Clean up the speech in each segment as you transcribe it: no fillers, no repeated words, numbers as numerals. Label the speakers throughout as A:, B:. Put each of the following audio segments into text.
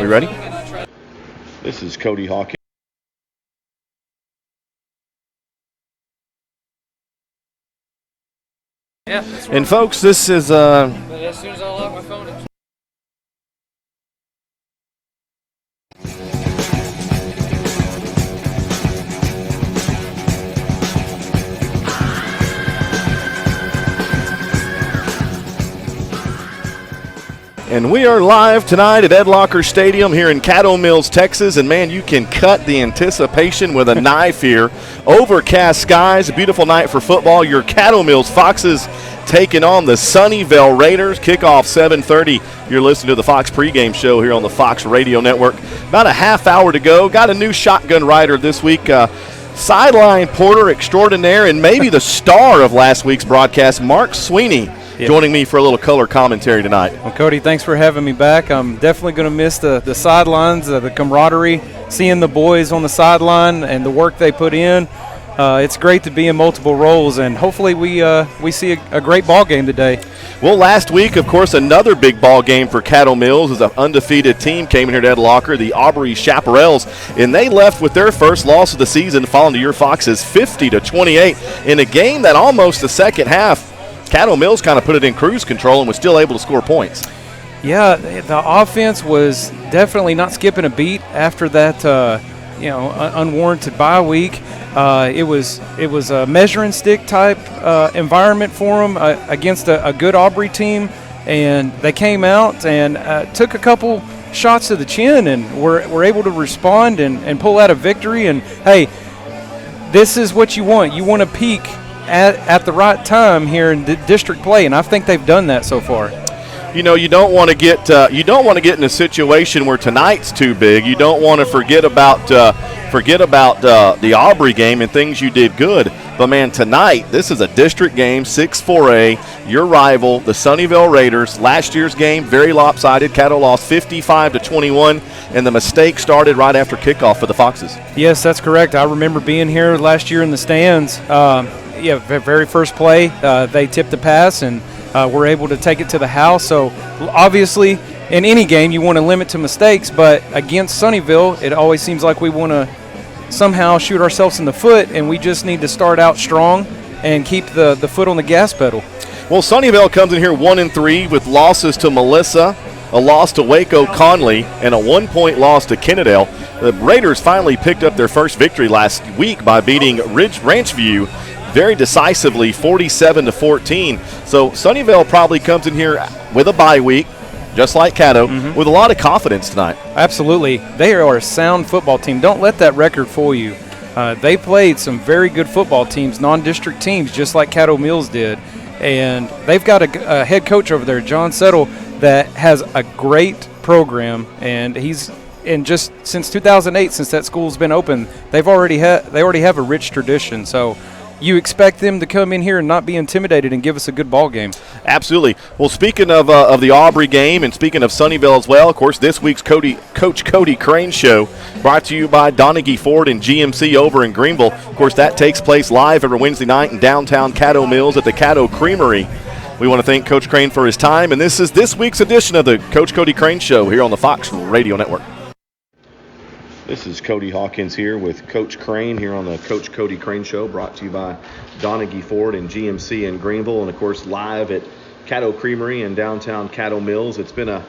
A: We ready? This is Cody Hawkins.
B: Yeah.
A: And folks, this is
B: But as soon as I lock my phone, it's
A: And we are live tonight at Ed Locker Stadium here in Caddo Mills, Texas. And, man, you can cut the anticipation with a knife here. Overcast skies, a beautiful night for football. Your Caddo Mills Foxes taking on the Sunnyvale Raiders. Kickoff 7:30. You're listening to the Fox pregame show here on the Fox Radio Network. About a half hour to go. Got a new shotgun rider this week. Sideline porter extraordinaire and maybe the star of last week's broadcast, Mark Sweeney. Yep. Joining me for a little color commentary tonight.
B: Well, Cody, thanks for having me back. I'm definitely going to miss the sidelines, the camaraderie, seeing the boys on the sideline and the work they put in. It's great to be in multiple roles, and hopefully we see a great ball game today.
A: Well, last week, of course, another big ball game for Caddo Mills as an undefeated team came in here to Ed Locker, the Aubrey Chaparrals, and they left with their first loss of the season, falling to your Foxes 50-28 in a game that almost the second half, Caddo Mills kind of put it in cruise control and was still able to score points.
B: Yeah, the offense was definitely not skipping a beat after that, unwarranted bye week. It was a measuring stick type environment for them against a good Aubrey team, and they came out and took a couple shots to the chin and were able to respond and pull out a victory. And hey, this is what you want. You want to peak at the right time here in district play, and I think they've done that so far.
A: You know, you don't want to get in a situation where tonight's too big. You don't want to forget about the Aubrey game and things you did good. But man, tonight this is a district game, 6-4A. Your rival, the Sunnyvale Raiders. Last year's game very lopsided. Caddo lost 55-21, and the mistake started right after kickoff for the Foxes.
B: Yes, that's correct. I remember being here last year in the stands. Very first play, they tipped the pass and were able to take it to the house. So obviously, in any game, you want to limit to mistakes, but against Sunnyvale, it always seems like we want to somehow shoot ourselves in the foot, and we just need to start out strong and keep the foot on the gas pedal.
A: Well, Sunnyvale comes in here 1-3 with losses to Melissa, a loss to Waco Conley, and a 1-point loss to Kennedale. The Raiders finally picked up their first victory last week by beating Ranchview very decisively, 47-14. So Sunnyvale probably comes in here with a bye week, just like Caddo, with a lot of confidence tonight.
B: Absolutely. They are a sound football team. Don't let that record fool you. They played some very good football teams, non-district teams, just like Caddo Mills did. And they've got a head coach over there, John Settle, that has a great program. And just since 2008, since that school's been open, they already have a rich tradition. So you expect them to come in here and not be intimidated and give us a good ball game.
A: Absolutely. Well, speaking of the Aubrey game and speaking of Sunnyvale as well, of course, this week's Coach Cody Crane Show brought to you by Donaghy Ford and GMC over in Greenville. Of course, that takes place live every Wednesday night in downtown Caddo Mills at the Caddo Creamery. We want to thank Coach Crane for his time, and this is this week's edition of the Coach Cody Crane Show here on the Fox Radio Network. This is Cody Hawkins here with Coach Crane here on the Coach Cody Crane Show, brought to you by Donaghy Ford and GMC in Greenville, and of course live at Caddo Creamery in downtown Caddo Mills. It's been a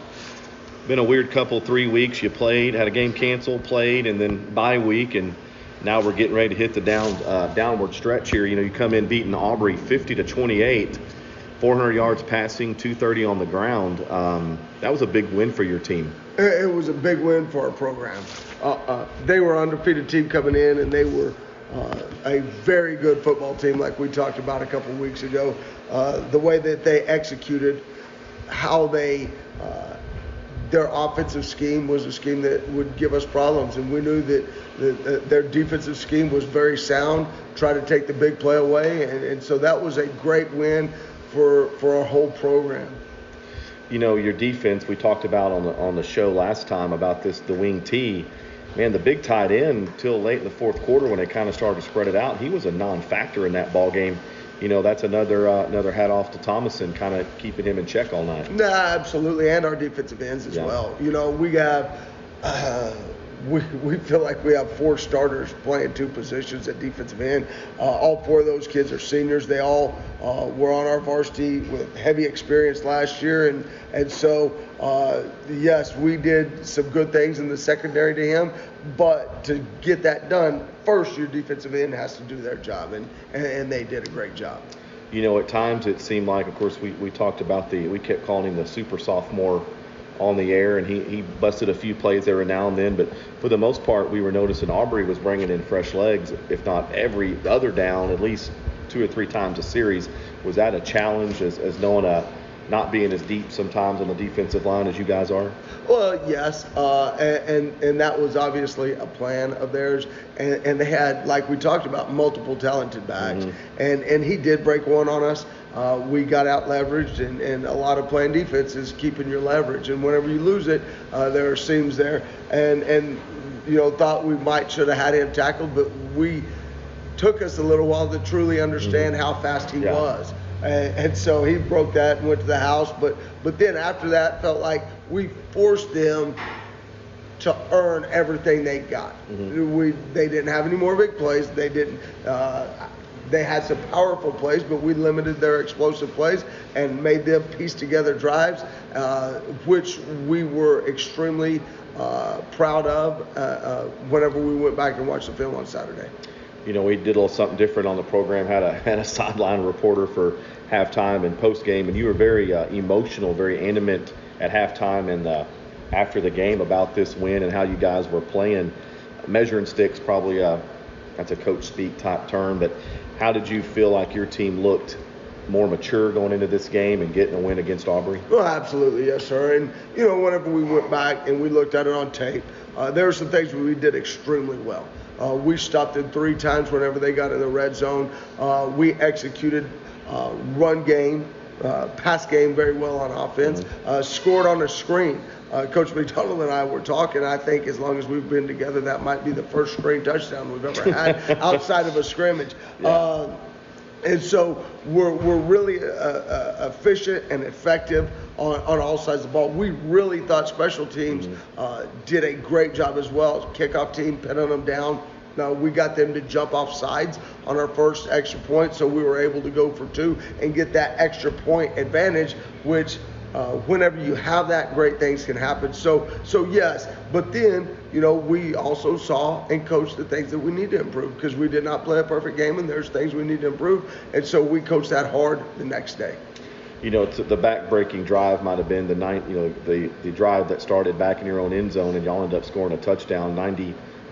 A: weird 3 weeks. You had a game canceled, played, and then bye week, and now we're getting ready to hit the downward stretch here. You know, you come in beating Aubrey 50-28, 400 yards passing, 230 on the ground. That was a big win for your team.
C: It was a big win for our program. They were an undefeated team coming in, and they were a very good football team, like we talked about a couple of weeks ago. The way that they executed, how their offensive scheme was a scheme that would give us problems, and we knew that their defensive scheme was very sound, try to take the big play away, and so that was a great win for our whole program.
A: You know, your defense, we talked about on the show last time about the wing T. Man, the big tight end until late in the fourth quarter when they kind of started to spread it out, he was a non-factor in that ball game. You know, that's another hat off to Thomason, kind of keeping him in check all night.
C: Nah, absolutely, and our defensive ends as well. You know, we have We feel like we have 4 starters playing 2 positions at defensive end. All 4 of those kids are seniors. They all were on our varsity with heavy experience last year, and so yes, we did some good things in the secondary to him. But to get that done, first your defensive end has to do their job, and they did a great job.
A: At times it seemed like, of course, we talked about we kept calling him the super sophomore on the air, and he busted a few plays every now and then, but for the most part we were noticing Aubrey was bringing in fresh legs, if not every other down, at least 2 or 3 times a series. Was that a challenge as knowing not being as deep sometimes on the defensive line as you guys are?
C: Well, yes, and that was obviously a plan of theirs, and they had, like we talked about, multiple talented backs, and he did break one on us. We got out leveraged, and a lot of playing defense is keeping your leverage, and whenever you lose it, there are seams there, and thought we should have had him tackled, but we took us a little while to truly understand how fast he was. And so he broke that and went to the house. But then after that, felt like we forced them to earn everything they got. They didn't have any more big plays. They didn't. They had some powerful plays, but we limited their explosive plays and made them piece together drives, which we were extremely proud of whenever we went back and watched the film on Saturday.
A: We did a little something different on the program, had a sideline reporter for halftime and post-game, and you were very emotional, very animate at halftime and after the game about this win and how you guys were playing. Measuring sticks, probably that's a coach speak type term, but how did you feel like your team looked more mature going into this game and getting a win against Aubrey?
C: Well, absolutely, yes, sir. And, whenever we went back and we looked at it on tape, there were some things we did extremely well. We stopped them 3 times whenever they got in the red zone. We executed run game, pass game very well on offense, scored on a screen. Coach McDonald and I were talking. I think as long as we've been together, that might be the first screen touchdown we've ever had outside of a scrimmage. Yeah. And so we're really efficient and effective on all sides of the ball. We really thought special teams did a great job as well. Kickoff team pinning them down. Now, we got them to jump off sides on our first extra point, so we were able to go for 2 and get that extra point advantage, which whenever you have that, great things can happen. So yes, but then, we also saw and coached the things that we need to improve, because we did not play a perfect game, and there's things we need to improve, and so we coached that hard the next day.
A: The back-breaking drive might have been the drive that started back in your own end zone, and y'all ended up scoring a touchdown,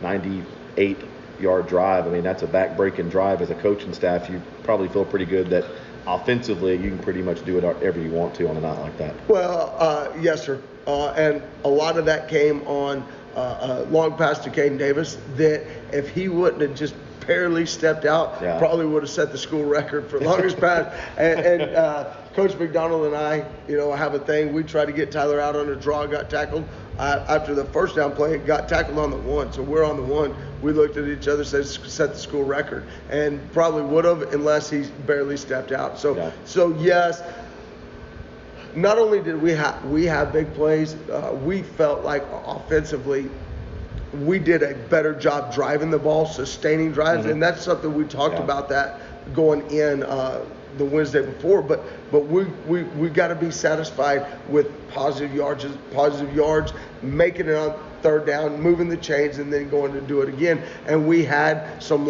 A: 98-yard drive. I mean, that's a back-breaking drive. As a coaching staff, you probably feel pretty good that offensively you can pretty much do it whatever you want to on a night like that.
C: Well, yes, sir. And a lot of that came on a long pass to Caden Davis that if he wouldn't have just barely stepped out, probably would have set the school record for longest pass. And Coach McDonald and I, have a thing. We try to get Tyler out on a draw, got tackled. After the first down play, got tackled on the 1. So we're on the 1. We looked at each other, said set the school record, and probably would have unless he barely stepped out. So yes, not only did we have big plays, we felt like offensively we did a better job driving the ball, sustaining drives, and that's something we talked about that going in the Wednesday before. But we got to be satisfied with positive yards, making it on third down, moving the chains, and then going to do it again. And we had some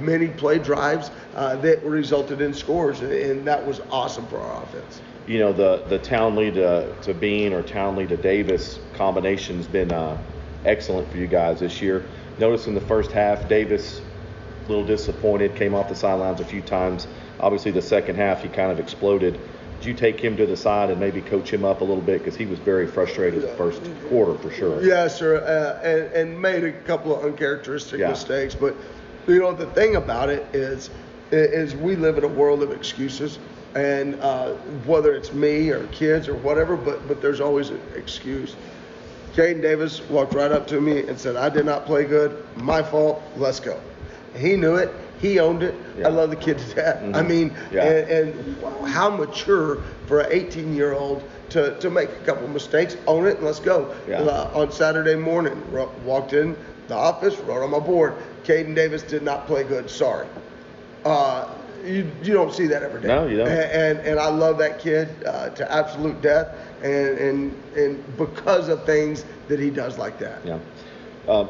C: many play drives that resulted in scores, and that was awesome for our offense.
A: The Townley to Bean or Townley to Davis combination's been excellent for you guys this year. Notice in the first half, Davis a little disappointed, came off the sidelines a few times. Obviously, the second half, he kind of exploded. Did you take him to the side and maybe coach him up a little bit? Because he was very frustrated the first quarter for sure.
C: Yes, sir, and made a couple of uncharacteristic mistakes. But, the thing about it is we live in a world of excuses. And whether it's me or kids or whatever, but there's always an excuse. Caden Davis walked right up to me and said, "I did not play good. My fault. Let's go." He knew it. He owned it.
A: Yeah.
C: I love the kid to death.
A: Mm-hmm.
C: I mean,
A: Yeah.
C: and how mature for an 18-year-old to make a couple mistakes, own it, and let's go.
A: Yeah.
C: On Saturday morning, walked in the office, wrote on my board, Caden Davis did not play good. Sorry. You don't see that every day.
A: No, you don't.
C: And I love that kid to absolute death, and because of things that he does like that.
A: Yeah.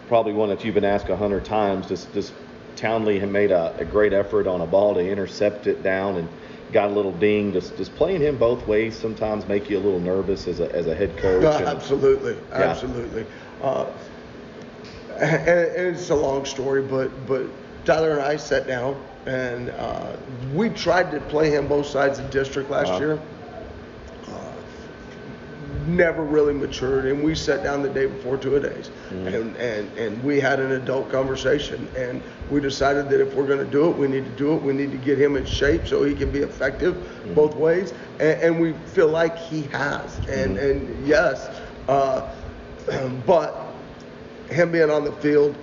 A: Probably one that you've been asked 100 times. Does Townley have made a great effort on a ball to intercept it down and got a little ding? Does playing him both ways sometimes make you a little nervous as a head coach?
C: Absolutely.
A: Yeah.
C: Absolutely. And it's a long story, but Tyler and I sat down and we tried to play him both sides of district last year. Never really matured, and we sat down the day before two-a-days, and we had an adult conversation, and we decided that if we're going to do it, we need to do it. We need to get him in shape so he can be effective both ways, and we feel like he has, and yes, but him being on the field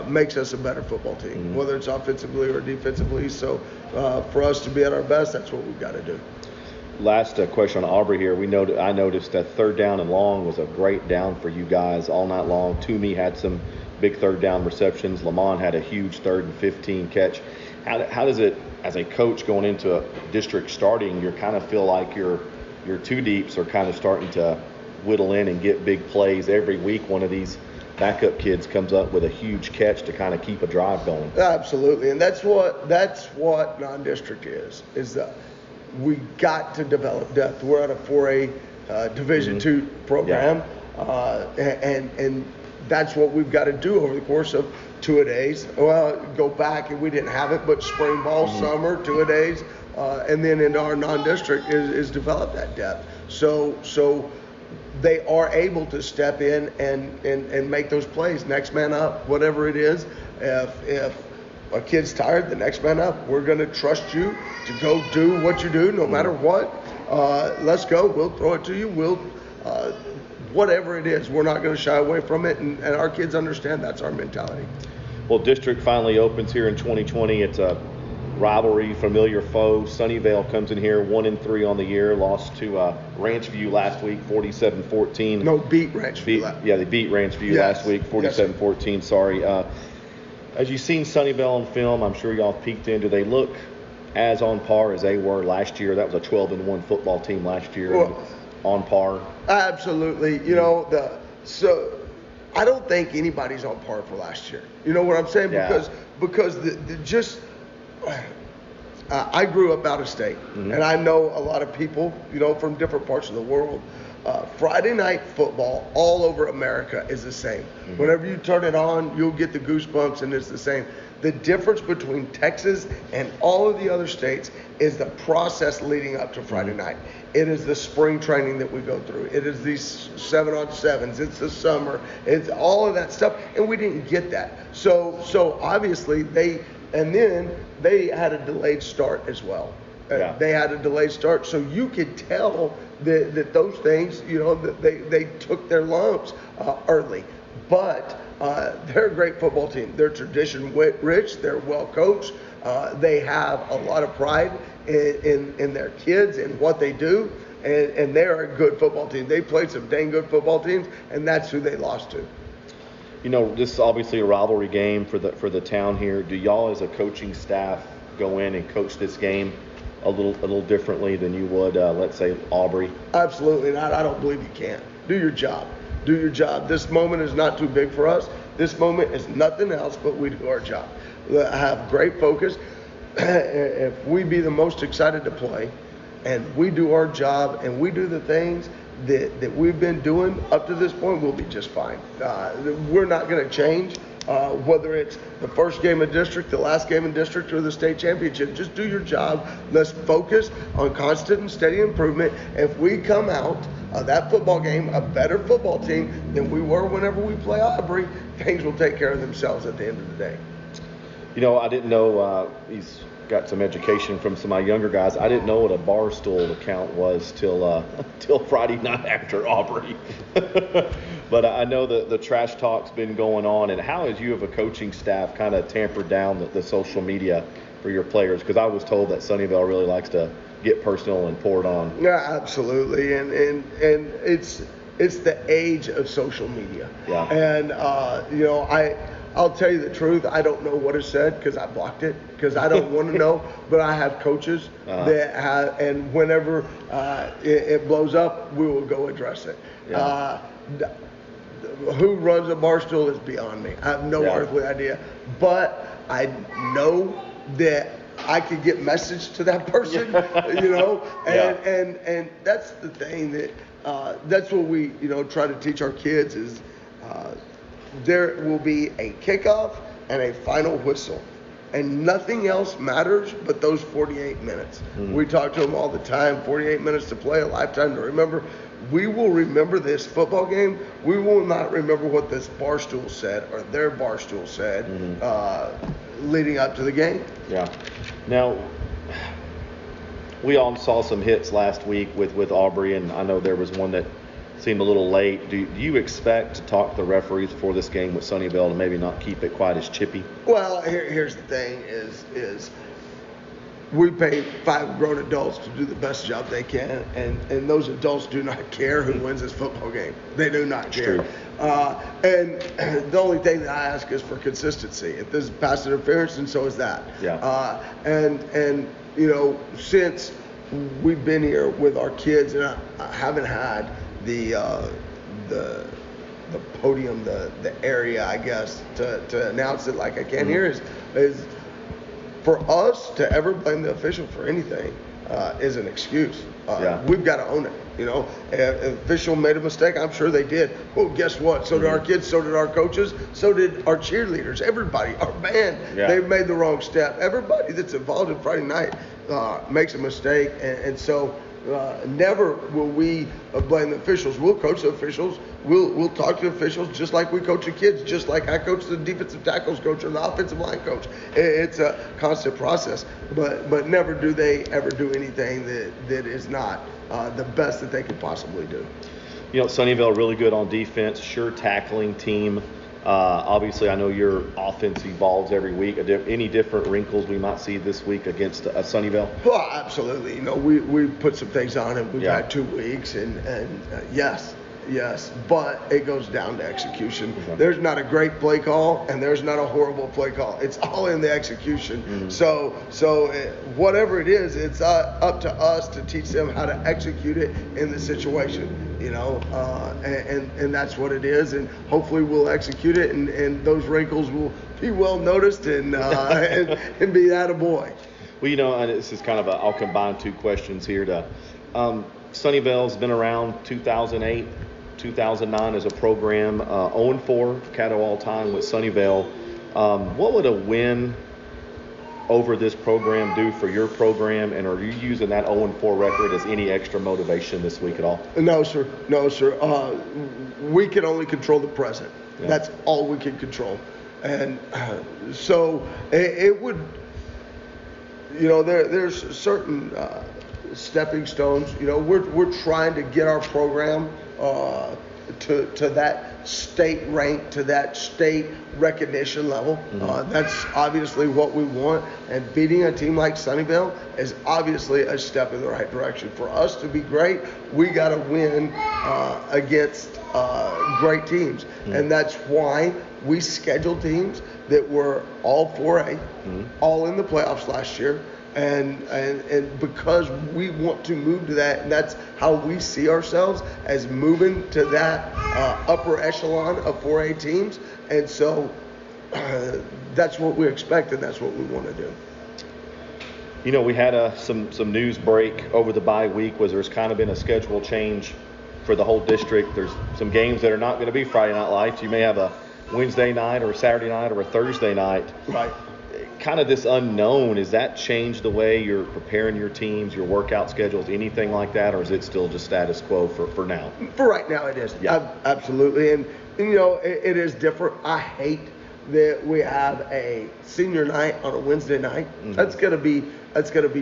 C: makes us a better football team, whether it's offensively or defensively. So for us to be at our best, that's what we've got to do.
A: Last question on Aubrey here. I noticed that third down and long was a great down for you guys all night long. Toomey had some big third down receptions. Lamont had a huge 3rd and 15 catch. How does it, as a coach going into a district starting, you kind of feel like your two deeps are kind of starting to whittle in and get big plays every week? One of these backup kids comes up with a huge catch to kind of keep a drive going.
C: Absolutely, and that's what non-district is that we got to develop depth. We're at a 4A Division II program, and that's what we've got to do over the course of two-a-days. Well, go back and we didn't have it, but spring ball, summer, two-a-days, and then into our non-district is develop that depth. So they are able to step in and make those plays. Next man up, whatever it is. If a kid's tired, the next man up. We're going to trust you to go do what you do no matter what. Let's go. We'll throw it to you. We'll whatever it is, we're not going to shy away from it, and our kids understand that's our mentality.
A: Well, district finally opens here in 2020. It's a rivalry, familiar foe. Sunnyvale comes in here 1-3 on the year, lost to Ranchview last week 47-14.
C: No, beat Ranchview.
A: They beat Ranchview last week 47-14. Sorry. As you've seen Sunnyvale on film, I'm sure y'all peeked in. Do they look as on par as they were last year? That was a 12-1 football team last year.
C: Well,
A: on par.
C: Absolutely. You know, so I don't think anybody's on par for last year. You know what I'm saying?
A: Yeah.
C: Because I grew up out of state, and I know a lot of people, you know, from different parts of the world. Friday night football all over America is the same. Whenever you turn it on, you'll get the goosebumps, and it's the same. The difference between Texas and all of the other states is the process leading up to Friday night. It is the spring training that we go through. It is these 7-on-7s. It's the summer. It's all of that stuff, and we didn't get that. So obviously they had a delayed start as well. They had a delayed start, so you could tell that those things, you know, that they took their lumps early. But they're a great football team. They're tradition rich. They're well coached. They have a lot of pride in their kids and what they do, and they're a good football team. They played some dang good football teams, and that's who they lost to.
A: You know, this is obviously a rivalry game for the town here. Do y'all as a coaching staff go in and coach this game a little differently than you would, let's say, Aubrey? Absolutely not. I don't believe you can. Do your job. Do your job. This moment is not too big for us. This moment is nothing else but we do our job. Have great focus. If we be the most excited to play, and we do our job, and we do the things that we've been doing up to this point, we'll be just fine. We're not going to change. Whether it's the first game of district, the last game of district, or the state championship, just do your job. Let's focus on constant and steady improvement. If we come out that football game a better football team than we were whenever we play Aubrey, things will take care of themselves at the end of the day. You know, I didn't know, he's got some education from some of my younger guys. I didn't know what a barstool account was till Friday night after Aubrey. But I know the trash talk's been going on, and how has you, of a coaching staff, kind of tampered down the social media for your players? Because I was told that Sunnyvale really likes to get personal and pour it on.
C: Yeah, absolutely, and it's the age of social media.
A: Yeah.
C: And I'll tell you the truth. I don't know what is said because I blocked it because I don't want to know. But I have coaches that have, and whenever it blows up, we will go address it.
A: Yeah.
C: Who runs a bar stool is beyond me. I have no earthly idea. But I know that I could get message to that person, and that's the thing that that's what we try to teach our kids is there will be a kickoff and a final whistle, and nothing else matters but those 48 minutes. We talk to them all the time. 48 minutes to play, a lifetime to remember. We will remember this football game. We will not remember what this barstool said or their barstool said leading up to the game.
A: Yeah. Now, we all saw some hits last week with Aubrey, and I know there was one that seemed a little late. Do you expect to talk to the referees before this game with Sunnyvale to maybe not keep it quite as chippy?
C: Well, here's the thing is we pay 5 grown adults to do the best job they can, and those adults do not care who wins this football game. They do not care. And the only thing that I ask is for consistency. If this is pass interference, then so is that.
A: Yeah.
C: And since we've been here with our kids, and I haven't had the podium, the area, I guess, to announce it like I can here is for us to ever blame the official for anything is an excuse. We've got to own it. If an official made a mistake, I'm sure they did. Well, guess what? So did our kids, so did our coaches, so did our cheerleaders, everybody, our band. They've made the wrong step. Everybody that's involved in Friday night makes a mistake, and so never will we blame the officials. We'll coach the officials. We'll talk to the officials just like we coach the kids, just like I coach the defensive tackles coach or the offensive line coach. It's a constant process, but never do they ever do anything that is not the best that they could possibly do.
A: Sunnyvale really good on defense, sure tackling team. Obviously, I know your offense evolves every week. Any different wrinkles we might see this week against Sunnyvale?
C: Well, absolutely. We put some things on it. We've had 2 weeks, and yes, but it goes down to execution. There's not a great play call, and there's not a horrible play call. It's all in the execution. So whatever it is, it's up to us to teach them how to execute it in the situation. And that's what it is, and hopefully we'll execute it, and those wrinkles will be well noticed and be that a boy.
A: Well, this is kind of I'll combine 2 questions here. Sunnyvale's been around 2008, 2009 as a program, 0-4 Caddo all time with Sunnyvale. What would a win over this program do for your program, and are you using that 0-4 record as any extra motivation this week at all?
C: No, sir. We can only control the present. That's all we can control. And so it would, there's certain stepping stones. We're trying to get our program to that state rank, to that state recognition level. That's obviously what we want, and beating a team like Sunnyvale is obviously a step in the right direction. For us to be great, we got to win against great teams, and that's why we scheduled teams that were all 4A, all in the playoffs last year. And because we want to move to that, and that's how we see ourselves as moving to that upper echelon of 4A teams. And so that's what we expect, and that's what we want to do.
A: We had some news break over the bye week. There's kind of been a schedule change for the whole district. There's some games that are not going to be Friday Night Lights. You may have a Wednesday night or a Saturday night or a Thursday night.
C: Right.
A: Kind of this unknown, has that changed the way you're preparing your teams, your workout schedules, anything like that, or is it still just status quo for now?
C: For right now, it is.
A: Yeah.
C: Absolutely. And it is different. I hate that we have a senior night on a Wednesday night. That's gonna be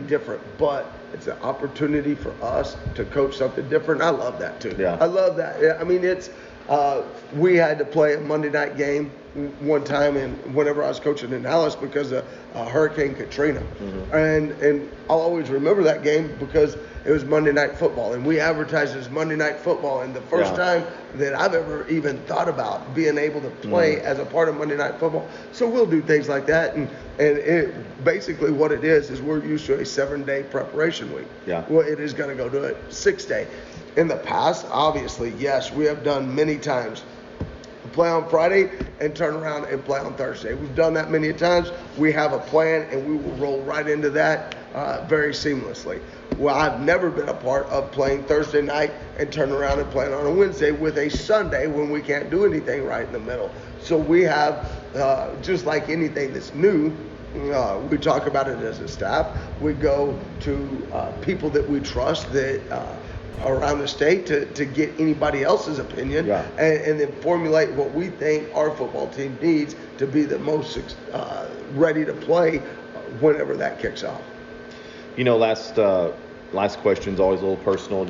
C: different, but it's an opportunity for us to coach something different. I love that too.
A: Yeah.
C: I love that. I mean, We had to play a Monday night game one time, and whenever I was coaching in Dallas, because of Hurricane Katrina, and I'll always remember that game because it was Monday Night Football, and we advertised it as Monday Night Football, and the first time that I've ever even thought about being able to play as a part of Monday Night Football. So we'll do things like that, and it basically what it is we're used to a 7-day preparation week.
A: Yeah.
C: Well, it is going to go to a 6-day. In the past, obviously, yes, we have done many times play on Friday and turn around and play on Thursday. We've done that many times. We have a plan, and we will roll right into that very seamlessly. Well, I've never been a part of playing Thursday night and turn around and playing on a Wednesday with a Sunday when we can't do anything right in the middle. So we have, just like anything that's new, we talk about it as a staff. We go to people that we trust that around the state to get anybody else's opinion, and then formulate what we think our football team needs to be the most ready to play whenever that kicks off.
A: Last question is always a little personal.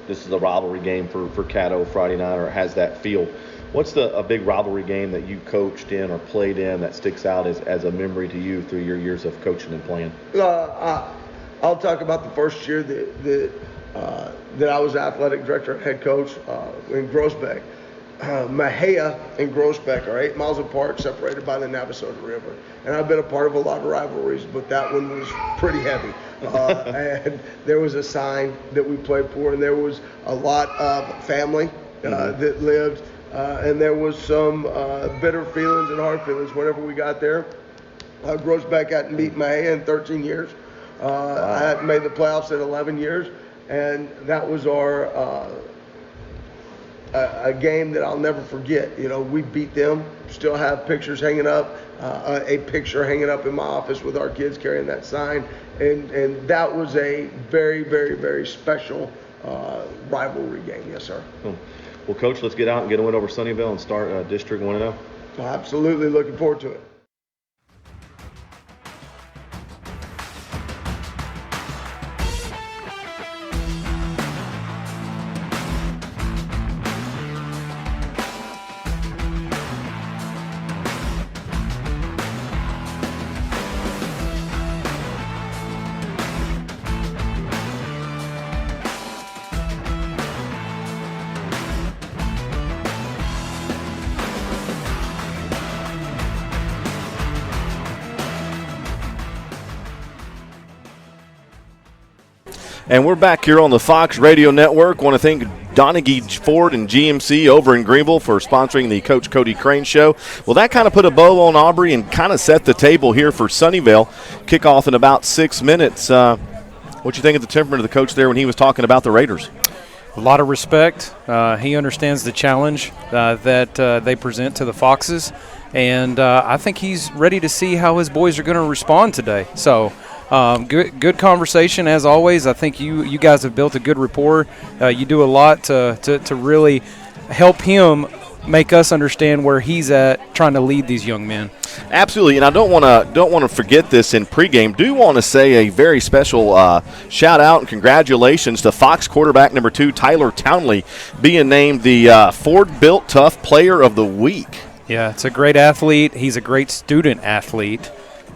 A: This is a rivalry game for Caddo Friday night, or it has that feel. What's a big rivalry game that you coached in or played in that sticks out as a memory to you through your years of coaching and playing?
C: I'll talk about the first year that I was athletic director and head coach in Groesbeck. Mahia and Groesbeck are 8 miles apart, separated by the Navasota River. And I've been a part of a lot of rivalries, but that one was pretty heavy. And there was a sign that we played for, and there was a lot of family that lived, and there was some bitter feelings and hard feelings whenever we got there. Groesbeck hadn't beat Mahia in 13 years. I hadn't made the playoffs in 11 years. And that was our a game that I'll never forget. We beat them. Still have pictures hanging up, a picture hanging up in my office with our kids carrying that sign, and that was a very, very, very special rivalry game. Yes, sir.
A: Cool. Well, Coach, let's get out and get a win over Sunnyvale and start District 1-0.
C: Absolutely, looking forward to it.
A: And we're back here on the Fox Radio Network. Want to thank Donaghy Ford and GMC over in Greenville for sponsoring the Coach Cody Crane Show. Well, that kind of put a bow on Aubrey and kind of set the table here for Sunnyvale. Kickoff in about 6 minutes. What you think of the temperament of the coach there when he was talking about the Raiders?
B: A lot of respect. He understands the challenge that they present to the Foxes, and I think he's ready to see how his boys are going to respond today. So good conversation as always. I think you guys have built a good rapport. You do a lot to really help him make us understand where he's at trying to lead these young men.
A: Absolutely, and I don't want to forget this in pregame. Do want to say a very special shout out and congratulations to Fox quarterback number 2 Tyler Townley being named the Ford Built Tough Player of the Week.
B: Yeah, it's a great athlete. He's a great student athlete,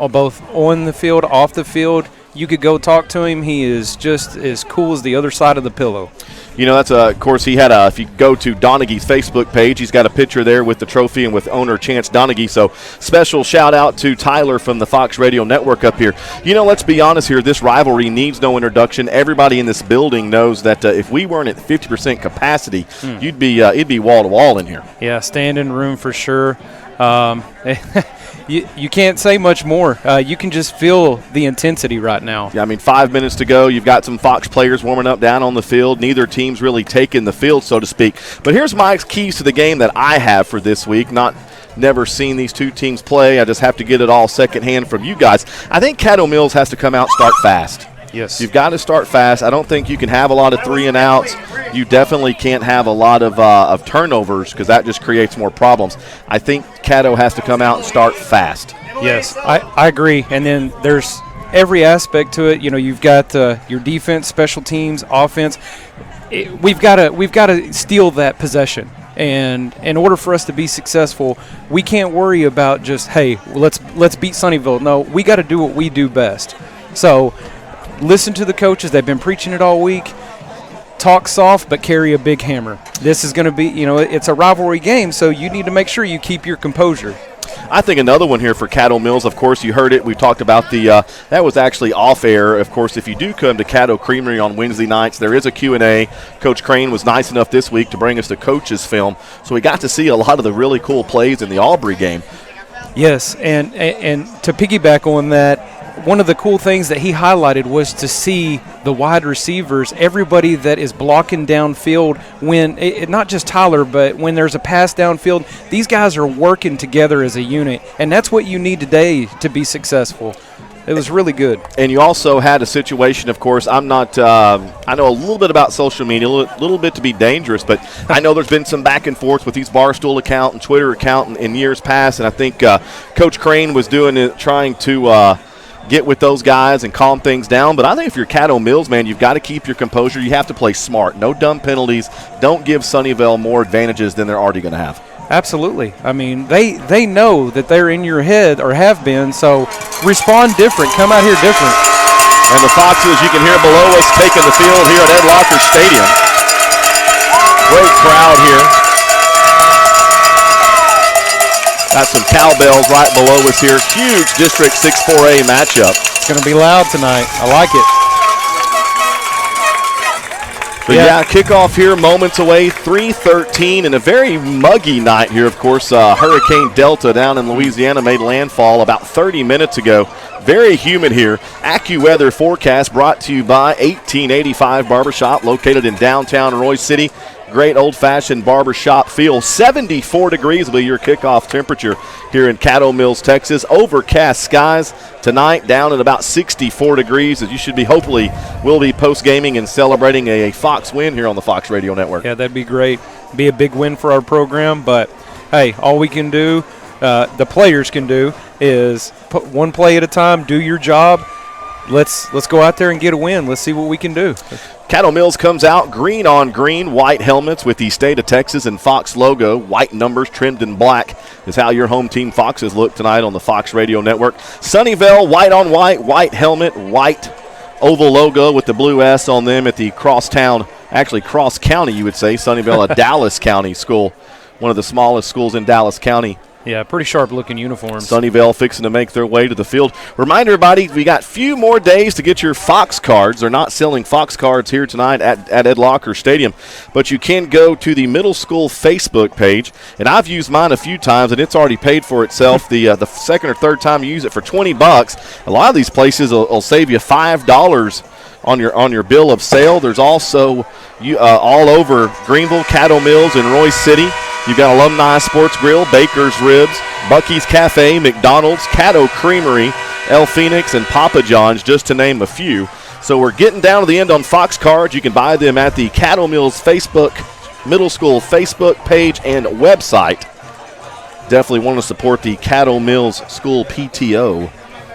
B: both on the field, off the field. You could go talk to him. He is just as cool as the other side of the pillow.
A: That's of course, he had if you go to Donaghy's Facebook page, he's got a picture there with the trophy and with owner Chance Donaghy. So special shout out to Tyler from the Fox Radio Network up here. Let's be honest here, this rivalry needs no introduction. Everybody in this building knows that if we weren't at 50% capacity, it'd be wall to wall in here.
B: Yeah, standing room for sure. You can't say much more. You can just feel the intensity right now.
A: Yeah, 5 minutes to go. You've got some Fox players warming up down on the field. Neither team's really taking the field, so to speak. But here's my keys to the game that I have for this week. Never seen these two teams play. I just have to get it all secondhand from you guys. I think Caddo Mills has to come out and start fast.
B: Yes.
A: You've got to start fast. I don't think you can have a lot of 3-and-outs. You definitely can't have a lot of turnovers because that just creates more problems. I think Caddo has to come out and start fast.
B: Yes, I agree. And then there's every aspect to it. You've got your defense, special teams, offense. We've got to steal that possession. And in order for us to be successful, we can't worry about just, hey, let's beat Sunnyvale. No, we got to do what we do best. So listen to the coaches. They've been preaching it all week. Talk soft, but carry a big hammer. This is going to be, it's a rivalry game, so you need to make sure you keep your composure.
A: I think another one here for Caddo Mills, of course, you heard it. We talked about that was actually off air. Of course, if you do come to Caddo Creamery on Wednesday nights, there is a Q&A. Coach Crane was nice enough this week to bring us the coaches film, so we got to see a lot of the really cool plays in the Aubrey game.
B: Yes, and to piggyback on that, one of the cool things that he highlighted was to see the wide receivers, everybody that is blocking downfield when, not just Tyler, but when there's a pass downfield, these guys are working together as a unit, and that's what you need today to be successful. It was really good. And
A: you also had a situation, of course, I know a little bit about social media, a little bit to be dangerous, but I know there's been some back and forth with these Barstool account and Twitter account in years past, and I think Coach Crane was doing it, trying to get with those guys and calm things down. But I think if you're Caddo Mills, man, you've got to keep your composure. You have to play smart. No dumb penalties. Don't give Sunnyvale more advantages than they're already going to have.
B: Absolutely. I mean, they know that they're in your head or have been, so respond different. Come out here different.
A: And the Foxes, you can hear below us, taking the field here at Ed Locker Stadium. Great crowd here. Got some cowbells right below us here. Huge District 6-4A matchup.
B: It's going to be loud tonight. I like it.
A: But yeah, kickoff here moments away, 3:13, and a very muggy night here, of course. Hurricane Delta down in Louisiana made landfall about 30 minutes ago. Very humid here. AccuWeather forecast brought to you by 1885 Barbershop, located in downtown Royce City. Great old-fashioned barbershop feel. 74 degrees will be your kickoff temperature here in Caddo Mills, Texas. Overcast skies tonight, down at about 64 degrees, as you should be, hopefully, will be post-gaming and celebrating a Fox win here on the Fox Radio Network.
B: Yeah, that'd be great. Be a big win for our program, but, hey, all we can do, the players can do, is put one play at a time, do your job. Let's go out there and get a win. Let's see what we can do.
A: Caddo Mills comes out green on green, white helmets with the State of Texas and Fox logo. White numbers trimmed in black is how your home team Foxes look tonight on the Fox Radio Network. Sunnyvale, white on white, white helmet, white oval logo with the blue S on them at the cross county, you would say. Sunnyvale, a Dallas County school, one of the smallest schools in Dallas County.
B: Yeah, pretty sharp-looking uniforms.
A: Sunnyvale fixing to make their way to the field. Remind everybody, we got few more days to get your Fox cards. They're not selling Fox cards here tonight at Ed Locker Stadium, but you can go to the middle school Facebook page, and I've used mine a few times, and it's already paid for itself. The second or third time you use it for $20. A lot of these places will save you $5 on your bill of sale. There's also all over Greenville, Caddo Mills, and Royce City. You've got Alumni Sports Grill, Baker's Ribs, Bucky's Cafe, McDonald's, Caddo Creamery, El Phoenix, and Papa John's, just to name a few. So we're getting down to the end on Fox cards. You can buy them at the Caddo Mills Middle School Facebook page and website. Definitely want to support the Caddo Mills School PTO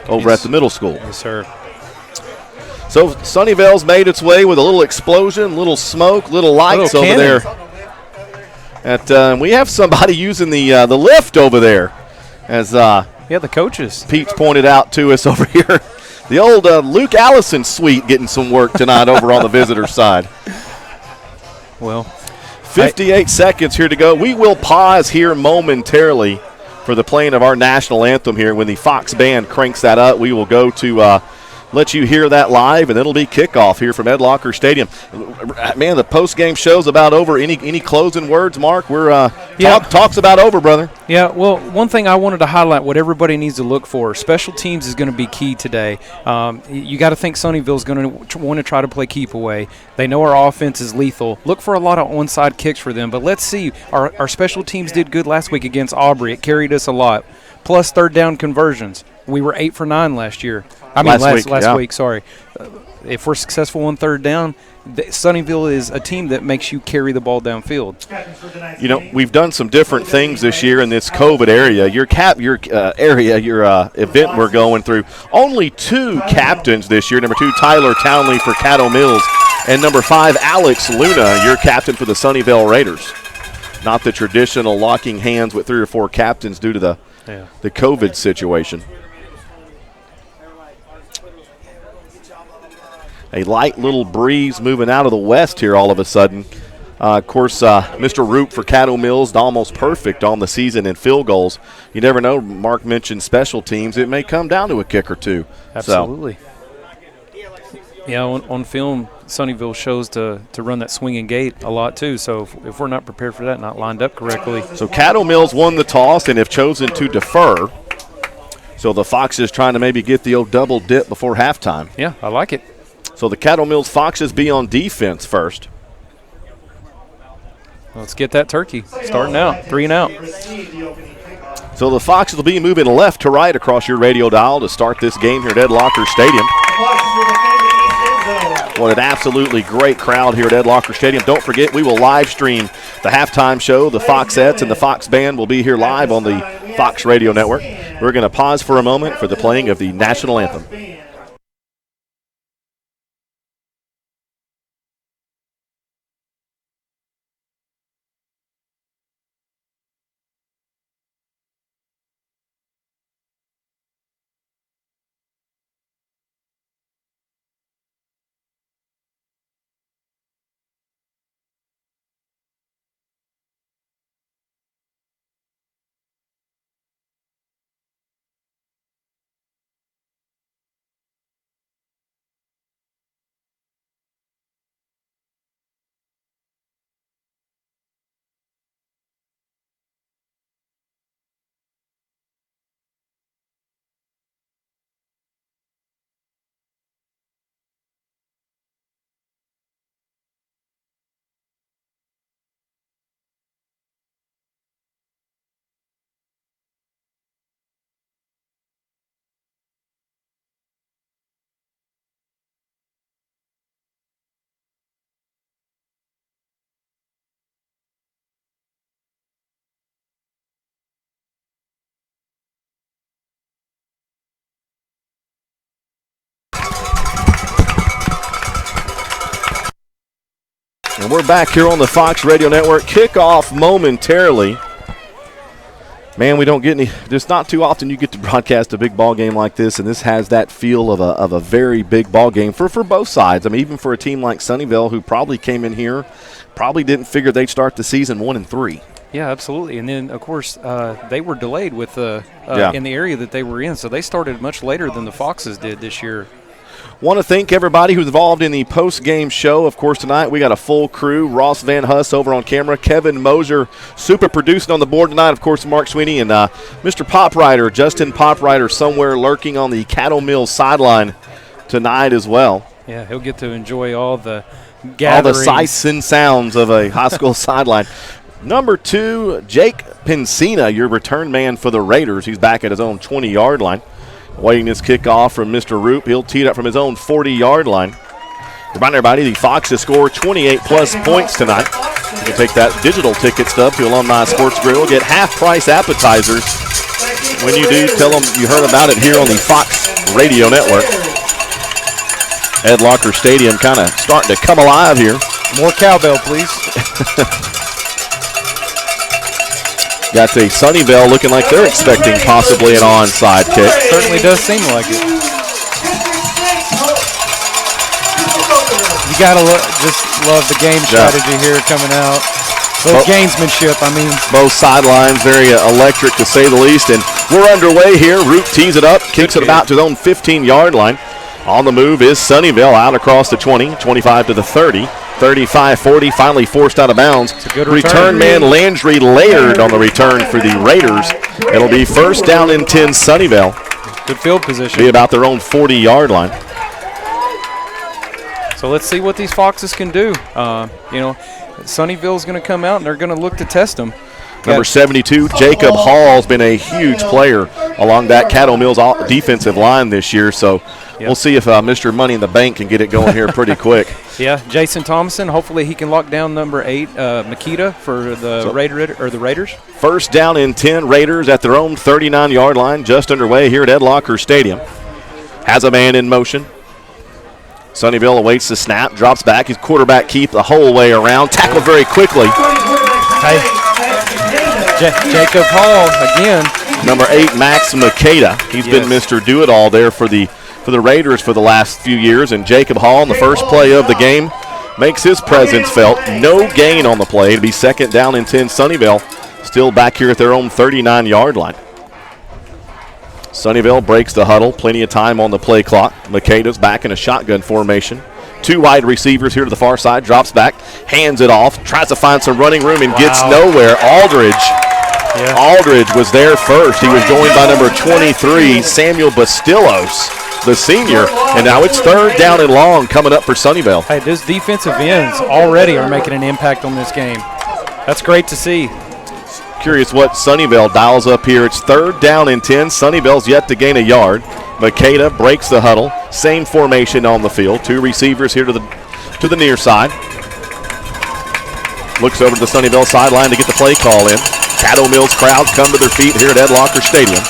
A: over at the middle school.
B: Yes, sir.
A: So Sunnyvale's made its way with a little explosion, little smoke, little lights over there. We have somebody using the lift over there, as
B: the coaches.
A: Pete's pointed out to us over here. The old Luke Allison suite getting some work tonight over on the visitor side.
B: Well,
A: 58 seconds here to go. We will pause here momentarily for the playing of our national anthem here. When the Fox band cranks that up, we will go to let you hear that live, and it'll be kickoff here from Ed Locker Stadium. Man, the post-game show's about over. Any closing words, Mark? We're talk's about over, brother.
B: Yeah, well, one thing I wanted to highlight, what everybody needs to look for, special teams is going to be key today. You got to think Sunnyvale's going to want to try to play keep away. They know our offense is lethal. Look for a lot of onside kicks for them, but let's see. Our special teams did good last week against Aubrey. It carried us a lot. Plus third down conversions. We were 8 for 9 last year. Last week, sorry. If we're successful on third down, Sunnyvale is a team that makes you carry the ball downfield.
A: You know, we've done some different things this year in this COVID area. Your event we're going through. Only 2 captains this year. Number 2, Tyler Townley for Caddo Mills, and number 5, Alex Luna, your captain for the Sunnyvale Raiders. not the traditional locking hands with 3 or 4 captains due to the COVID situation. A light little breeze moving out of the west here all of a sudden. Of course, Mr. Roop for Caddo Mills, almost perfect on the season in field goals. You never know. Mark mentioned special teams. It may come down to a kick or two.
B: Absolutely. Yeah, on film, Sunnyvale shows to run that swinging gate a lot too. So if we're not prepared for that, not lined up correctly.
A: So Caddo Mills won the toss and have chosen to defer. So the Foxes trying to maybe get the old double dip before halftime.
B: Yeah, I like it.
A: So the Caddo Mills Foxes be on defense first.
B: Let's get that turkey. Starting out, 3 and out.
A: So the Foxes will be moving left to right across your radio dial to start this game here at Ed Locker Stadium. What an absolutely great crowd here at Ed Locker Stadium. Don't forget, we will live stream the halftime show. The Foxettes and the Fox Band will be here live on the Fox Radio Network. We're going to pause for a moment for the playing of the national anthem. And we're back here on the Fox Radio Network. Kickoff momentarily. Man, we don't get any. There's not too often you get to broadcast a big ball game like this, and this has that feel of a very big ball game for both sides. I mean, even for a team like Sunnyvale, who probably came in here, probably didn't figure they'd start the season 1-3.
B: Yeah, absolutely. And then, of course, they were delayed with in the area that they were in, so they started much later than the Foxes did this year.
A: Want to thank everybody who's involved in the post-game show. Of course, tonight we got a full crew. Ross Van Huss over on camera. Kevin Moser super producing on the board tonight. Of course, Mark Sweeney and Mr. Poprider, Justin Poprider, somewhere lurking on the Caddo Mills sideline tonight as well.
B: Yeah, he'll get to enjoy all the gatherings.
A: All the sights and sounds of a high school sideline. Number 2, Jake Pensina, your return man for the Raiders. He's back at his own 20-yard line. Waiting this kickoff from Mr. Roop. He'll tee it up from his own 40-yard line. Remind everybody, the Foxes score 28-plus points tonight. You can take that digital ticket stub to Alumni Sports Grill. Get half-price appetizers. When you do, tell them you heard about it here on the Fox Radio Network. Ed Locker Stadium kind of starting to come alive here.
B: More cowbell, please.
A: Got a Sunnyvale looking like they're expecting possibly an onside kick.
B: Certainly does seem like it. You got to just love the game strategy here coming out. Gamesmanship, I mean. Both
A: sidelines very electric to say the least. And we're underway here. Root tees it up, kicks it about to his own 15-yard line. On the move is Sunnyvale out across the 20, 25 to the 30. 35-40, finally forced out of bounds.
B: It's a good
A: return man Landry Laird on the return for the Raiders. It'll be first down and 10 Sunnyvale.
B: Good field position.
A: Be about their own 40-yard line.
B: So let's see what these Foxes can do. Sunnyvale's going to come out, and they're going to look to test them.
A: Number 72, Jacob Hall's been a huge player along that Caddo Mills defensive line this year. So we'll see if Mr. Money in the Bank can get it going here pretty quick.
B: Yeah, Jason Thomason. Hopefully he can lock down number 8, Makita, for the Raiders.
A: First down and 10, Raiders at their own 39-yard line, just underway here at Ed Locker Stadium. Has a man in motion. Sunnyvale awaits the snap, drops back. His quarterback Keith the whole way around. Tackled very quickly.
B: Hey, Jacob Hall again.
A: Number 8, Max Makeda. He's been Mr. Do-It-All there for the Raiders for the last few years. And Jacob Hall, in the first play of the game, makes his presence felt. No gain on the play to be 2nd down and 10. Sunnyvale still back here at their own 39-yard line. Sunnyvale breaks the huddle. Plenty of time on the play clock. Makeda's back in a shotgun formation. 2 wide receivers here to the far side. Drops back, hands it off, tries to find some running room and gets nowhere. Aldridge was there first. He was joined by number 23, Samuel Bastillos, the senior. And now it's 3rd down and long coming up for Sunnyvale.
B: Hey, those defensive ends already are making an impact on this game. That's great to see.
A: Curious what Sunnyvale dials up here. It's 3rd down and 10. Sunnyvale's yet to gain a yard. Makeda breaks the huddle. Same formation on the field. 2 receivers here to the near side. Looks over to the Sunnyvale sideline to get the play call in. Caddo Mills crowds come to their feet here at Ed Locker Stadium.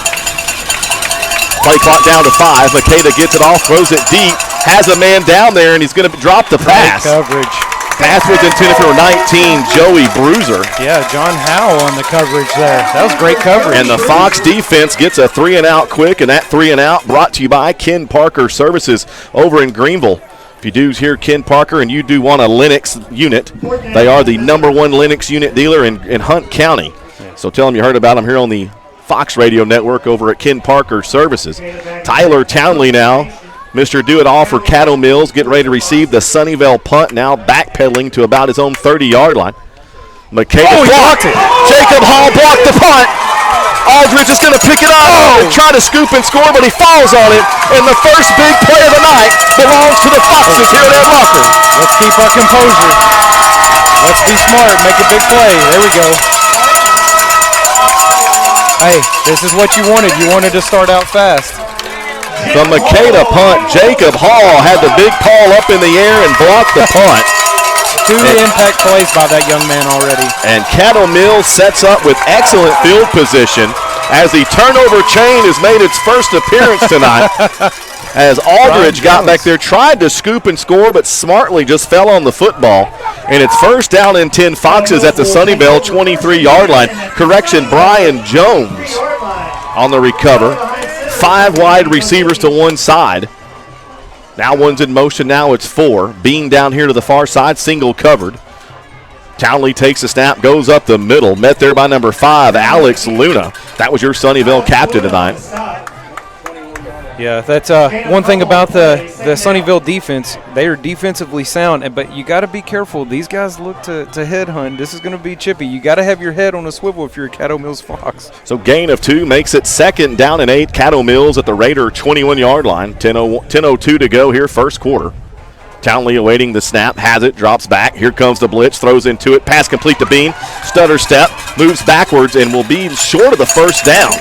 A: Play clock down to 5. Makeda gets it off, throws it deep, has a man down there, and he's going to drop the pass.
B: Great coverage.
A: Pass was intended for 19, Joey Bruiser.
B: Yeah, John Howell on the coverage there. That was great coverage.
A: And the Fox defense gets a 3-and-out quick, and that 3-and-out brought to you by Ken Parker Services over in Greenville. If you do hear Ken Parker and you do want a Linux unit, they are the #1 Linux unit dealer in Hunt County. So tell them you heard about them here on the Fox Radio Network over at Ken Parker Services. Tyler Townley now, Mr. Do-It-All for Caddo Mills, getting ready to receive the Sunnyvale punt, now backpedaling to about his own 30-yard line. Makeda blocked it. Jacob Hall blocked the punt. Aldridge is going to pick it up and try to scoop and score, but he falls on it. And the first big play of the night belongs to the Foxes here at Ed Locker.
B: Let's keep our composure. Let's be smart. Make a big play. There we go. Hey, this is what you wanted. You wanted to start out fast.
A: The Makeda punt. Jacob Hall had the big ball up in the air and blocked the punt.
B: 2 impact plays by that young man already.
A: And Caddo Mills sets up with excellent field position as the turnover chain has made its first appearance tonight. As Aldridge got back there, tried to scoop and score, but smartly just fell on the football. And it's 1st down and 10 Foxes at the Sunnyvale 23-yard line. Correction, Brian Jones on the recover. 5 wide receivers to one side. Now one's in motion. Now it's 4. Bean down here to the far side, single covered. Townley takes a snap, goes up the middle. Met there by number 5, Alex Luna. That was your Sunnyvale captain tonight.
B: Yeah, that's one thing about the Sunnyvale defense. They are defensively sound, but you got to be careful. These guys look to headhunt. This is going to be chippy. You got to have your head on a swivel if you're a Caddo Mills Fox.
A: So gain of 2 makes it 2nd down and 8. Caddo Mills at the Raider 21-yard line. 10:02 to go here, first quarter. Townley awaiting the snap, has it, drops back. Here comes the blitz, throws into it. Pass complete to Bean. Stutter step, moves backwards, and will be short of the first down.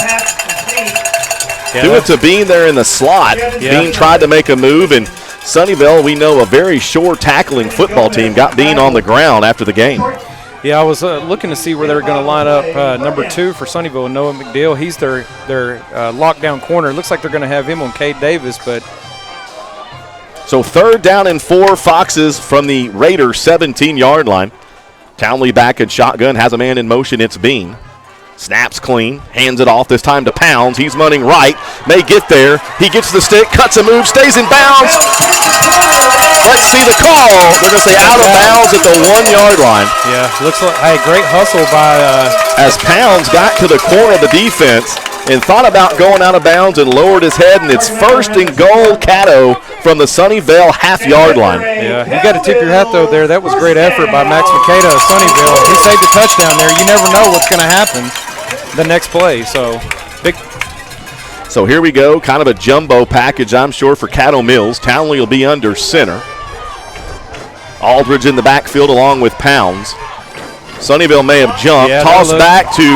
B: Yeah,
A: Do it to Bean there in the slot.
B: Yeah.
A: Bean tried to make a move, and Sunnyvale, we know, a very sure tackling football team, got Bean on the ground after the game.
B: Yeah, I was looking to see where they were going to line up number 2 for Sunnyvale, Noah McDill. He's their lockdown corner. It looks like they're going to have him on Cade Davis, but
A: so 3rd down and 4 Foxes from the Raiders 17-yard line. Townley back in shotgun, has a man in motion. It's Bean. Snaps clean, hands it off, this time to Pounds. He's running right, may get there. He gets the stick, cuts a move, stays in bounds. Let's see the call. They're going to say out of bounds at the 1-yard line.
B: yeah, looks like, hey, great hustle by
A: As Pounds got to the corner of the defense and thought about going out of bounds and lowered his head, and it's 1st and goal Caddo from the Sunnyvale half-yard line.
B: Yeah, you got to tip your hat, though, there. That was great effort by Max Makeda of Sunnyvale. He saved a touchdown there. You never know what's going to happen the next play. So, big.
A: So here we go, kind of a jumbo package, I'm sure, for Caddo Mills. Townley will be under center. Aldridge in the backfield along with Pounds. Sunnyvale may have jumped.
B: Yeah,
A: Toss back to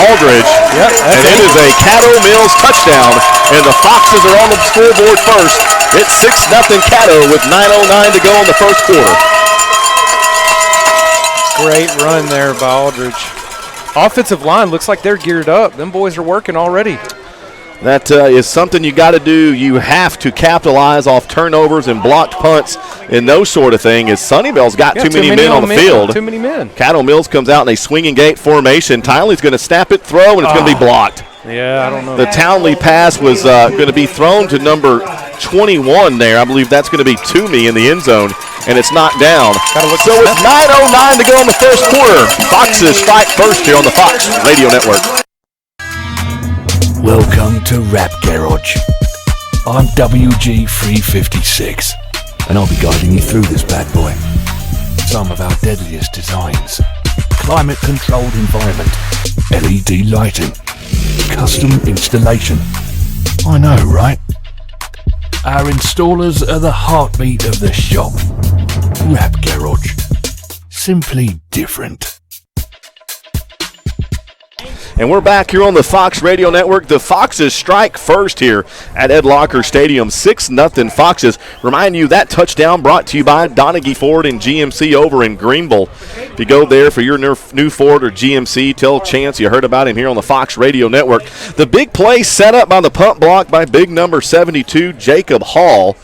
A: Aldridge.
B: Yep,
A: and it is a Caddo Mills touchdown. And the Foxes are on the scoreboard first. It's 6-0 Caddo with 9:09 to go in the first quarter.
B: Great run there by Aldridge. Offensive line looks like they're geared up. Them boys are working already.
A: That is something you got to do. You have to capitalize off turnovers and blocked punts in those sort of thing is Sunnyvale's got too many men on the field.
B: Too many men.
A: Caddo Mills comes out in a swinging gate formation. Townley's going to snap it, throw, and it's going to be blocked.
B: Yeah, I don't know.
A: The Townley pass was going to be thrown to number 21 there. I believe that's going to be Toomey in the end zone, and it's knocked down. So it's 9:09 to go in the first quarter. Foxes strike first here on the Fox Radio Network.
D: Welcome to Rap Garage. I'm WG356, and I'll be guiding you through this bad boy. Some of our deadliest designs. Climate-controlled environment. LED lighting. Custom installation. I know, right? Our installers are the heartbeat of the shop. Rap Garage. Simply different.
A: And we're back here on the Fox Radio Network. The Foxes strike first here at Ed Locker Stadium, 6-0 Foxes. Remind you that touchdown brought to you by Donaghy Ford and GMC over in Greenville. If you go there for your new Ford or GMC, tell Chance you heard about him here on the Fox Radio Network. The big play set up by the punt block by big number 72, Jacob Hall.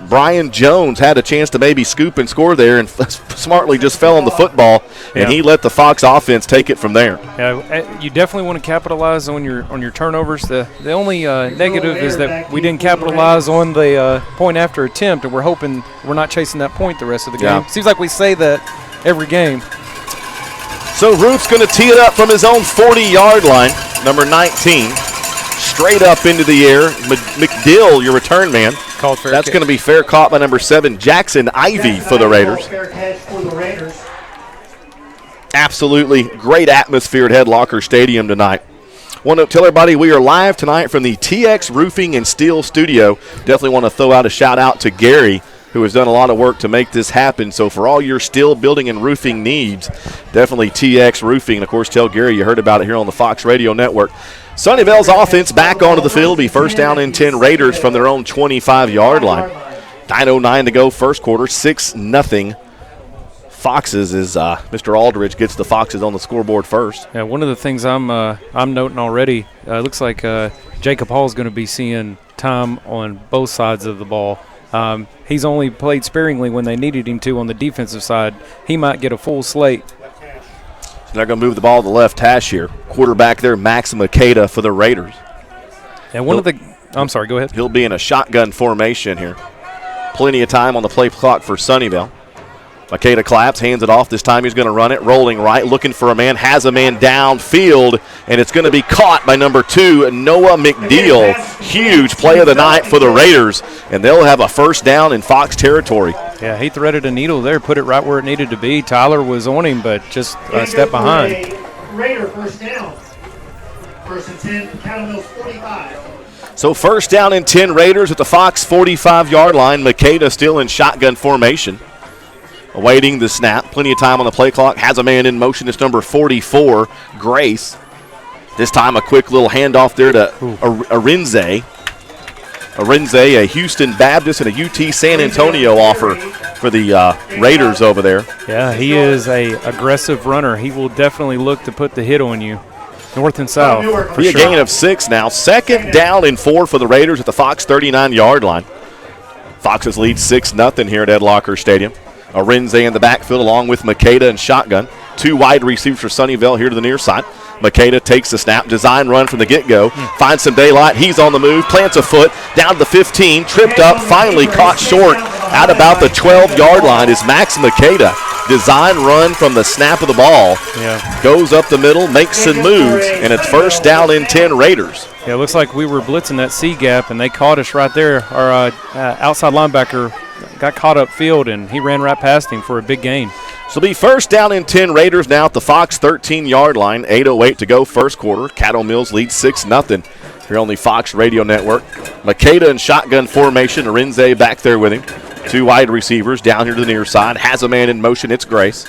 A: Brian Jones had a chance to maybe scoop and score there and smartly just fell on the football, and he let the Fox offense take it from there.
B: Yeah, you definitely want to capitalize on your turnovers. The only negative is that we didn't capitalize on the point after attempt, and we're hoping we're not chasing that point the rest of the game.
A: Yeah.
B: Seems like we say that every game.
A: So Roof's going to tee it up from his own 40-yard line, number 19. Straight up into the air. McDill, your return man.
B: Called fair.
A: That's going to be fair caught by number 7, Jackson Ivy for the Raiders. Absolutely great atmosphere at Head Locker Stadium tonight. Want to tell everybody we are live tonight from the TX Roofing and Steel Studio. Definitely want to throw out a shout out to Gary, who has done a lot of work to make this happen. So for all your steel building and roofing needs, definitely TX Roofing. And, of course, tell Gary you heard about it here on the Fox Radio Network. Sunnyvale's offense back onto the field. Be first down and 10 Raiders from their own 25-yard line. 9:09 to go, first quarter, 6-0 Foxes as Mr. Aldridge gets the Foxes on the scoreboard first.
B: Yeah, one of the things I'm noting already, looks like Jacob Hall is going to be seeing time on both sides of the ball. He's only played sparingly when they needed him to on the defensive side. He might get a full slate.
A: They're going to move the ball to the left hash here. Quarterback there, Max Makeda for the Raiders.
B: And I'm sorry, go ahead.
A: He'll be in a shotgun formation here. Plenty of time on the play clock for Sunnyvale. Makeda claps, hands it off. This time he's going to run it, rolling right, looking for a man, has a man downfield, and it's going to be caught by number 2, Noah McDeal. Huge play of the night for the Raiders, and they'll have a first down in Fox territory.
B: Yeah, he threaded a needle there, put it right where it needed to be. Tyler was on him, but just a step behind.
E: Raider first down. First and 10, Caddo Mills 45.
A: So first down and 10 Raiders at the Fox 45-yard line. Makeda still in shotgun formation. Awaiting the snap. Plenty of time on the play clock. Has a man in motion. It's number 44, Grace. This time a quick little handoff there to Arinze. Arinze, a Houston Baptist and a UT San Antonio offer for the Raiders over there.
B: Yeah, he is a aggressive runner. He will definitely look to put the hit on you, north and south.
A: Be a gain of 6 now. Second down and 4 for the Raiders at the Fox 39-yard line. Foxes lead 6-0 here at Ed Locker Stadium. Arinze in the backfield along with Makeda and shotgun. 2 wide receivers for Sunnyvale here to the near side. Makeda takes the snap, design run from the get-go, finds some daylight, he's on the move, plants a foot, down to the 15, tripped up, finally caught short at about the 12-yard line is Max Makeda. Design run from the snap of the ball, goes up the middle, makes some moves, and it's first down and 10 Raiders.
B: Yeah, it looks like we were blitzing that C gap, and they caught us right there. Our outside linebacker got caught up field, and he ran right past him for a big gain.
A: So be first down and 10 Raiders now at the Fox 13-yard line. 8:08 to go first quarter. Caddo Mills leads 6-0 here on the Fox Radio Network. Makeda in shotgun formation. Arinze back there with him. 2 wide receivers down here to the near side. Has a man in motion. It's Grace.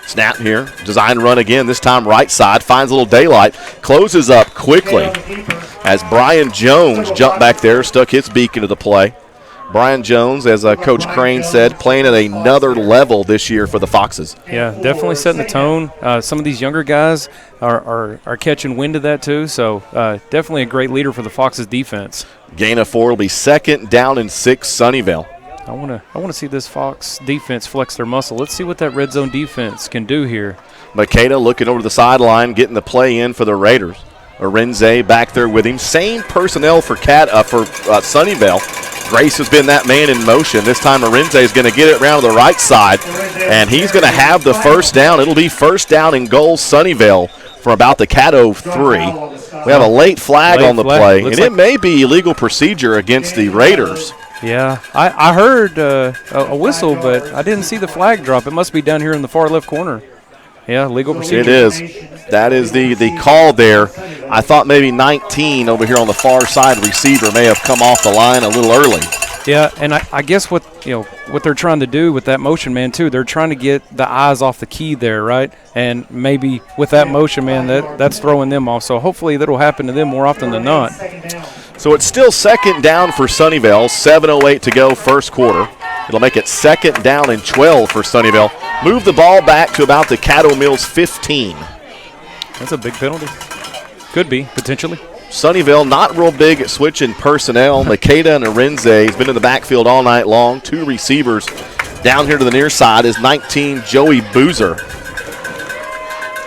A: Snap here. Design run again. This time right side. Finds a little daylight. Closes up quickly as Brian Jones jumped back there. Stuck his beak into the play. Brian Jones, as Coach Crane said, playing at another level this year for the Foxes.
B: Yeah, definitely setting the tone. Some of these younger guys are catching wind of that too, so definitely a great leader for the Foxes defense.
A: Gain of 4 will be second down and 6 Sunnyvale.
B: I want to see this Fox defense flex their muscle. Let's see what that red zone defense can do here.
A: Makeda looking over the sideline, getting the play in for the Raiders. Arinze back there with him. Same personnel for Sunnyvale. Grace has been that man in motion. This time Arinze is going to get it around to the right side, and he's going to have the first down. It'll be first down and goal Sunnyvale from about the Caddo 3. We have a late flag on the play, and it may be illegal procedure against the Raiders.
B: Yeah, I heard a whistle, but I didn't see the flag drop. It must be down here in the far left corner. Yeah, legal procedure.
A: It is. That is the call there. I thought maybe 19 over here on the far side receiver may have come off the line a little early.
B: Yeah, and I guess what they're trying to do with that motion man too, they're trying to get the eyes off the key there, right? And maybe with that motion man, that's throwing them off. So hopefully that'll happen to them more often than not.
A: So it's still second down for Sunnyvale. 7:08 to go, first quarter. It'll make it second down and 12 for Sunnyvale. Move the ball back to about the Caddo Mills 15.
B: That's a big penalty. Could be, potentially.
A: Sunnyvale not real big at switching personnel. Makeda and Arinze has been in the backfield all night long. Two receivers down here to the near side is 19, Joey Boozer.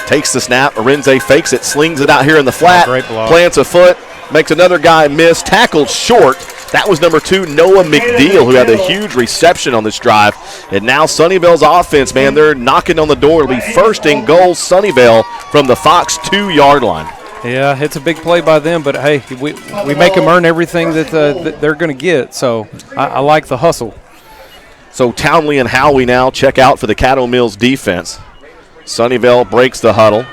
A: Takes the snap. Arinze fakes it, slings it out here in the flat.
B: Great block.
A: Plants a foot, makes another guy miss, tackled short. That was number 2, Noah McDeal, who had a huge reception on this drive. And now Sunnyvale's offense, man, they're knocking on the door. It'll be first and goal Sunnyvale from the Fox 2-yard line.
B: Yeah, it's a big play by them, but, hey, we make them earn everything that they're going to get. So I like the hustle.
A: So Townley and Howey now check out for the Caddo Mills defense. Sunnyvale breaks the huddle.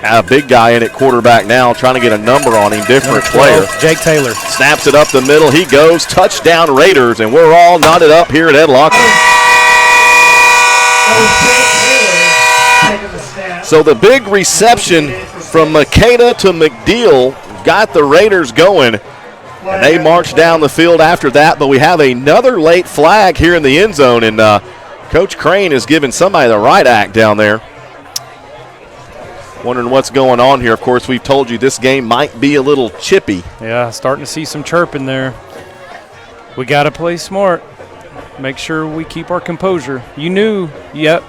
A: A big guy in at quarterback now, trying to get a number on him, different player.
B: Jake Taylor.
A: Snaps it up the middle. He goes. Touchdown Raiders, and we're all knotted up here at Ed Locker. So the big reception from Makeda to McDeal got the Raiders going, and they marched down the field after that. But we have another late flag here in the end zone, and Coach Crane is giving somebody the right act down there. Wondering what's going on here. Of course, we've told you this game might be a little chippy.
B: Yeah, starting to see some chirping there. We got to play smart. Make sure we keep our composure. You knew, yep,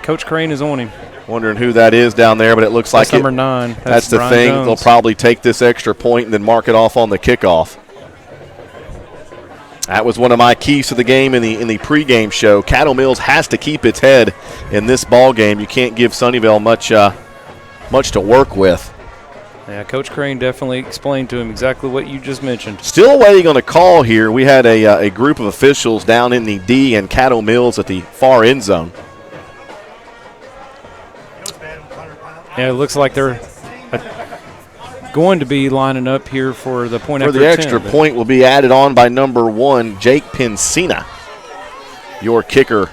B: Coach Crane is on him.
A: Wondering who that is down there, but it looks like
B: number 9.
A: That's the
B: Brian
A: thing.
B: Jones.
A: They'll probably take this extra point and then mark it off on the kickoff. That was one of my keys to the game in the pregame show. Caddo Mills has to keep its head in this ball game. You can't give Sunnyvale much to work with.
B: Yeah, Coach Crane definitely explained to him exactly what you just mentioned.
A: Still waiting on a call here. We had a group of officials down in the D and Caddo Mills at the far end zone.
B: Yeah, it looks like they're going to be lining up here for the point
A: for
B: after
A: the
B: 10,
A: extra point will be added on by number 1, Jake Pincina, your kicker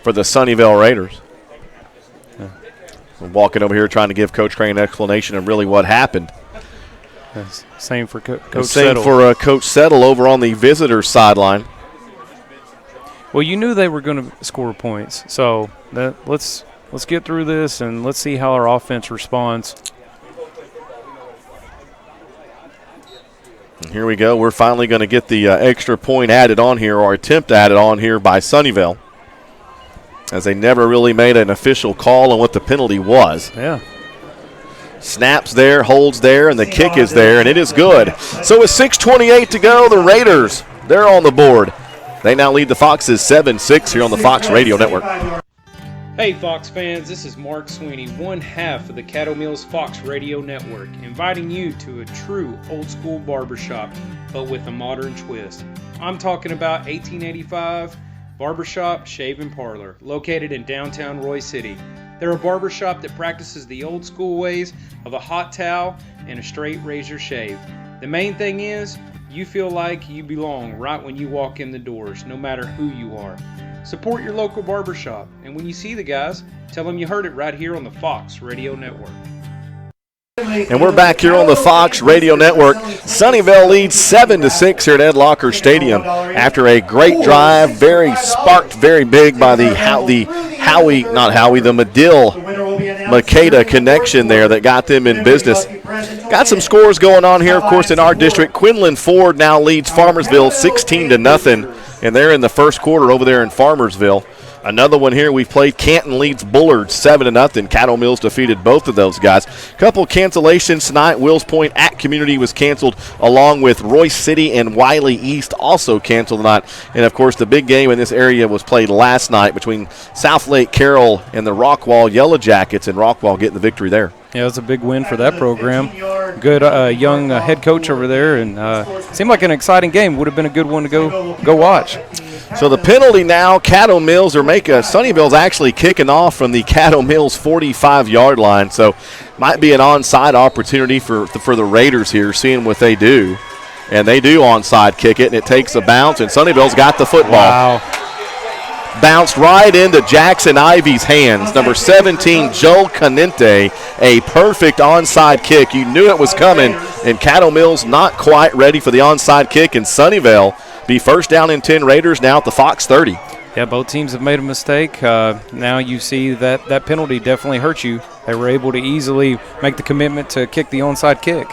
A: for the Sunnyvale Raiders.
B: Yeah.
A: We're walking over here trying to give Coach Crane an explanation of really what happened.
B: Same for Coach
A: Same
B: Settle.
A: for Coach Settle over on the visitor sideline.
B: Well, you knew they were going to score points, so let's get through this and let's see how our offense responds.
A: And here we go. We're finally going to get the extra point added on here, or attempt added on here by Sunnyvale, as they never really made an official call on what the penalty was.
B: Yeah.
A: Snaps there, holds there, and the kick is there, and it is good. So with 6:28 to go, the Raiders, they're on the board. They now lead the Foxes 7-6 here on the Fox Radio Network.
B: Hey Fox fans, this is Mark Sweeney, one half of the Caddo Mills Fox Radio Network, inviting you to a true old school barbershop, but with a modern twist. I'm talking about 1885 Barbershop Shave and Parlor, located in downtown Roy City. They're a barbershop that practices the old school ways of a hot towel and a straight razor shave. The main thing is, you feel like you belong right when you walk in the doors, no matter who you are. Support your local barbershop, and when you see the guys, tell them you heard it right here on the Fox Radio Network.
A: And we're back here on the Fox Radio Network. Sunnyvale leads 7-6 here at Ed Locker Stadium after a great drive, very sparked, very big by the Medill Makeda connection there that got them in business. Got some scores going on here, of course, in our district. Quinlan Ford now leads Farmersville 16-0, and they're in the first quarter over there in Farmersville. Another one here, we've played Canton leads Bullard 7-0. Caddo Mills defeated both of those guys. Couple cancellations tonight. Wills Point at Community was canceled, along with Royce City and Wiley East also canceled tonight. And, of course, the big game in this area was played last night between South Lake Carroll and the Rockwall Yellow Jackets, and Rockwall getting the victory there.
B: Yeah, it was a big win for that program. Good young head coach over there, and seemed like an exciting game. Would have been a good one to go watch.
A: So the penalty now, Caddo Mills Sunnyvale's actually kicking off from the Caddo Mills 45-yard line. So might be an onside opportunity for the Raiders here, seeing what they do. And they do onside kick it, and it takes a bounce, and Sunnyvale's got the football.
B: Wow.
A: Bounced right into Jackson Ivy's hands. Number 17, Joel Canente, a perfect onside kick. You knew it was coming, and Caddo Mills not quite ready for the onside kick, and Sunnyvale be first down and 10 Raiders now at the Fox 30.
B: Yeah, both teams have made a mistake. Now you see that penalty definitely hurt you. They were able to easily make the commitment to kick the onside kick.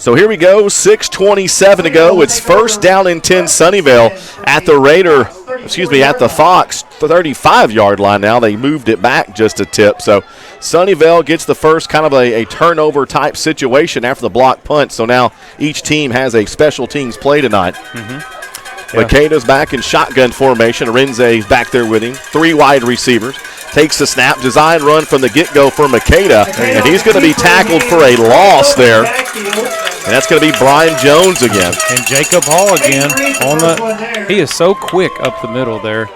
A: So here we go, 6:27 to go. It's first down and 10 Sunnyvale at the Fox 35-yard line now. They moved it back just a tip. So Sunnyvale gets the first kind of a turnover type situation after the block punt. So now each team has a special teams play tonight.
B: Yeah.
A: Makeda's back in shotgun formation. Arinze's back there with him. 3 wide receivers. Takes the snap. Design run from the get-go for Makeda. And he's going to be tackled for a loss there. And that's going to be Brian Jones again.
B: And Jacob Hall again. He is so quick up the middle there.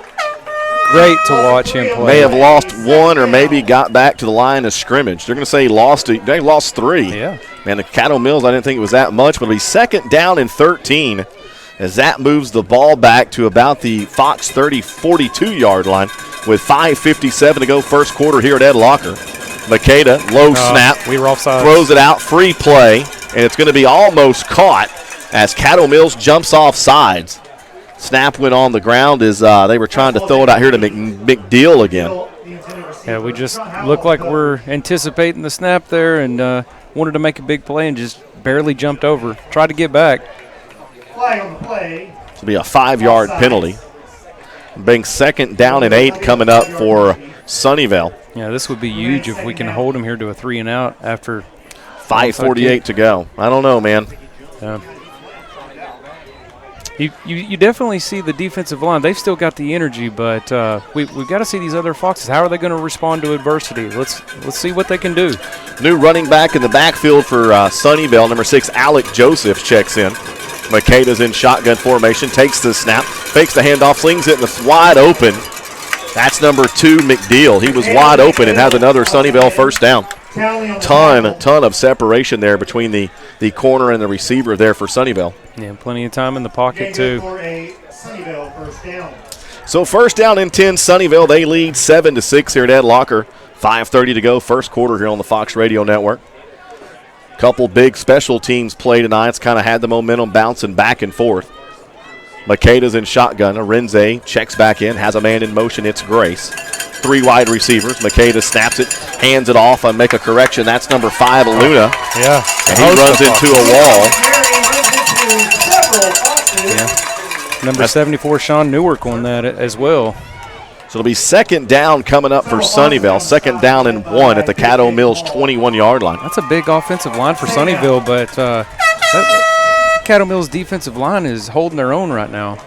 B: Great to watch him play.
A: May have lost one or maybe got back to the line of scrimmage. They're going to say they lost 3.
B: Yeah.
A: Man, the Caddo Mills, I didn't think it was that much, but it'll be second down and 13 as that moves the ball back to about the Fox 42-yard line with 5:57 to go first quarter here at Ed Locker. Makeda, low snap.
B: We were offside.
A: Throws it out, free play, and it's going to be almost caught as Caddo Mills jumps off sides. Snap went on the ground as they were trying to throw it out here to McDeal again.
B: Yeah, we just look like we're anticipating the snap there and wanted to make a big play and just barely jumped over. Tried to get back.
E: Flag on the play.
A: It'll be a 5-yard penalty. Being second down and 8 coming up for Sunnyvale.
B: Yeah, this would be huge if we can hold them here to a 3-and-out after
A: 5:48 to go. I don't know, man.
B: You definitely see the defensive line. They've still got the energy, but we've got to see these other Foxes. How are they going to respond to adversity? Let's see what they can do.
A: New running back in the backfield for Sunnyvale. Number 6, Alec Joseph checks in. Makeda's in shotgun formation, takes the snap, fakes the handoff, slings it, and it's wide open. That's number 2, McDeal. He was wide open and has another Sunnyvale first down. Ton of separation there between the corner and the receiver there for Sunnyvale.
B: Yeah, plenty of time in the pocket too.
A: So first down and 10, Sunnyvale. They lead 7-6 here at Ed Locker. 5:30 to go, first quarter here on the Fox Radio Network. Couple big special teams play tonight. It's kind of had the momentum bouncing back and forth. Makeda's in shotgun. Arinze checks back in, has a man in motion. It's Grace. 3 wide receivers. Makeda snaps it, hands it off, and make a correction. That's number 5, Luna.
B: Yeah.
A: And he runs into a wall.
B: Yeah. Number 74, Sean Newark on that as well.
A: So it'll be second down coming up for Sunnyvale. Second down and 1 at the Caddo Mills 21-yard line.
B: That's a big offensive line for Sunnyvale, but Caddo Mills' defensive line is holding their own right now.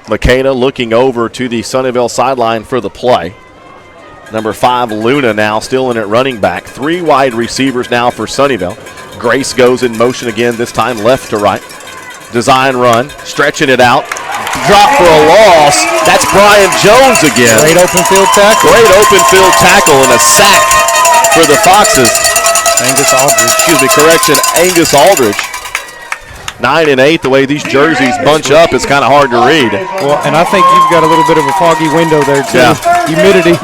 A: Makeda looking over to the Sunnyvale sideline for the play. Number 5, Luna now still in at running back. 3 wide receivers now for Sunnyvale. Grace goes in motion again, this time left to right. Design run, stretching it out. Drop for a loss. That's Brian Jones again.
B: Great open field tackle.
A: Great open field tackle and a sack for the Foxes. Angus Aldridge. 9 and 8, the way these jerseys bunch up, it's kind of hard to read.
B: Well, and I think you've got a little bit of a foggy window there, too.
A: Yeah.
B: Humidity.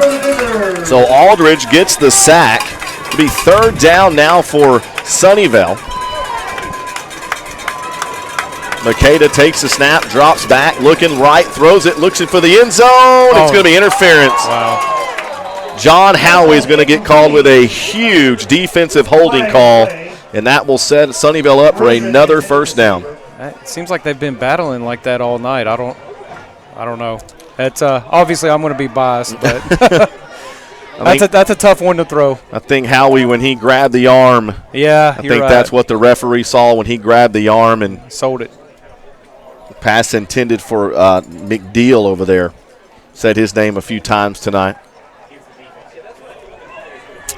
A: So Aldridge gets the sack. It'll be third down now for Sunnyvale. Makeda takes the snap, drops back, looking right, throws it, looks for the end zone. It's going to be interference.
B: Wow.
A: John Howie is going to get called with a huge defensive holding call, and that will set Sunnyvale up for another first down.
B: It seems like they've been battling like that all night. I don't know. That's obviously I'm going to be biased, but that's a tough one to throw.
A: I think Howie, when he grabbed the arm,
B: yeah,
A: I think that's what the referee saw when he grabbed the arm and
B: sold it.
A: Pass intended for McDeal over there. Said his name a few times tonight.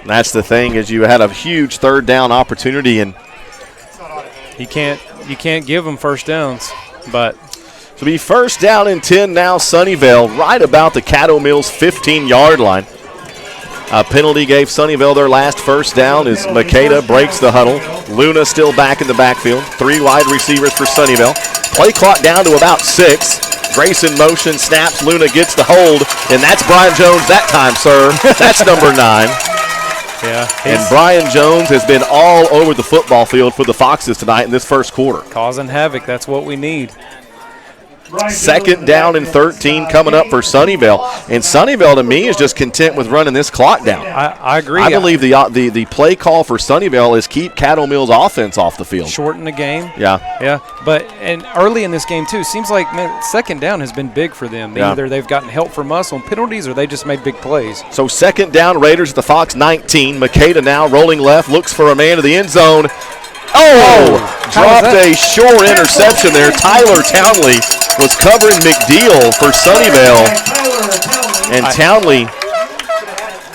A: And that's the thing, is you had a huge third down opportunity, and
B: you can't give them first downs, but.
A: To be first down and 10 now, Sunnyvale, right about the Caddo Mills 15-yard line. A penalty gave Sunnyvale their last first down as Makeda breaks the huddle. Luna still back in the backfield. 3 wide receivers for Sunnyvale. Play clock down to about 6. Grayson motion, snaps, Luna gets the hold, and that's Brian Jones that time, sir. That's number 9.
B: Yeah.
A: And Brian Jones has been all over the football field for the Foxes tonight in this first quarter.
B: Causing havoc, that's what we need.
A: Second down and 13 coming up for Sunnyvale. And Sunnyvale, to me, is just content with running this clock down.
B: I agree.
A: I believe the play call for Sunnyvale is keep Caddo Mills offense off the field.
B: Shorten the game.
A: Yeah.
B: But and early in this game, too, seems like second down has been big for them.
A: Yeah.
B: Either they've gotten help from us on penalties or they just made big plays.
A: So second down, Raiders at the Fox 19. Makeda now rolling left, looks for a man to the end zone. Dropped a sure interception there. Tyler Townley was covering McDeal for Sunnyvale. And Townley.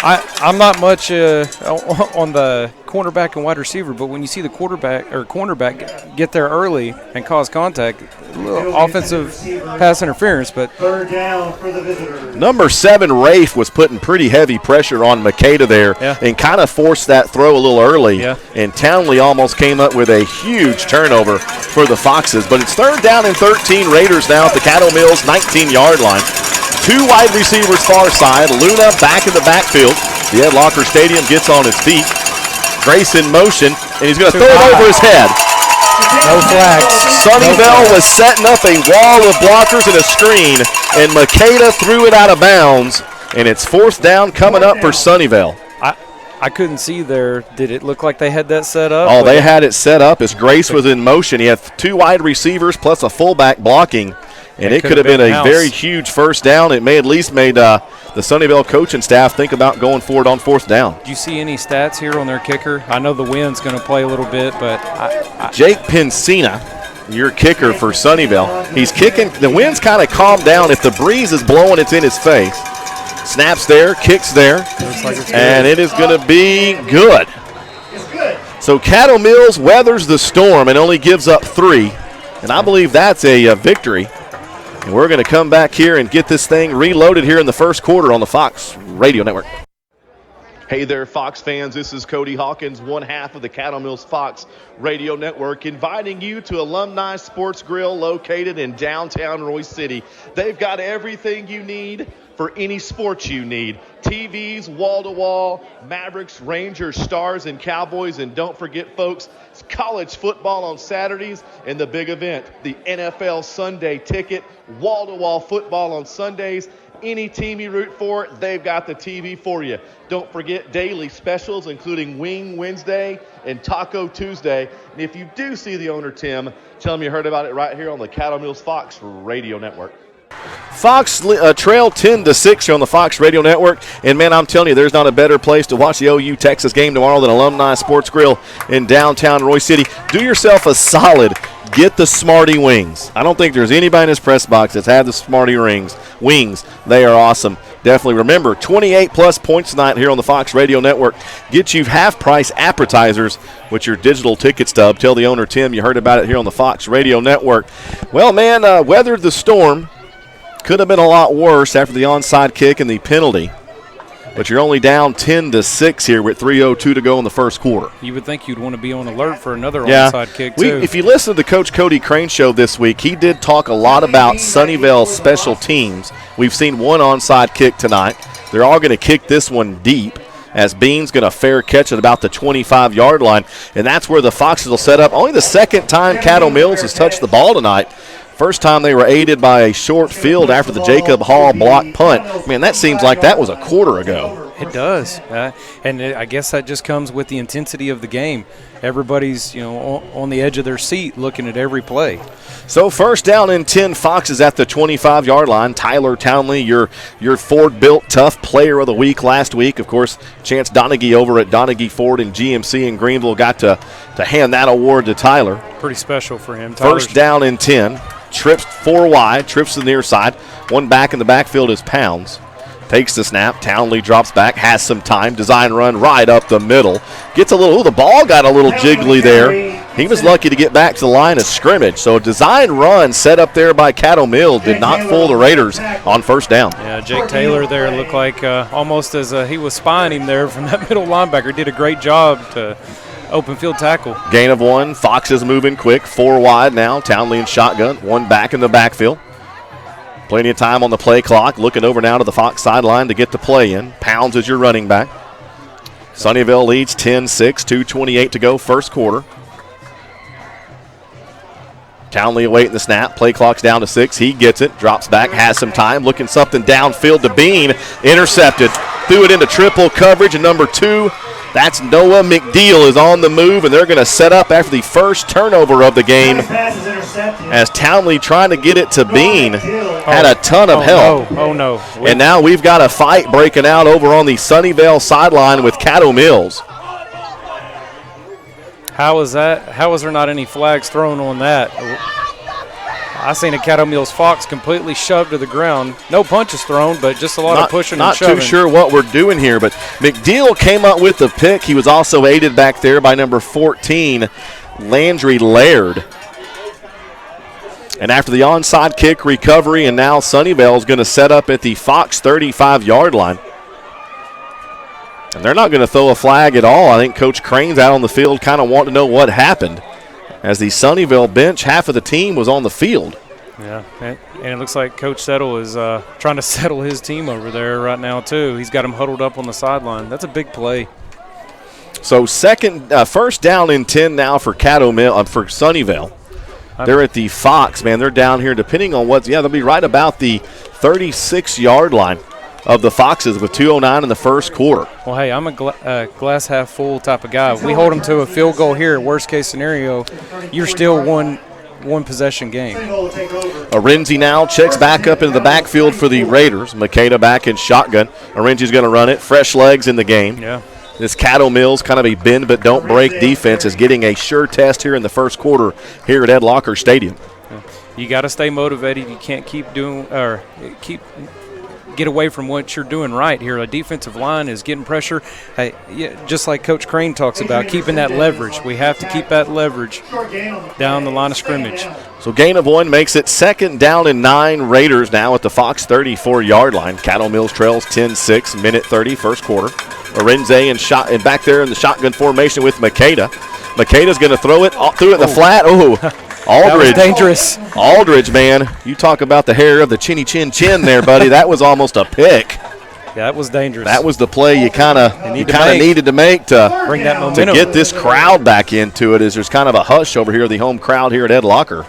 B: I'm not much on the cornerback and wide receiver, but when you see the cornerback get there early and cause contact, a little offensive pass interference. But
E: third down for the visitors.
A: Number 7, Rafe, was putting pretty heavy pressure on Makeda there and kind of forced that throw a little early.
B: Yeah.
A: And Townley almost came up with a huge turnover for the Foxes. But it's third down and 13. Raiders now at the Caddo Mills 19-yard line. 2 wide receivers far side. Luna back in the backfield. The Ed Locker Stadium gets on its feet. Grayson motion, and he's going to throw it over his head.
B: No flags.
A: Sunnyvale was setting up a wall of blockers and a screen, and Makeda threw it out of bounds, and it's fourth down coming up for Sunnyvale.
B: I couldn't see there. Did it look like they had that set up?
A: Oh, they had it set up as Grace was in motion. He had 2 wide receivers plus a fullback blocking, and it could have been a very huge first down. It may at least made the Sunnyvale coaching staff think about going forward on fourth down.
B: Do you see any stats here on their kicker? I know the wind's going to play a little bit, but
A: Jake Pensina, your kicker for Sunnyvale, he's kicking. The wind's kind of calmed down. If the breeze is blowing, it's in his face. Snaps there, kicks there, and it is going to be good. So Caddo Mills weathers the storm and only gives up 3, and I believe that's a victory. And we're going to come back here and get this thing reloaded here in the first quarter on the Fox Radio Network. Hey there, Fox fans. This is Cody Hawkins, one half of the Caddo Mills Fox Radio Network, inviting you to Alumni Sports Grill located in downtown Royce City. They've got everything you need for any sports you need. TVs, wall-to-wall, Mavericks, Rangers, Stars, and Cowboys. And don't forget, folks, it's college football on Saturdays and the big event, the NFL Sunday Ticket, wall-to-wall football on Sundays. Any team you root for, they've got the TV for you. Don't forget daily specials, including Wing Wednesday and Taco Tuesday. And if you do see the owner, Tim, tell him you heard about it right here on the Caddo Mills Fox Radio Network. Fox trail 10-6 on the Fox Radio Network. And, man, I'm telling you, there's not a better place to watch the OU Texas game tomorrow than Alumni Sports Grill in downtown Royce City. Do yourself a solid. Get the Smarty Wings. I don't think there's anybody in this press box that's had the Smarty Wings. They are awesome. Definitely remember, 28-plus points tonight here on the Fox Radio Network. Get you half-price appetizers with your digital ticket stub. Tell the owner, Tim, you heard about it here on the Fox Radio Network. Well, man, weathered the storm. Could have been a lot worse after the onside kick and the penalty. But you're only down 10-6 here with 3:02 to go in the first quarter.
B: You would think you'd want to be on alert for another onside kick, too.
A: If you listen to the Coach Cody Crane show this week, he did talk a lot about Sunnyvale's special teams. We've seen one onside kick tonight. They're all going to kick this one deep. as Bean's going to fair catch at about the 25-yard line, and that's where the Foxes will set up. Only the second time Caddo Mills has touched the ball tonight. First time they were aided by a short field after the Jacob Hall block punt. Man, that seems like that was a quarter ago.
B: It does, I guess that just comes with the intensity of the game. Everybody's, on the edge of their seat looking at every play.
A: So first down and 10, Foxes at the 25-yard line. Tyler Townley, your Ford-built tough player of the week last week. Of course, Chance Donaghy over at Donaghy Ford and GMC in Greenville got to hand that award to Tyler.
B: Pretty special for him.
A: First down and 10. Trips 4 wide, trips to the near side. One back in the backfield is Pounds. Takes the snap. Townley drops back, has some time. Design run right up the middle. Gets a little, the ball got a little jiggly there. He was lucky to get back to the line of scrimmage. So a design run set up there by Caddo Mill did not fool the Raiders on first down.
B: Yeah, Jake Taylor there looked like almost as he was spying him there from that middle linebacker. Did a great job to open field tackle.
A: Gain of 1. Foxes moving quick. 4 wide now. Townley in shotgun. 1 back in the backfield. Plenty of time on the play clock. Looking over now to the Fox sideline to get the play in. Pounds is your running back. Sunnyvale leads 10-6, 2:28 to go, first quarter. Townley awaiting the snap. Play clock's down to 6. He gets it, drops back, has some time. Looking something downfield to Bean. Intercepted. Threw it into triple coverage, and number 2, that's Noah McDeal, is on the move, and they're going to set up after the first turnover of the game as Townley trying to get it to Bean. Had a ton of help.
B: No.
A: And now we've got a fight breaking out over on the Sunnyvale sideline with Caddo Mills.
B: How is that? How was there not any flags thrown on that? I seen a Caddo Mills Fox completely shoved to the ground. No punches thrown, but just a lot of pushing and shoving.
A: Not too sure what we're doing here, but McDeal came up with the pick. He was also aided back there by number 14, Landry Laird. And after the onside kick recovery, and now Sunnyvale is going to set up at the Fox 35-yard line. And they're not going to throw a flag at all. I think Coach Crane's out on the field kind of wanting to know what happened. As the Sunnyvale bench, half of the team was on the field.
B: Yeah, and it looks like Coach Settle is trying to settle his team over there right now, too. He's got them huddled up on the sideline. That's a big play.
A: So first down and 10 now for for Sunnyvale. They're at the Fox, man. They're down here, depending on they'll be right about the 36-yard line of the Foxes with 2:09 in the first quarter.
B: Well, hey, I'm a glass half full type of guy. If we hold them to a field goal here, worst case scenario, you're still one possession game.
A: Arenzi now checks back up into the backfield for the Raiders. Makeda back in shotgun. Arenzi's going to run it. Fresh legs in the game.
B: Yeah.
A: This Caddo Mills, kind of a bend but don't break defense, is getting a sure test here in the first quarter here at Ed Locker Stadium.
B: You got to stay motivated. You can't get away from what you're doing right here. A defensive line is getting pressure. Hey, just like Coach Crane talks about, keeping that leverage. We have to keep that leverage down the line of scrimmage.
A: So gain of 1 makes it 2nd down and 9. Raiders now at the Fox 34-yard line. Caddo Mills trails 10-6, minute 30, first quarter. Arenzi and back there in the shotgun formation with Makeda. Makeda's going to throw it through the flat. Oh, Aldridge.
B: That was dangerous.
A: Aldridge, man. You talk about the hair of the chinny chin chin there, buddy. That was almost a pick.
B: Yeah, that was dangerous.
A: That was the play you kind of needed to make to
B: bring that momentum,
A: to get this crowd back into it, as there's kind of a hush over here, the home crowd here at Ed Locker.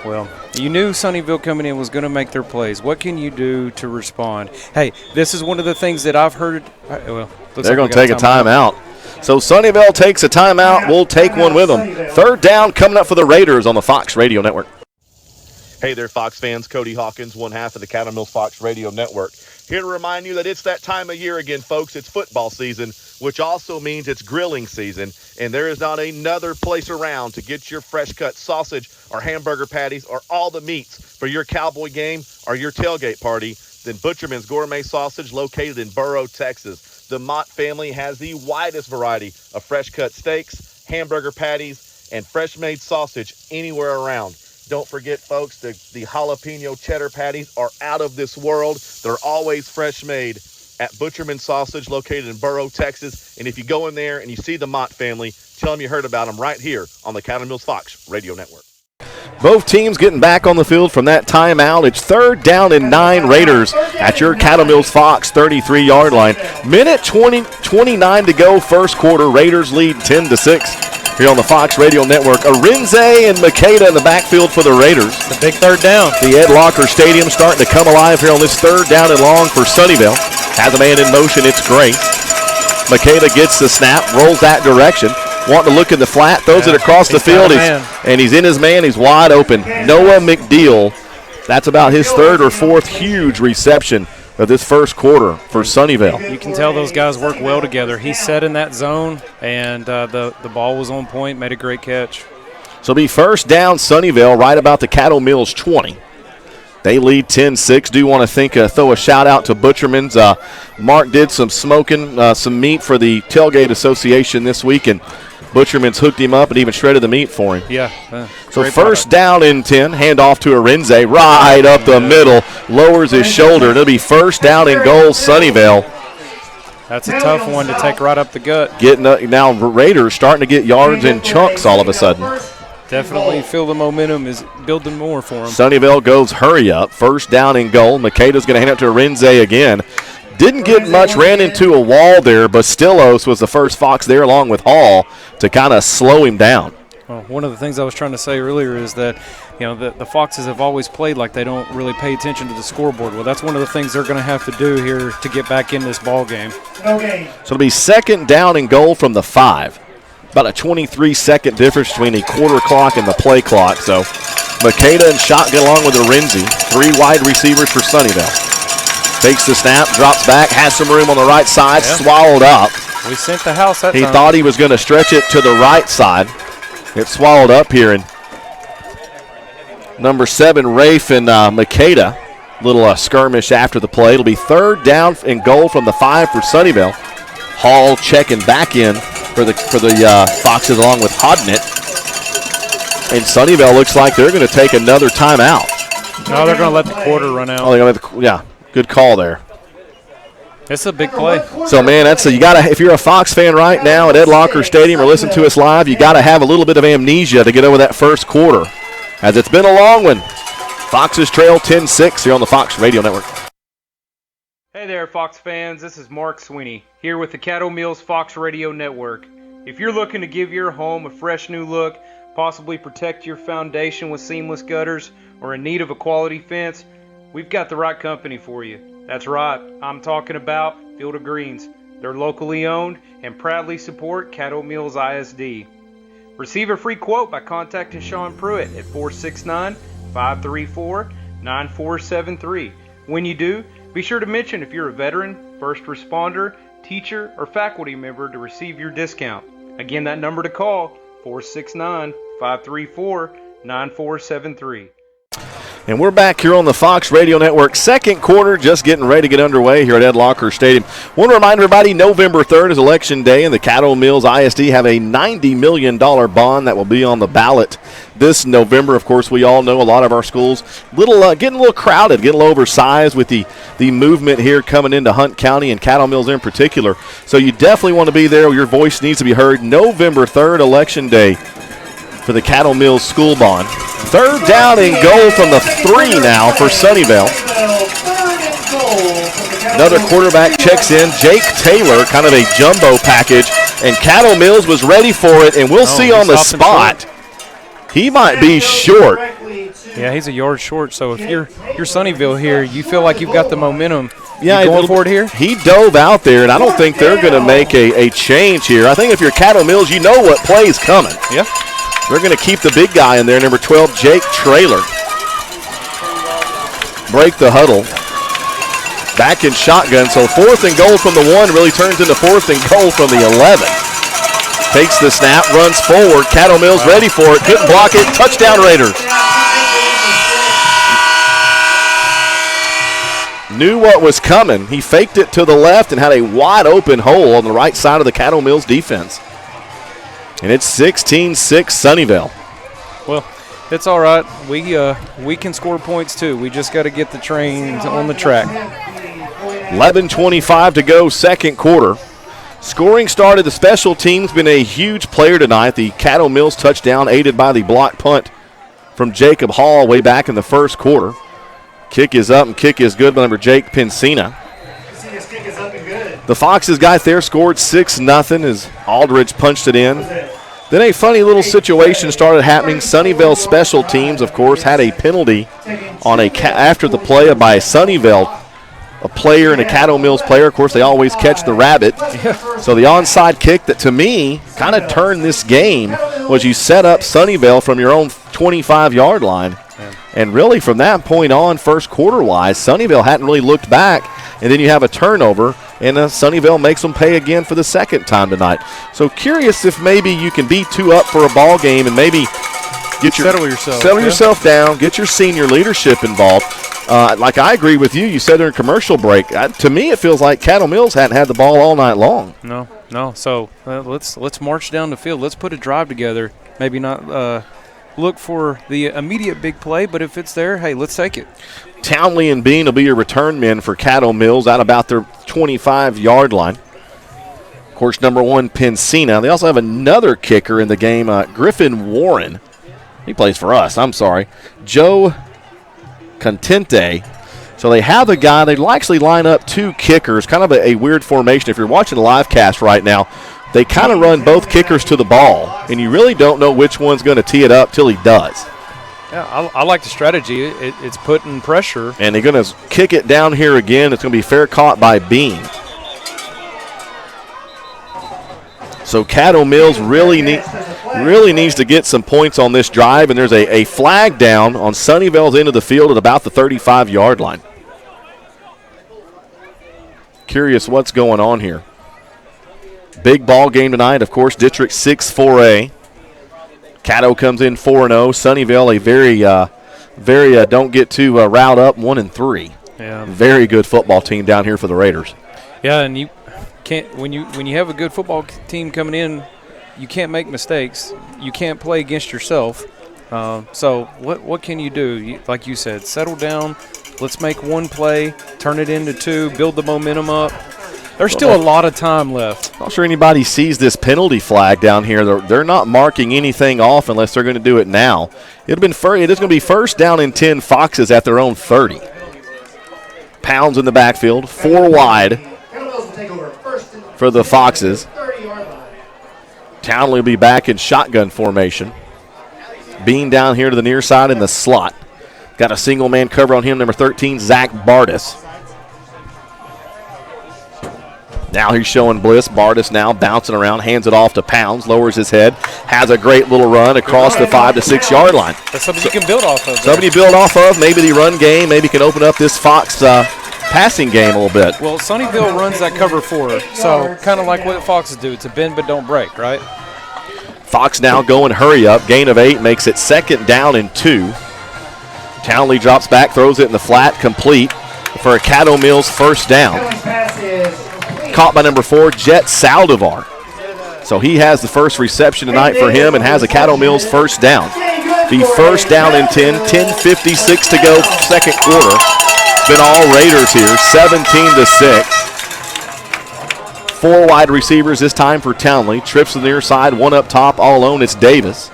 B: Well, you knew Sunnyvale coming in was going to make their plays. What can you do to respond? Hey, this is one of the things that I've heard.
A: They're going to take a timeout. So Sunnyvale takes a timeout. We'll take one with them. 3rd down coming up for the Raiders on the Fox Radio Network. Hey there, Fox fans. Cody Hawkins, one half of the Caddo Mills Fox Radio Network. Here to remind you that it's that time of year again, folks. It's football season, which also means it's grilling season. And there is not another place around to get your fresh-cut sausage or hamburger patties or all the meats for your cowboy game or your tailgate party than Butcherman's Gourmet Sausage, located in Burrow, Texas. The Mott family has the widest variety of fresh-cut steaks, hamburger patties, and fresh-made sausage anywhere around. Don't forget, folks, the jalapeno cheddar patties are out of this world. They're always fresh-made at Butcherman Sausage, located in Burrow, Texas. And if you go in there and you see the Mott family, tell them you heard about them right here on the Caddo Mills Fox Radio Network. Both teams getting back on the field from that timeout. It's 3rd down and 9 Raiders at your Cattle Mills Fox 33-yard line. Minute 29 to go, first quarter. Raiders lead 10-6 here on the Fox Radio Network. Arinze and Makeda in the backfield for the Raiders.
B: The big 3rd down.
A: The Ed Locker Stadium starting to come alive here on this 3rd down and long for Sunnyvale. Has a man in motion. It's Grace. Makeda gets the snap, rolls that direction. Wanting to look in the flat, throws it across the field, and he's in his man. He's wide open. Noah McDeal. That's about his 3rd or 4th huge reception of this first quarter for Sunnyvale.
B: You can tell those guys work well together. He set in that zone, and the ball was on point, made a great catch.
A: So it'll be 1st down Sunnyvale right about the Cattle Mills 20. They lead 10-6. Do want to throw a shout-out to Butcherman's. Mark did some smoking, some meat for the Tailgate Association this week, and Butcherman's hooked him up and even shredded the meat for him.
B: Yeah.
A: So 1st down and 10, handoff to Arinze, right up the middle, lowers his shoulder. It'll be 1st down and goal, Sunnyvale.
B: That's a tough one to take right up the gut.
A: Now Raiders starting to get yards in chunks all of a sudden.
B: Definitely feel the momentum is building more for him.
A: Sunnyvale goes hurry up, 1st down and goal. Makeda's going to hand it to Arinze again. Didn't get much, ran into a wall there, but Stillos was the first Fox there along with Hall to kind of slow him down.
B: Well, one of the things I was trying to say earlier is that, the Foxes have always played like they don't really pay attention to the scoreboard. Well, that's one of the things they're going to have to do here to get back in this ball game.
E: Okay.
A: So it'll be 2nd down and goal from the 5. About a 23-second difference between the quarter clock and the play clock. So Makeda and shotgun along with Arinze. 3 wide receivers for Sunnyvale. Takes the snap, drops back, has some room on the right side, swallowed up.
B: We sent the house that
A: time.
B: He
A: thought he was going to stretch it to the right side. It's swallowed up here. And number 7, Rafe and Makeda. Little skirmish after the play. It'll be 3rd down and goal from the 5 for Sunnyvale. Hall checking back in for the Foxes along with Hodnett. And Sunnyvale looks like they're going to take another timeout.
B: No, they're going to let the quarter run out.
A: Oh, they're going to yeah. Good call there.
B: It's a big play.
A: So, man, you gotta. If you're a Fox fan right now at Ed Locker Stadium or listen to us live, you got to have a little bit of amnesia to get over that first quarter, as it's been a long one. Foxes trail 10-6 here on the Fox Radio Network.
B: Hey there, Fox fans. This is Mark Sweeney here with the Caddo Mills Fox Radio Network. If you're looking to give your home a fresh new look, possibly protect your foundation with seamless gutters, or in need of a quality fence, we've got the right company for you. That's right, I'm talking about Field of Greens. They're locally owned and proudly support Caddo Mills ISD. Receive a free quote by contacting Sean Pruitt at 469-534-9473. When you do, be sure to mention if you're a veteran, first responder, teacher, or faculty member to receive your discount. Again, that number to call, 469-534-9473.
A: And we're back here on the Fox Radio Network. Second quarter, just getting ready to get underway here at Ed Locker Stadium. Want to remind everybody, November 3rd is Election Day, and the Caddo Mills ISD have a $90 million bond that will be on the ballot this November. Of course, we all know a lot of our schools getting a little crowded, getting a little oversized with the movement here coming into Hunt County and Caddo Mills in particular. So you definitely want to be there. Your voice needs to be heard. November 3rd, Election Day, for the Caddo Mills school bond. 3rd down and goal from the 3 now for Sunnyvale. Another quarterback checks in. Jake Taylor, kind of a jumbo package, and Caddo Mills was ready for it, and we'll see on the spot. He might be short.
B: Yeah, he's a yard short, so if you're Sunnyvale here, you feel like you've got the momentum.
A: Yeah,
B: you going for it here?
A: He dove out there, and I don't think they're going to make a change here. I think if you're Caddo Mills, you know what play's coming.
B: Yeah.
A: They're going to keep the big guy in there, number 12, Jake Traylor. Break the huddle. Back in shotgun, so 4th and goal from the 1 really turns into 4th and goal from the 11. Takes the snap, runs forward. Caddo Mills ready for it. Couldn't block it. Touchdown Raiders. Knew what was coming. He faked it to the left and had a wide open hole on the right side of the Caddo Mills defense. And it's 16-6 Sunnyvale.
B: Well, it's all right. We can score points too. We just got to get the train on the track.
A: 11:25 to go, second quarter. Scoring started. The special teams been a huge player tonight. The Caddo Mills touchdown aided by the block punt from Jacob Hall way back in the first quarter. Kick is up and kick is good by number Jake Pensina. The Foxes got there, scored 6-0 as Aldridge punched it in. Then a funny little situation started happening. Sunnyvale special teams, of course, had a penalty on after the play by Sunnyvale, a player and a Caddo Mills player. Of course, they always catch the rabbit. So the onside kick that, to me, kind of turned this game was you set up Sunnyvale from your own 25-yard line. And really from that point on, first quarter-wise, Sunnyvale hadn't really looked back. And then you have a turnover, and Sunnyvale makes them pay again for the second time tonight. So curious if maybe you can be 2 up for a ball game and maybe settle yourself down, get your senior leadership involved. Like I agree with you. You said during commercial break. To me, it feels like Caddo Mills hadn't had the ball all night long.
B: No. So let's march down the field. Let's put a drive together. Maybe not look for the immediate big play, but if it's there, hey, let's take it.
A: Townley and Bean will be your return men for Caddo Mills out about their 25-yard line. Of course, number 1, Pensina. They also have another kicker in the game, Griffin Warren. He plays for us, I'm sorry. Joe Contente. So they have a guy. They'll actually line up 2 kickers, kind of a weird formation. If you're watching the live cast right now, they kind of run both kickers to the ball, and you really don't know which one's going to tee it up till he does.
B: Yeah, I like the strategy. It's putting pressure.
A: And they're going to kick it down here again. It's going to be fair caught by Bean. So Caddo Mills really needs to get some points on this drive, and there's a flag down on Sunnyvale's end of the field at about the 35-yard line. Curious what's going on here. Big ball game tonight, of course, District 6 4A. Caddo comes in 4-0. Sunnyvale, a very don't get too riled up, 1-3.
B: Yeah.
A: Very good football team down here for the Raiders.
B: Yeah, and you can't when you have a good football team coming in, you can't make mistakes. You can't play against yourself. So what can you do? Like you said, settle down. Let's make one play, turn it into 2, build the momentum up. There's still a lot of time left.
A: Not sure anybody sees this penalty flag down here. They're not marking anything off unless they're going to do it now. It is going to be first down and 10 Foxes at their own 30. Pounds in the backfield, 4 wide for the Foxes. Townley will be back in shotgun formation. Bean down here to the near side in the slot. Got a single man cover on him, number 13, Zach Bardis. Now he's showing bliss. Bardis now bouncing around, hands it off to Pounds, lowers his head, has a great little run across the 5 to 6 yard line.
B: That's something you can build off of.
A: Somebody build off of. Maybe the run game, maybe can open up this Fox passing game a little bit.
B: Well, Sunnyvale runs that cover 4, so kind of like what Foxes do. It's a bend but don't break, right?
A: Fox now going hurry up. Gain of 8 makes it second down and 2. Townley drops back, throws it in the flat, complete for a Caddo Mills first down. Caught by number 4, Jet Saldivar. So he has the first reception tonight for him and has a Caddo Mills first down. Be first down and 10, 10:56 to go, second quarter. It's been all Raiders here, 17-6. 4 wide receivers this time for Townley. Trips to the near side, 1 up top, all alone, it's Davis.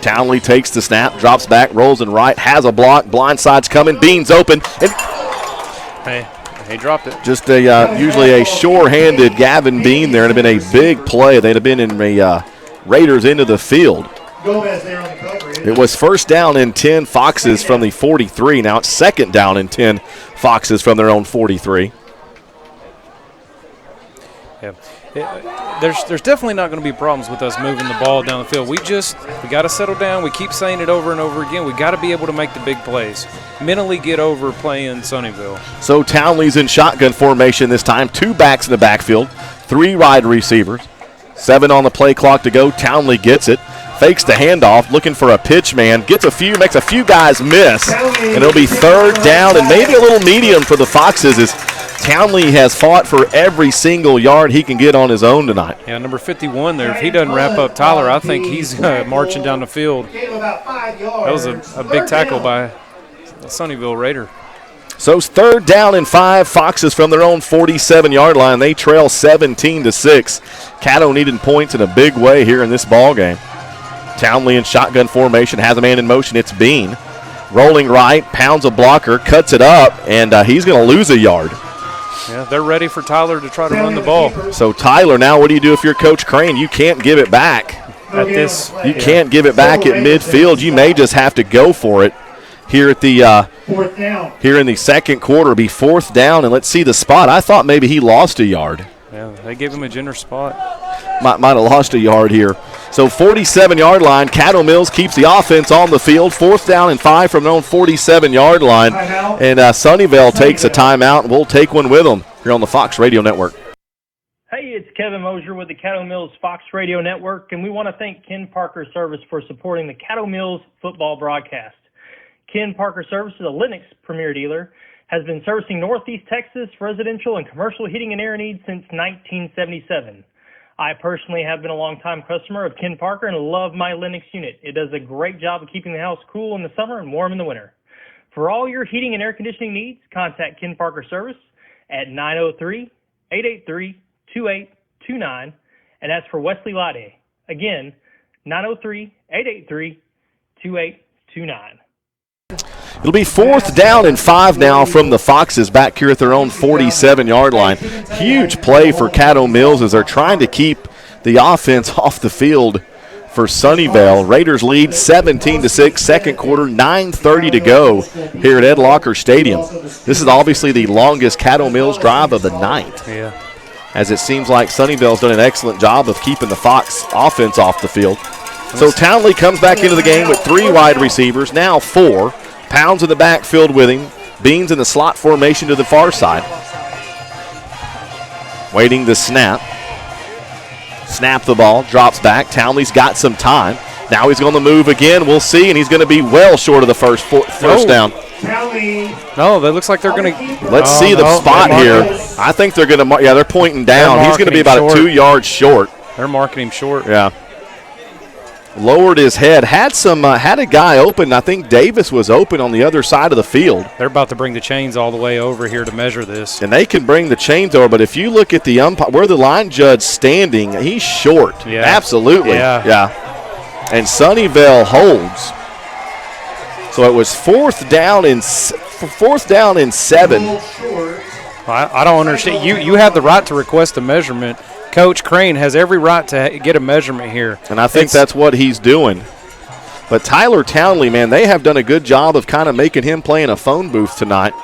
A: Townley takes the snap, drops back, rolls and right, has a block, blindside's coming, Bean's open, and
B: he dropped it.
A: Just usually a sure-handed Gavin Bean there. It would have been a big play. They'd have been in the Raiders into the field. It was first down and 10 Foxes from the 43. Now it's second down and 10 Foxes from their own 43.
B: Yeah. There's definitely not going to be problems with us moving the ball down the field. We got to settle down. We keep saying it over and over again. We got to be able to make the big plays. Mentally get over playing Sunnyvale.
A: So Townley's in shotgun formation this time. 2 backs in the backfield, 3 wide receivers, 7 on the play clock to go. Townley gets it, fakes the handoff, looking for a pitch man, makes a few guys miss, and it'll be third down and maybe a little medium for the Foxes as Townley has fought for every single yard he can get on his own tonight.
B: Yeah, number 51 there. If he doesn't wrap up Tyler, I think he's marching down the field. That was a big tackle by a Sunnyvale Raider.
A: So it's third down and 5. Foxes from their own 47-yard line. They trail 17-6. Caddo needing points in a big way here in this ball game. Townley in shotgun formation, has a man in motion. It's Bean. Rolling right, pounds a blocker, cuts it up, and he's going to lose a yard.
B: Yeah, they're ready for Tyler to try to run the ball.
A: So, Tyler, now what do you do if you're Coach Crane? You can't give it back. You can't give it back at midfield. You may just have to go for it here at the here in the second quarter. Be fourth down, and let's see the spot. I thought maybe he lost a yard.
B: Yeah, they gave him a generous spot.
A: Might have lost a yard here. So 47-yard line. Caddo Mills keeps the offense on the field. Fourth down and 5 from their own 47-yard line. And Sunnyvale takes a timeout, and we'll take one with them here on the Fox Radio Network.
F: Hey, it's Kevin Mosier with the Caddo Mills Fox Radio Network, and we want to thank Ken Parker Service for supporting the Caddo Mills football broadcast. Ken Parker Service is a Lennox premier dealer, has been servicing Northeast Texas residential and commercial heating and air needs since 1977. I personally have been a longtime customer of Ken Parker and love my Lennox unit. It does a great job of keeping the house cool in the summer and warm in the winter. For all your heating and air conditioning needs, contact Ken Parker Service at 903-883-2829, and that's for Wesley Lade. Again, 903-883-2829.
A: It'll be fourth down and 5 now from the Foxes back here at their own 47-yard line. Huge play for Caddo Mills as they're trying to keep the offense off the field for Sunnyvale. Raiders lead 17-6, second quarter, 9:30 to go here at Ed Locker Stadium. This is obviously the longest Caddo Mills drive of the night.
B: Yeah.
A: As it seems like Sunnyvale's done an excellent job of keeping the Fox offense off the field. So Townley comes back into the game with 3 wide receivers, now 4. Pounds in the backfield with him. Beans in the slot formation to the far side. Waiting the snap. Snap the ball, drops back. Townley's got some time. Now he's going to move again. We'll see, and he's going to be well short of the first down.
B: No, that looks like they're going to.
A: Let's see the spot here. I think they're going to. Yeah, they're pointing down. He's going to be about 2 yards short.
B: They're marking him short.
A: Yeah. Lowered his head. Had a guy open. I think Davis was open on the other side of the field.
B: They're about to bring the chains all the way over here to measure this.
A: And they can bring the chains over, but if you look at the umpire, where the line judge standing, he's short.
B: Yeah.
A: Absolutely.
B: Yeah.
A: And Sunnyvale holds. So it was fourth down and 7.
B: I don't understand. You have the right to request a measurement. Coach Crane has every right to get a measurement here.
A: And I think that's what he's doing. But Tyler Townley, man, they have done a good job of kind of making him play in a phone booth tonight.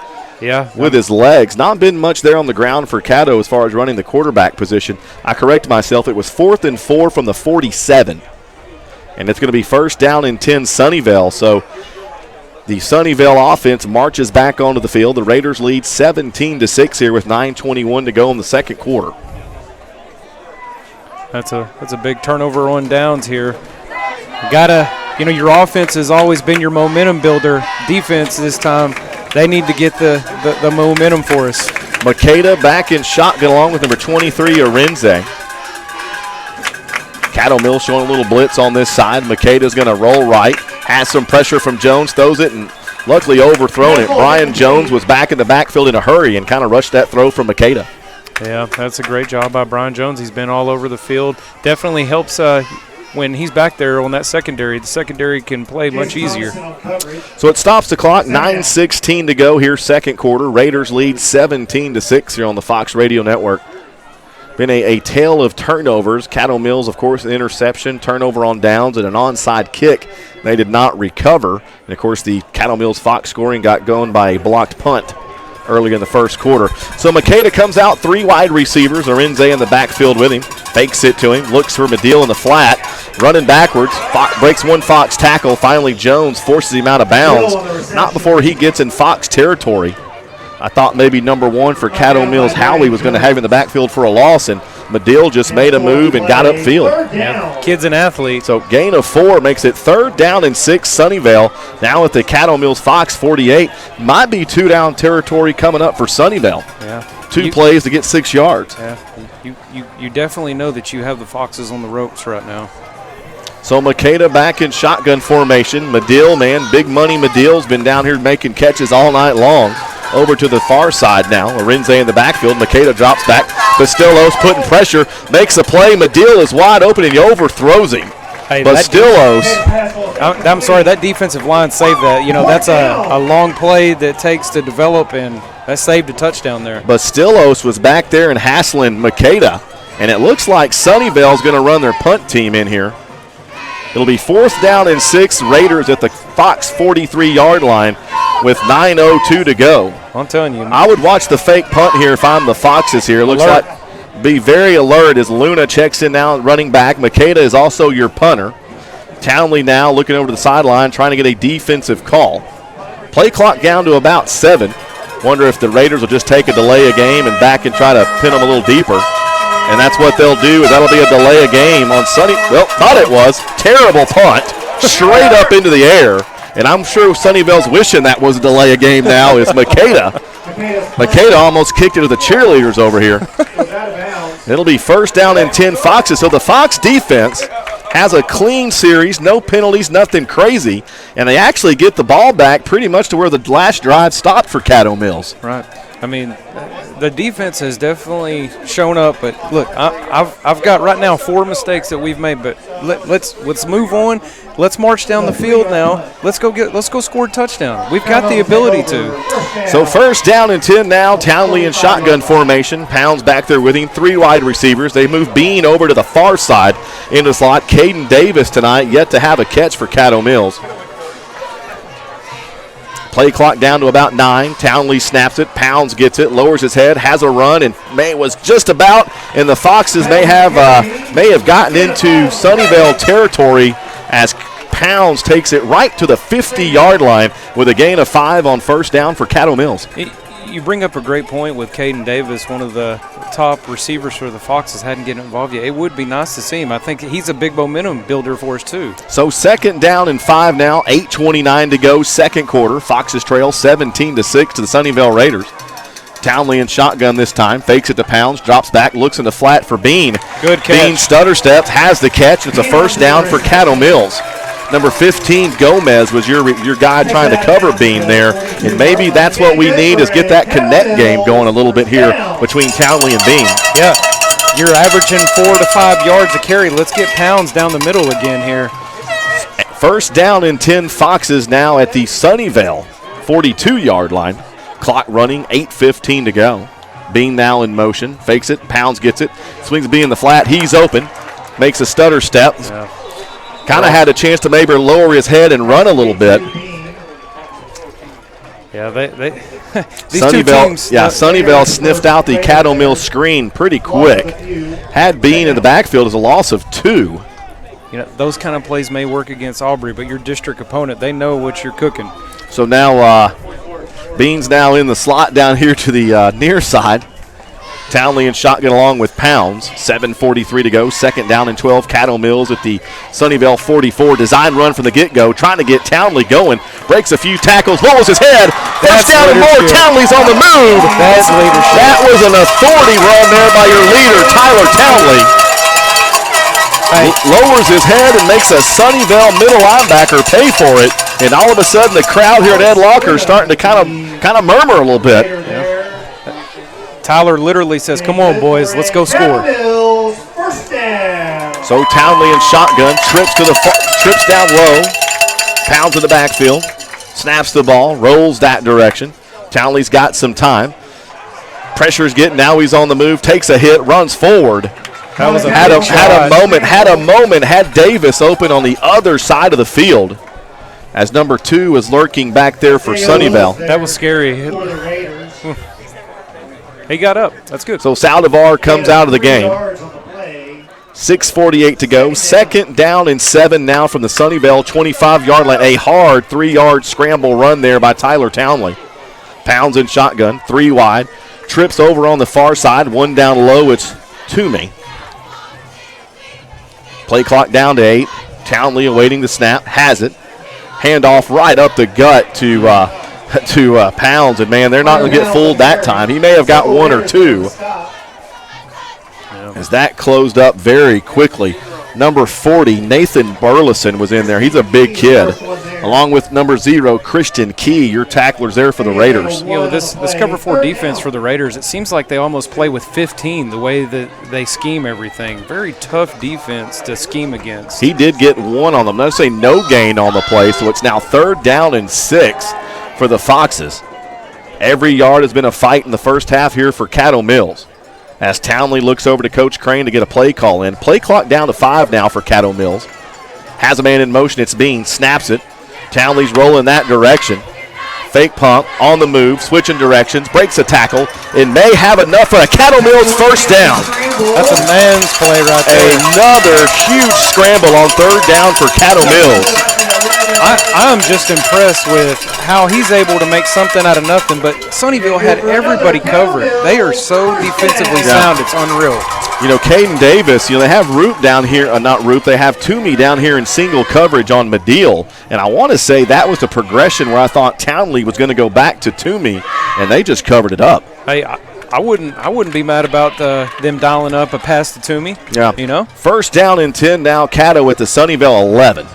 B: Yeah.
A: With his legs. Not been much there on the ground for Caddo as far as running the quarterback position. I correct myself. It was 4th and 4 from the 47. And it's going to be first down and 10 Sunnyvale. So the Sunnyvale offense marches back onto the field. The Raiders lead 17-6 here with 9:21 to go in the second quarter.
B: That's a big turnover on downs here. Your offense has always been your momentum builder. Defense this time, they need to get the momentum for us.
A: Makeda back in shotgun along with number 23, Arinze. Caddo Mills showing a little blitz on this side. Makeda's going to roll right. Has some pressure from Jones, throws it, and luckily overthrown it. Brian Jones was back in the backfield in a hurry and kind of rushed that throw from Makeda.
B: Yeah, that's a great job by Brian Jones. He's been all over the field. Definitely helps when he's back there on that secondary. The secondary can play much easier.
A: So it stops the clock. 9:16 to go here, second quarter. Raiders lead 17-6 here on the Fox Radio Network. Been a tale of turnovers. Caddo Mills, of course, an interception, turnover on downs, and an onside kick. They did not recover. And, of course, the Caddo Mills Fox scoring got going by a blocked punt early in the first quarter. So Makeda comes out, 3 wide receivers. Arinze in the backfield with him. Fakes it to him. Looks for Medill in the flat. Running backwards. Breaks one Fox tackle. Finally, Jones forces him out of bounds. Not before he gets in Fox territory. I thought maybe number 1 for Caddo Mills, Howie, was going to have him in the backfield for a loss, and Medill just made a move and got upfield.
B: Yeah. Kid's an athlete.
A: So gain of 4 makes it 3rd down and 6 Sunnyvale. Now at the Caddo Mills Fox 48. Might be 2-down territory coming up for Sunnyvale.
B: Yeah.
A: 2 plays to get 6 yards.
B: Yeah. You definitely know that you have the Foxes on the ropes right now.
A: So Makeda back in shotgun formation. Medill, man, big money Medill's been down here making catches all night long. Over to the far side now. Arinze in the backfield. Makeda drops back. Bastillo's putting pressure. Makes a play. Medill is wide open and he overthrows him.
B: Hey,
A: but Stillos.
B: I'm sorry, that defensive line saved that. You know, that's a long play that takes to develop, and that saved a touchdown there.
A: But Stillos was back there and hassling Makeda, and it looks like Sunnyvale's going to run their punt team in here. It'll be 4th down and 6, Raiders at the Fox 43-yard line with 9:02 to go.
B: I'm telling you.
A: I would watch the fake punt here if I'm the Foxes here. It looks like be very alert as Luna checks in now running back. Makeda is also your punter. Townley now looking over to the sideline trying to get a defensive call. Play clock down to about 7. Wonder if the Raiders will just take a delay a game and back and try to pin them a little deeper. And that's what they'll do. That'll be a delay a game on Sunny. Well, thought it was. Terrible punt. Straight up into the air. And I'm sure Sunnyvale's wishing that was a delay a game now is Makeda. Makeda almost kicked it to the cheerleaders over here. It'll be 1st down and 10 Foxes. So the Fox defense has a clean series, no penalties, nothing crazy, and they actually get the ball back pretty much to where the last drive stopped for Caddo Mills.
B: Right. I mean, the defense has definitely shown up. But look, I've got right now 4 mistakes that we've made. But let's move on. Let's march down the field now. Let's go score a touchdown. We've got the ability to.
A: So 1st down and 10 now. Townley in shotgun formation. Pounds back there with him. 3 wide receivers. They move Bean over to the far side into the slot. Caden Davis tonight yet to have a catch for Caddo Mills. Play clock down to about 9. Townley snaps it. Pounds gets it. Lowers his head. Has a run and was just about. And the Foxes may have gotten into Sunnyvale territory as Pounds takes it right to the 50-yard line with a gain of 5 on 1st down for Caddo Mills.
B: You bring up a great point with Caden Davis, one of the top receivers for the Foxes, hadn't gotten involved yet. It would be nice to see him. I think he's a big momentum builder for us too.
A: So 2nd down and 5 now, 8:29 to go, 2nd quarter. Foxes trail 17-6 to the Sunnyvale Raiders. Townley in shotgun this time, fakes it to Pounds, drops back, looks in the flat for Bean.
B: Good catch.
A: Bean stutter steps, has the catch. It's a 1st down for Caddo Mills. Number 15, Gomez, was your guy trying to cover Bean there, and maybe that's what we need is get that connect game going a little bit here between Townley and Bean.
B: Yeah, you're averaging 4 to 5 yards a carry. Let's get Pounds down the middle again here.
A: 1st down and 10 Foxes now at the Sunnyvale 42-yard line. Clock running, 8:15 to go. Bean now in motion, fakes it, Pounds gets it, swings Bean in the flat, he's open, makes a stutter step.
B: Yeah.
A: Kind of had a chance to maybe lower his head and run a little bit.
B: Yeah, these two teams.
A: Yeah, Sunnyvale sniffed out the Caddo Mills screen pretty quick. Had Bean in the backfield as a loss of 2.
B: You know, those kind of plays may work against Aubrey, but your district opponent, they know what you're cooking.
A: So now Bean's now in the slot down here to the near side. Townley in shotgun along with Pounds. 7:43 to go. 2nd down and 12. Caddo Mills at the Sunnyvale 44. Design run from the get-go. Trying to get Townley going. Breaks a few tackles. Rolls his head. First down and more. Townley's on the move.
B: That's leadership.
A: That was an authority run there by your leader, Tyler Townley. Lowers his head and makes a Sunnyvale middle linebacker pay for it. And all of a sudden the crowd here at Ed Locker is starting to kind of murmur a little bit.
B: Yeah. Tyler literally says, come on, boys, let's go score.
A: So Townley in shotgun, trips down low, Pounds in the backfield, snaps the ball, rolls that direction. Townley's got some time. Pressure's getting, now he's on the move, takes a hit, runs forward.
B: That was
A: had a moment, had Davis open on the other side of the field as number 2 was lurking back there for Sunnyvale.
B: That was scary. He got up. That's good.
A: So Saldivar comes out of the game. 6:48 to go. 2nd down and 7 now from the Sunnyvale 25-yard line. A hard 3-yard scramble run there by Tyler Townley. Pounds in shotgun, 3 wide. Trips over on the far side, 1 down low. It's Toomey. Play clock down to 8. Townley awaiting the snap. Has it. Handoff right up the gut to Pounds, and man, they're not going to get fooled that time. He may have got 1 or 2 as that closed up very quickly. Number 40, Nathan Burleson, was in there. He's a big kid. along with number 0, Christian Key, your tacklers there for the Raiders.
B: You know, this cover 4 defense for the Raiders, it seems like they almost play with 15 the way that they scheme everything. Very tough defense to scheme against.
A: He did get one on them. Let's say no gain on the play, so it's now 3rd down and 6 for the Foxes. Every yard has been a fight in the first half here for Caddo Mills. As Townley looks over to Coach Crane to get a play call in. Play clock down to 5 now for Caddo Mills. Has a man in motion. It's Bean. Snaps it. Townley's rolling that direction. Fake pump on the move. Switching directions. Breaks a tackle. It may have enough for a Caddo Mills first down.
B: That's a man's play right there.
A: Another huge scramble on 3rd down for Caddo Mills.
B: I'm just impressed with how he's able to make something out of nothing, but Sunnyvale had everybody covered. They are so defensively sound, it's unreal.
A: You know, Caden Davis, they have Roop down here, not Roop, they have Toomey down here in single coverage on Medill, and I want to say that was the progression where I thought Townley was going to go back to Toomey, and they just covered it up.
B: Hey, I wouldn't be mad about them dialing up a pass to Toomey.
A: Yeah.
B: You know?
A: 1st down and 10 now, Caddo at the Sunnyvale 11.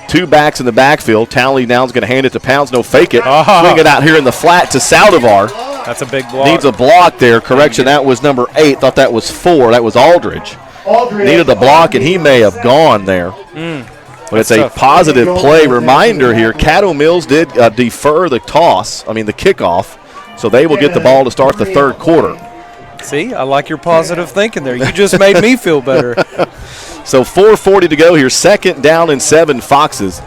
A: 2 backs in the backfield. Townley now is going to hand it to Pounds. No, fake it. Swing it out here in the flat to Saldivar.
B: That's a big block.
A: Needs a block there. Correction, that was number 8. Thought that was 4. That was Aldridge. Needed a block, and he may have gone there. But it's a positive play. Reminder here, Caddo Mills did defer the kickoff, so they will get the ball to start the 3rd quarter.
B: See, I like your positive thinking there. You just made me feel better.
A: So 4:40 to go here. 2nd down and 7. Foxes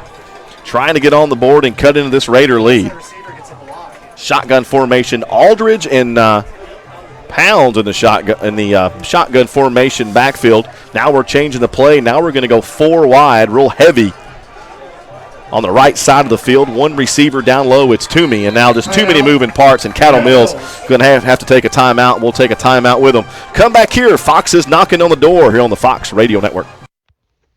A: trying to get on the board and cut into this Raider lead. Shotgun formation. Aldridge and Pounds in the shotgun formation backfield. Now we're changing the play. Now we're going to go 4 wide, real heavy on the right side of the field. 1 receiver down low. It's Toomey, and now just too many moving parts. And Caddo Mills going to have to take a timeout. We'll take a timeout with them. Come back here. Foxes knocking on the door here on the Fox Radio Network.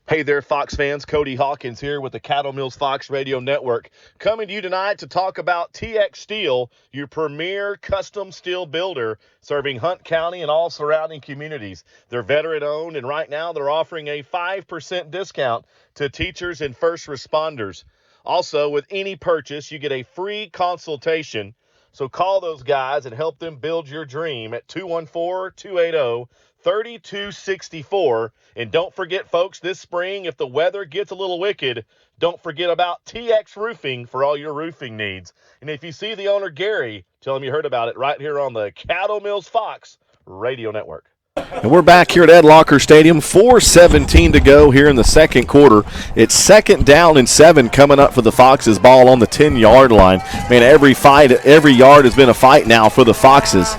A: Hey there, Fox fans. Cody Hawkins here with the Caddo Mills Fox Radio Network, coming to you tonight to talk about TX Steel, your premier custom steel builder, serving Hunt County and all surrounding communities. They're veteran-owned, and right now they're offering a 5% discount to teachers and first responders. Also, with any purchase, you get a free consultation. So call those guys and help them build your dream at 214-280-3264. And don't forget, folks, this spring, if the weather gets a little wicked, don't forget about TX Roofing for all your roofing needs. And if you see the owner, Gary, tell him you heard about it right here on the Caddo Mills Fox Radio Network. And we're back here at Ed Locker Stadium. 4:17 to go here in the 2nd quarter. It's 2nd down and 7 coming up for the Foxes. Ball on the 10-yard line. Man, every yard has been a fight now for the Foxes.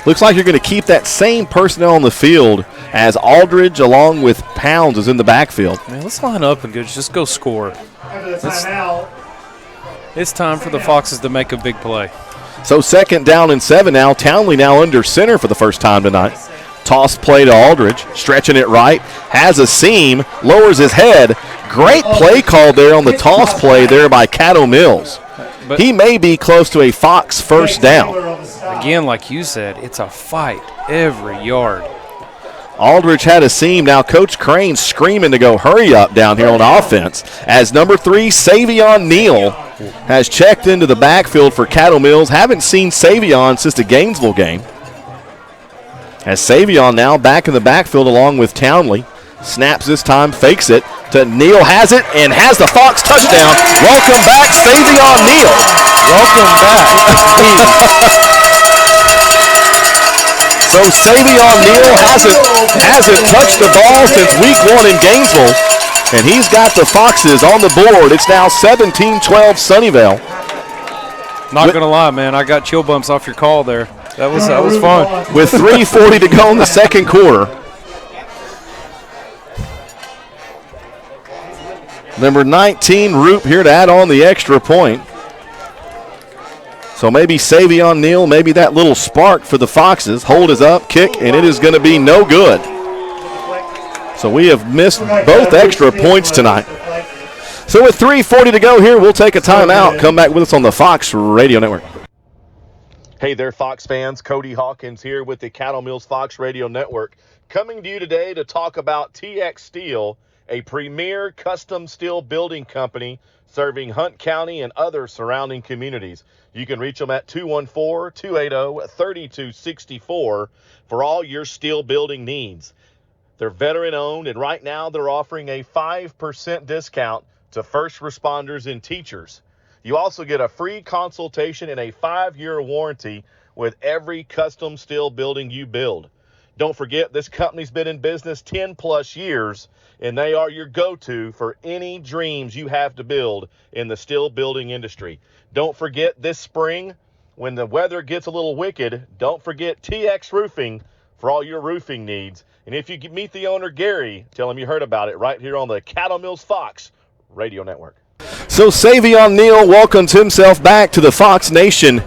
A: Looks like you're going to keep that same personnel on the field as Aldridge along with Pounds is in the backfield.
B: Man, let's line up and just go score. It's time for the Foxes to make a big play.
A: So 2nd down and 7 now. Townley now under center for the first time tonight. Toss play to Aldridge, stretching it right, has a seam, lowers his head. Great play call there on the toss play there by Caddo Mills. But he may be close to a Fox first down.
B: Again, like you said, it's a fight every yard.
A: Aldridge had a seam. Now Coach Crane screaming to go hurry up down here on offense as number 3, Savion Neal, has checked into the backfield for Caddo Mills. Haven't seen Savion since the Gainesville game. As Savion now back in the backfield along with Townley. Snaps this time, fakes it to Neal, has it, and has the Fox touchdown. Welcome back, Savion Neal. Welcome back. So Savion Neal hasn't touched the ball since week 1 in Gainesville, and he's got the Foxes on the board. It's now 17-12 Sunnyvale.
B: Not going to lie, man, I got chill bumps off your call there. That was fun.
A: With 3:40 to go in the 2nd quarter. Number 19, Roop, here to add on the extra point. So maybe Savion Neal, maybe that little spark for the Foxes. Hold is up, kick, and it is going to be no good. So we have missed both extra points tonight. So with 3:40 to go here, we'll take a timeout. Come back with us on the Fox Radio Network. Hey there, Fox fans. Cody Hawkins here with the Caddo Mills Fox Radio Network, coming to you today to talk about TX Steel, a premier custom steel building company serving Hunt County and other surrounding communities. You can reach them at 214-280-3264 for all your steel building needs. They're veteran-owned, and right now they're offering a 5% discount to first responders and teachers. You also get a free consultation and a 5-year warranty with every custom steel building you build. Don't forget, this company's been in business 10-plus years, and they are your go-to for any dreams you have to build in the steel building industry. Don't forget, this spring, when the weather gets a little wicked, don't forget TX Roofing for all your roofing needs. And if you meet the owner, Gary, tell him you heard about it right here on the Caddo Mills Fox Radio Network. So Savion Neal welcomes himself back to the Fox Nation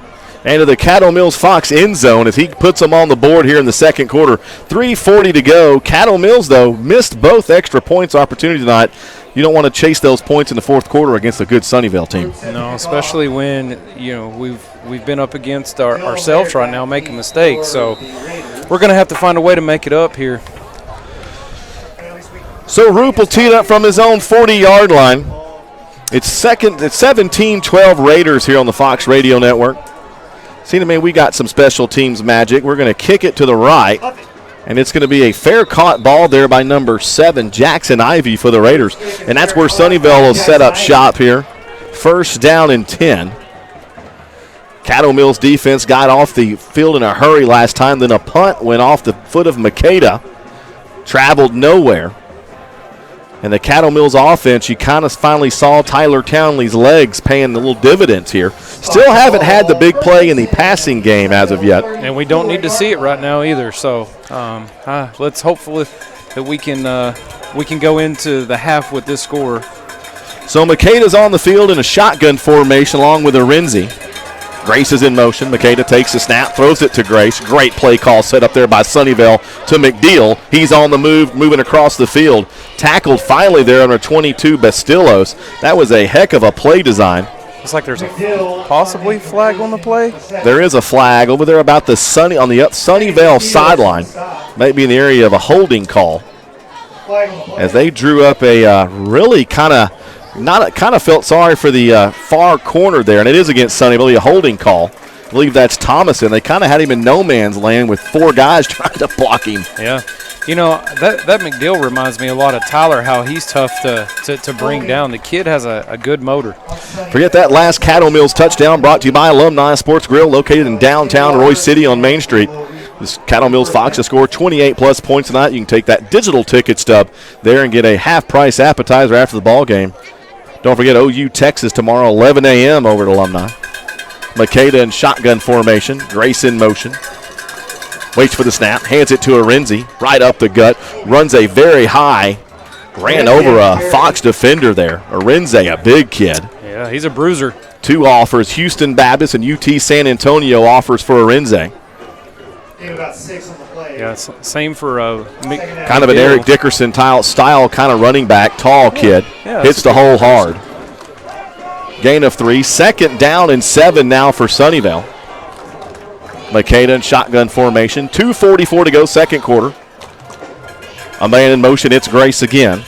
A: and to the Caddo Mills Fox end zone as he puts them on the board here in the second quarter. 3:40 to go. Caddo Mills, though, missed both extra points opportunity tonight. You don't want to chase those points in the fourth quarter against a good Sunnyvale team.
B: No, especially when, we've been up against ourselves right now making mistakes. So we're going to have to find a way to make it up here.
A: So Roop will tee it up from his own 40-yard line. It's 17-12 Raiders here on the Fox Radio Network. See to me, we got some special teams magic. We're going to kick it to the right, and it's going to be a fair caught ball there by number 7, Jackson Ivy for the Raiders. And that's where Sunnyvale will set up shop here. First down and 10. Caddo Mills defense got off the field in a hurry last time. Then a punt went off the foot of Makeda. Traveled nowhere. And the Caddo Mills offense, you kind of finally saw Tyler Townley's legs paying the little dividends here. Still haven't had the big play in the passing game as of yet.
B: And we don't need to see it right now either. So let's hopefully that we can go into the half with this score.
A: So Makeda's on the field in a shotgun formation along with Arenzi. Grace is in motion. Makeda takes the snap, throws it to Grace. Great play call set up there by Sunnyvale to McDeal. He's on the move, moving across the field. Tackled finally there under 22, Bastillos. That was a heck of a play design.
B: Looks like there's a possibly flag on the play.
A: There is a flag over there about the Sunnyvale sideline. Maybe in the area of a holding call. As they drew up a really kind of felt sorry for the far corner there, and it is against Sunnyvale, a holding call. I believe that's Thomason. They kind of had him in no man's land with 4 guys trying to block him.
B: Yeah. That McDill reminds me a lot of Tyler, how he's tough to bring down. The kid has a good motor.
A: Forget that last Caddo Mills touchdown brought to you by Alumni Sports Grill, located in downtown Royce City on Main Street. This Caddo Mills Fox has scored 28-plus points tonight. You can take that digital ticket stub there and get a half-price appetizer after the ball game. Don't forget OU Texas tomorrow, 11 a.m. over at Alumni. Makeda in shotgun formation. Grace in motion. Waits for the snap. Hands it to Arenzi. Right up the gut. Runs a very high. Ran over a Fox defender there. Arenzi, a big kid.
B: Yeah, he's a bruiser.
A: 2 offers. Houston Baptist and UT San Antonio offers for Arenzi.
E: About 6 on the play.
B: Yeah, same for
A: kind of an Eric Dickerson style kind of running back, tall kid.
B: Yeah,
A: hits the hole hard. Gain of 3. Second down and 7 now for Sunnyvale. Makeda in shotgun formation. 2:44 to go, second quarter. A man in motion. It's Grace again.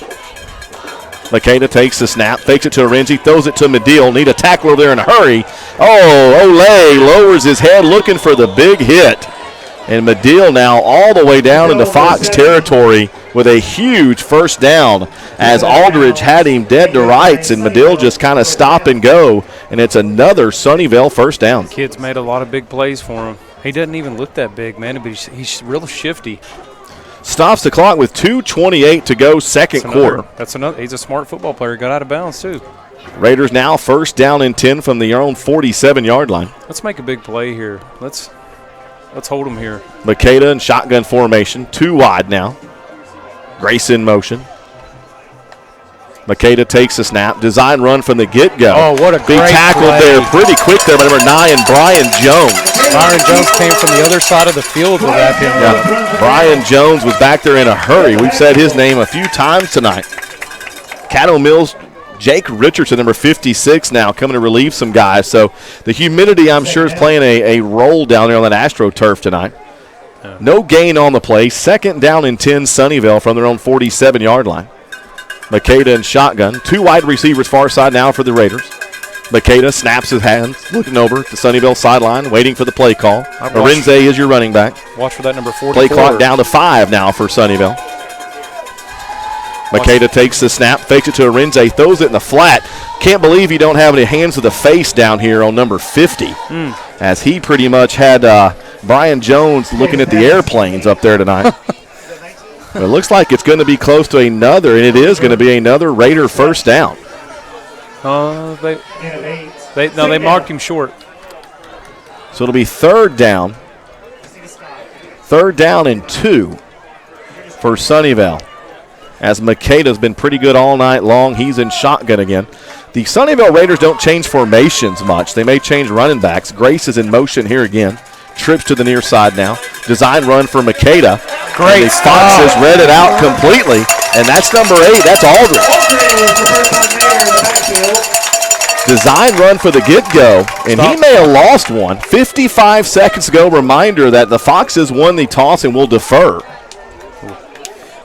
A: Makeda takes the snap, fakes it to Arenzi, throws it to Medill. Need a tackler there in a hurry. Oh, Olay lowers his head looking for the big hit. And Medill now all the way down into Fox territory with a huge first down as Aldridge had him dead to rights, and Medill just kind of stop and go, and it's another Sunnyvale first down.
B: Kid's made a lot of big plays for him. He doesn't even look that big, man, but he's real shifty.
A: Stops the clock with 2:28 to go, second quarter.
B: He's a smart football player. Got out of bounds, too.
A: Raiders now first down and 10 from their own 47-yard line.
B: Let's make a big play here. Let's hold him here.
A: Makeda in shotgun formation, 2 wide now. Grace in motion. Makeda takes the snap. Design run from the get-go.
B: Oh, what a great
A: tackled
B: play.
A: there pretty quick there by number 9, Brian Jones.
B: Byron Jones came from the other side of the field to wrap him up.
A: Yeah. Brian Jones was back there in a hurry. We've said his name a few times tonight. Caddo Mills, Jake Richardson, number 56 now, coming to relieve some guys. So the humidity, I'm sure, is playing a role down there on that AstroTurf tonight.
B: Yeah. No
A: No gain on the play. Second down and 10, Sunnyvale from their own 47-yard line. Makeda in shotgun. 2 wide receivers far side now for the Raiders. Makeda snaps his hands, looking over to Sunnyvale sideline, waiting for the play call. Arinze is your running back.
B: Watch for that number 44.
A: Play clock down to 5 now for Sunnyvale. Makeda takes the snap, fakes it to Arinze, throws it in the flat. Can't believe you don't have any hands to the face down here on number 50, as he pretty much had Brian Jones looking at the airplanes up there tonight. It looks like it's going to be close to another, and it is going to be another Raider first down.
B: They marked him short.
A: So it'll be third down. Third down and 2 for Sunnyvale, as Makeda's been pretty good all night long. He's in shotgun again. The Sunnyvale Raiders don't change formations much. They may change running backs. Grace is in motion here again. Trips to the near side now. Design run for Makeda.
B: Great.
A: Fox has read it out completely, and that's number 8. That's Aldridge. Design run for the get-go, and he may have lost one. 55 seconds ago, reminder that the Foxes won the toss and will defer.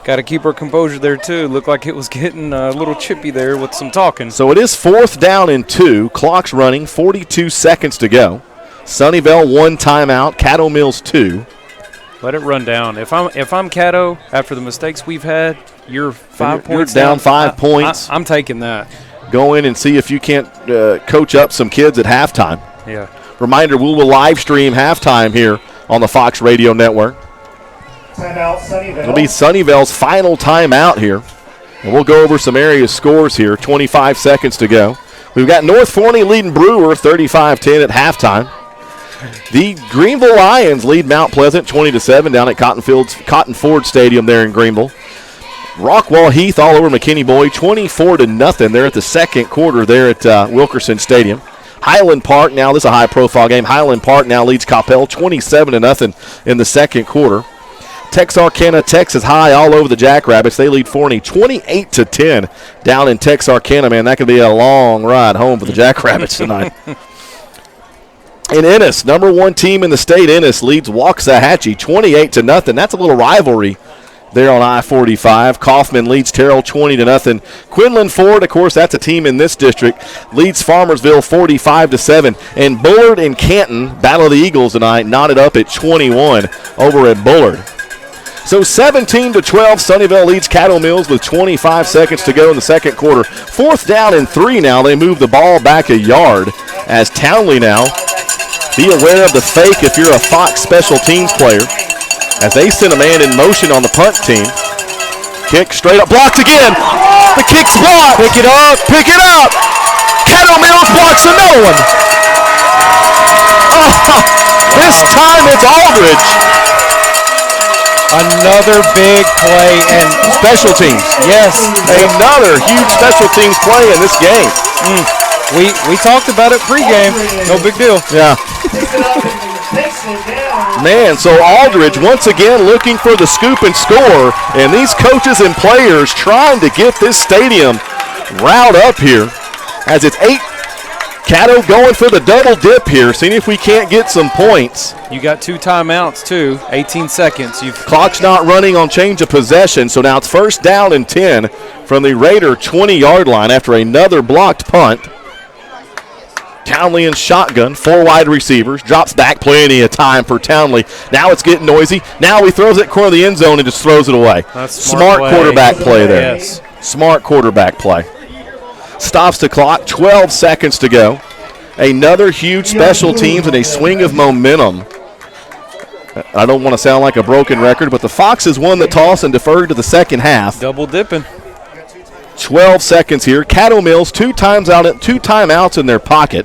B: Got to keep our composure there, too. Looked like it was getting a little chippy there with some talking.
A: So it is 4th down and 2. Clock's running, 42 seconds to go. Sunnyvale 1 timeout, Caddo Mills 2.
B: Let it run down. If I'm Caddo, after the mistakes we've had, you're 5 points
A: You're down 5 points.
B: I'm taking that.
A: Go in and see if you can't coach up some kids at halftime.
B: Yeah.
A: Reminder, we will live stream halftime here on the Fox Radio Network.
E: Timeout, Sunnyvale.
A: It'll be Sunnyvale's final timeout here. And we'll go over some area scores here. 25 seconds to go. We've got North Forney leading Brewer 35-10 at halftime. The Greenville Lions lead Mount Pleasant 20-7 down at Cotton Ford Stadium there in Greenville. Rockwall Heath all over McKinney Boyd 24-0 there at the second quarter there at Wilkerson Stadium. Highland Park now, this is a high-profile game. Highland Park now leads Coppell 27-0 in the second quarter. Texarkana, Texas High all over the Jackrabbits. They lead Forney 28-10 down in Texarkana. Man, that could be a long ride home for the Jackrabbits tonight. In Ennis, number 1 team in the state, Ennis leads Waxahachie 28-0. That's a little rivalry there on I-45. Kaufman leads Terrell 20-0. Quinlan Ford, of course, that's a team in this district, leads Farmersville 45-7. And Bullard and Canton, Battle of the Eagles tonight, knotted up at 21 over at Bullard. So 17-12, Sunnyvale leads Caddo Mills with 25 seconds to go in the second quarter. 4th down and 3 now. They move the ball back a yard as Townley now. Be aware of the fake if you're a Fox special teams player, as they send a man in motion on the punt team. Kick straight up, blocked again. The kick's blocked. Pick it up. Caddo Mills blocks another one. This time it's Aldridge.
B: Another big play and
A: Special teams.
B: yes,
A: Another huge special teams play in this game.
B: we talked about it pregame. No big deal.
A: Yeah.
E: Picks it up and takes it down.
A: Man, so Aldridge once again looking for the scoop and score, and these coaches and players trying to get this stadium riled up here as it's 8. Caddo going for the double dip here, seeing if we can't get some points.
B: You got 2 timeouts, too. 18 seconds.
A: Clock's not running on change of possession, so now it's 1st down and 10 from the Raider 20-yard line after another blocked punt. Townley in shotgun, 4 wide receivers, drops back, plenty of time for Townley. Now it's getting noisy. Now he throws it corner of the end zone and just throws it away.
B: That's
A: smart quarterback play there.
B: Yes.
A: Smart quarterback play. Stops the clock, 12 seconds to go. Another huge special teams and a swing of momentum. I don't want to sound like a broken record, but the Foxes won the toss and deferred to the second half.
B: Double dipping.
A: 12 seconds here. Caddo Mills, 2 timeouts in their pocket.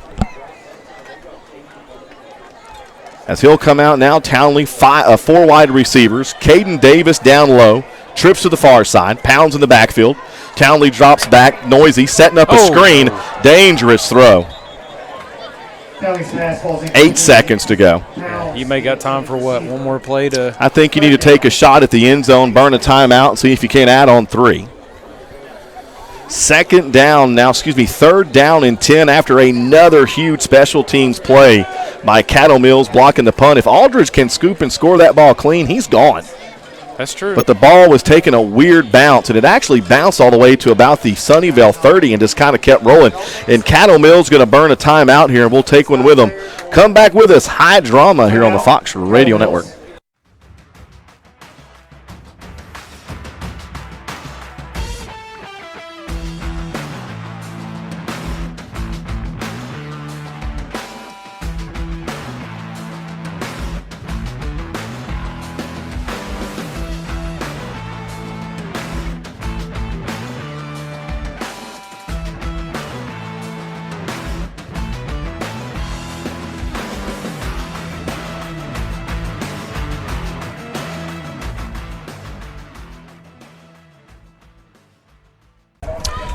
A: As he'll come out now, Townley, 4 wide receivers. Caden Davis down low, trips to the far side, pounds in the backfield. Townley drops back, noisy, setting up a screen. Dangerous throw. 8 seconds to go.
B: You may got time for what? One more play to.
A: I think you need to take a shot at the end zone, burn a timeout, and see if you can't add on 3. Third down and 10 after another huge special teams play by Caddo Mills blocking the punt. If Aldridge can scoop and score that ball clean, he's gone.
B: That's true.
A: But the ball was taking a weird bounce, and it actually bounced all the way to about the Sunnyvale 30 and just kind of kept rolling. And Caddo Mills going to burn a timeout here, and we'll take one with them. Come back with us. High drama here on the Fox Radio Network.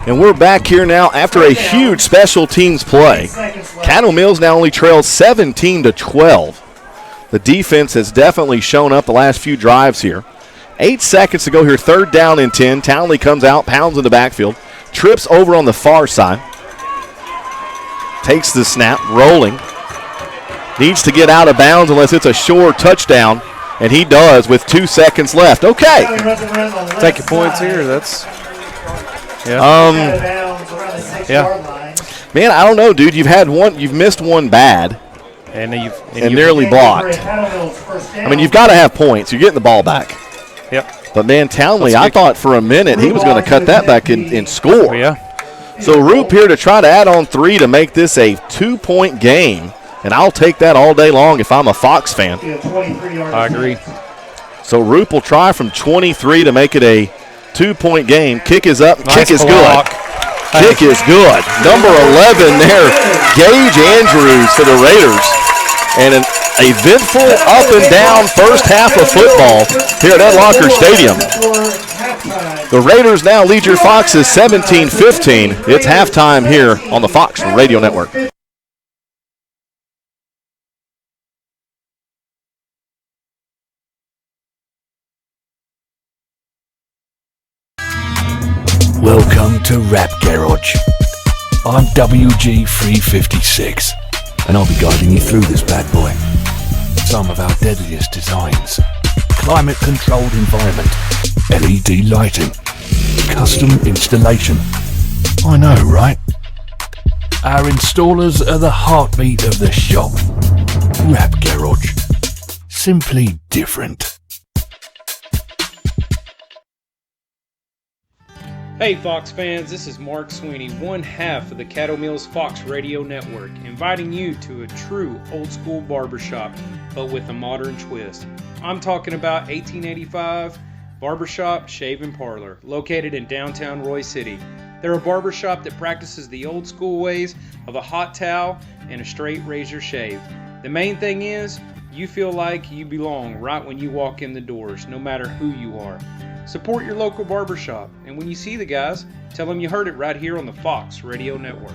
A: And we're back here now after a huge special teams play. Caddo Mills now only trails 17-12. The defense has definitely shown up the last few drives here. 8 seconds to go here, 3rd down and 10. Townley comes out, pounds in the backfield, trips over on the far side, takes the snap, rolling. Needs to get out of bounds unless it's a short touchdown, and he does with 2 seconds left. Okay.
B: Take your points here. That's –
E: Yeah.
A: Man, I don't know, dude. You've missed one bad.
B: And
A: nearly blocked. I mean, you've got to have points. You're getting the ball back.
B: Yep.
A: But, man, Townley, I thought for a minute he was going to cut that back and score.
B: Yeah.
A: So Roop here to try to add on 3 to make this a 2-point game, and I'll take that all day long if I'm a Fox fan.
B: I agree.
A: So Roop will try from 23 to make it a 2-point game. Kick is up.
B: Nice
A: Kick is
B: block.
A: good. Kick is good. Number 11 there, Gage Andrews for the Raiders. And an eventful up and down first half of football here at Ed Locker Stadium. The Raiders now lead your Foxes 17-15. It's halftime here on the Fox Radio Network.
D: Welcome to Rap Garage. I'm WG356, and I'll be guiding you through this bad boy. Some of our deadliest designs. Climate-controlled environment, LED lighting, custom installation. I know, right? Our installers are the heartbeat of the shop. Rap Garage. Simply different.
B: Hey Fox fans, this is Mark Sweeney, one half of the Caddo Mills Fox Radio Network, inviting you to a true old school barbershop, but with a modern twist. I'm talking about 1885 Barbershop Shave and Parlor, located in downtown Roy City. They're a barbershop that practices the old school ways of a hot towel and a straight razor shave. The main thing is, you feel like you belong right when you walk in the doors, no matter who you are. Support your local barbershop, and when you see the guys, tell them you heard it right here on the Fox Radio Network.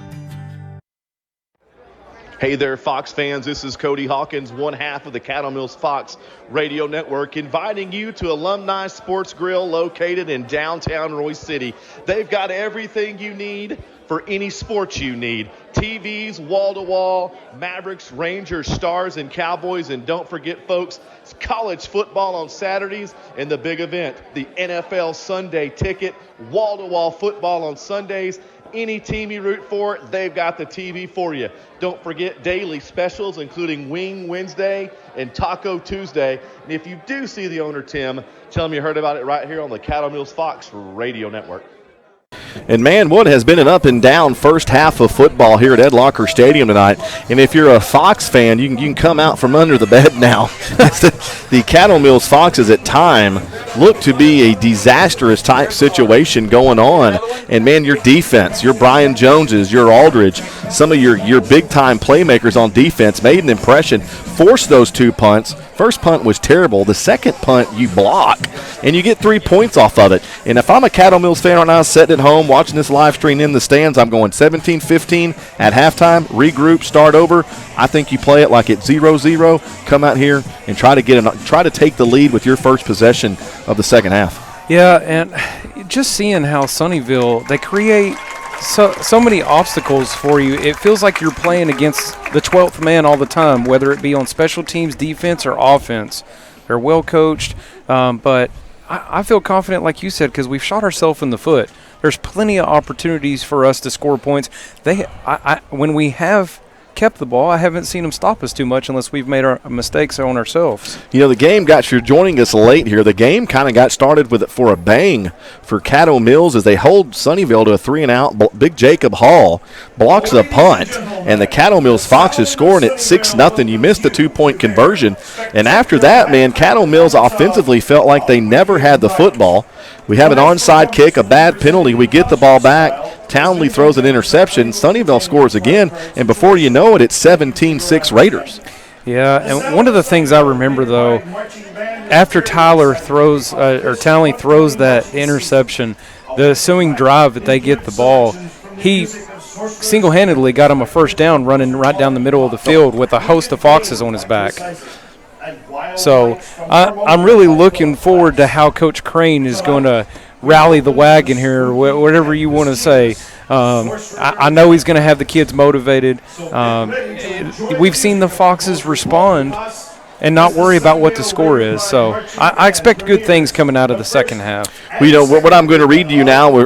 A: Hey there, Fox fans. This is Cody Hawkins, one half of the Caddo Mills Fox Radio Network, inviting you to Alumni Sports Grill located in downtown Roy City. They've got everything you need for any sports you need. TVs, wall-to-wall, Mavericks, Rangers, Stars, and Cowboys. And don't forget, folks, it's college football on Saturdays and the big event, the NFL Sunday Ticket, wall-to-wall football on Sundays. Any team you root for, they've got the TV for you. Don't forget daily specials, including Wing Wednesday and Taco Tuesday. And if you do see the owner, Tim, tell him you heard about it right here on the Caddo Mills Fox Radio Network. And man, what has been an up and down first half of football here at Ed Locker Stadium tonight. And if you're a Fox fan, you can come out from under the bed now. The Caddo Mills Foxes at time look to be a disastrous type situation going on. And man, your defense, your Brian Joneses, your Aldridge, some of your big time playmakers on defense made an impression, forced those 2 punts. First punt was terrible. The second punt you block, and you get 3 points off of it. And if I'm a Caddo Mills fan right now, sitting at home watching this live stream in the stands, I'm going 17-15 at halftime, regroup, start over. I think you play it like it's 0-0, come out here and try to take the lead with your first possession of the second half.
B: Yeah, and just seeing how Sunnyvale, they create so many obstacles for you. It feels like you're playing against the 12th man all the time, whether it be on special teams, defense, or offense. They're well coached, but I feel confident, like you said, because we've shot ourselves in the foot. There's plenty of opportunities for us to score points. When we have kept the ball, I haven't seen them stop us too much unless we've made our mistakes on ourselves.
A: You know, the game got, you're joining us late here, the game kind of got started with it for a bang for Caddo Mills as they hold Sunnyvale to a 3-and-out. Big Jacob Hall blocks a punt, and the Caddo Mills Foxes scoring at 6-0. You missed the 2-point conversion, and after that, man, Caddo Mills offensively felt like they never had the football. We have an onside kick, a bad penalty. We get the ball back. Townley throws an interception. Sunnyvale scores again, and before you know it, it's 17-6 Raiders.
B: Yeah, and one of the things I remember, though, after Townley throws that interception, the ensuing drive that they get the ball, he single-handedly got him a first down running right down the middle of the field with a host of Foxes on his back. So I'm really looking forward to how Coach Crane is going to rally the wagon here, whatever you want to say. I know he's going to have the kids motivated. We've seen the Foxes respond and not worry about what the score is. So I expect good things coming out of the second half.
A: Well, you know, what I'm going to read to you now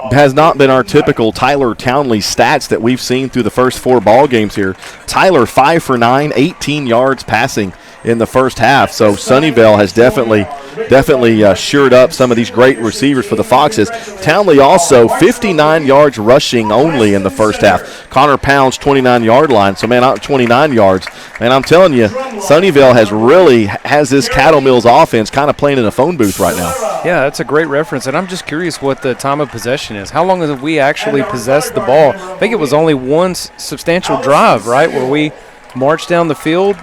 A: has not been our typical Tyler Townley stats that we've seen through the first 4 ball games here. Tyler 5 for 9, 18 yards passing in the first half. So Sunnyvale has definitely shored up some of these great receivers for the Foxes. Townley also 59 yards rushing only in the first half. Connor Pound's 29-yard line. So, man, 29 yards. And I'm telling you, Sunnyvale has this Caddo Mills offense kind of playing in a phone booth right now.
B: Yeah, that's a great reference. And I'm just curious what the time of possession is. How long have we actually possessed the ball? I think it was only one substantial drive, right, where we marched down the field.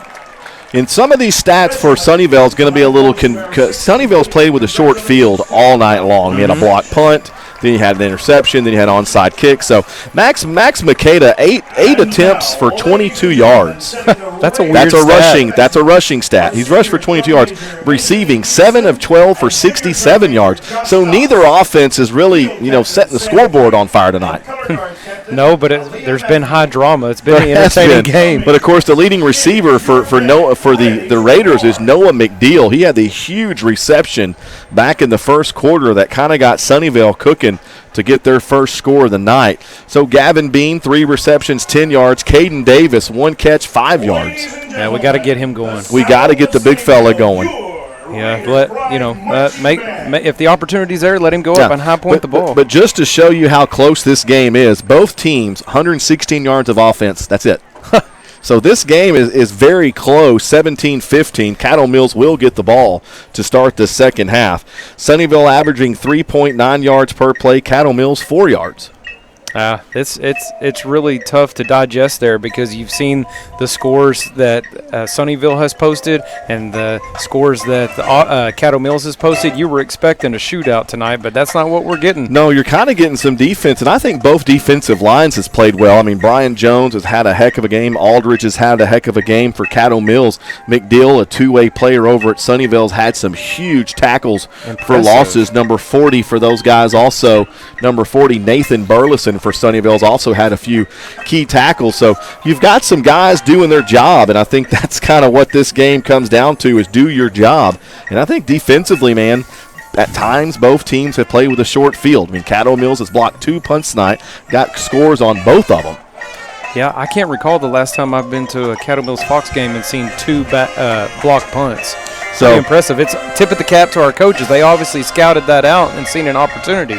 A: In some of these stats for Sunnyvale, it's going to be a little Sunnyvale's played with a short field all night long. You had a block punt, then you had an interception, then you had an onside kick. So Max Makeda, eight attempts for 22 yards.
B: That's a
A: rushing stat. He's rushed for 22 yards, receiving 7 of 12 for 67 yards. So neither offense is really, setting the scoreboard on fire tonight.
B: No, but there's been high drama. It's been an entertaining game.
A: But of course, the leading receiver for the Raiders is Noah McDeal. He had the huge reception back in the first quarter that kind of got Sunnyvale cooking to get their first score of the night. So Gavin Bean, 3 receptions, 10 yards. Caden Davis, 1 catch, 5 yards.
B: Yeah, we got to get him going.
A: We got to get the big fella going.
B: Yeah, if the opportunity's there, let him go up and high point the ball.
A: But just to show you how close this game is, both teams 116 yards of offense. That's it. So this game is very close, 17-15. Caddo Mills will get the ball to start the second half. Sunnyvale averaging 3.9 yards per play. Caddo Mills 4 yards.
B: It's really tough to digest there because you've seen the scores that Sunnyvale has posted and the scores that Caddo Mills has posted. You were expecting a shootout tonight, but that's not what we're getting.
A: No, you're kind of getting some defense, and I think both defensive lines has played well. I mean, Brian Jones has had a heck of a game. Aldridge has had a heck of a game for Caddo Mills. McDill, a two-way player over at Sunnyvale, has had some huge tackles for losses. Number 40 for those guys also. Number 40, Nathan Burleson for Sunnyvale's also had a few key tackles. So you've got some guys doing their job, and I think that's kind of what this game comes down to is do your job. And I think defensively, man, at times both teams have played with a short field. I mean, Caddo Mills has blocked 2 punts tonight, got scores on both of them.
B: Yeah, I can't recall the last time I've been to a Caddo Mills Fox game and seen 2 block punts. So pretty impressive. It's tip of the cap to our coaches. They obviously scouted that out and seen an opportunity.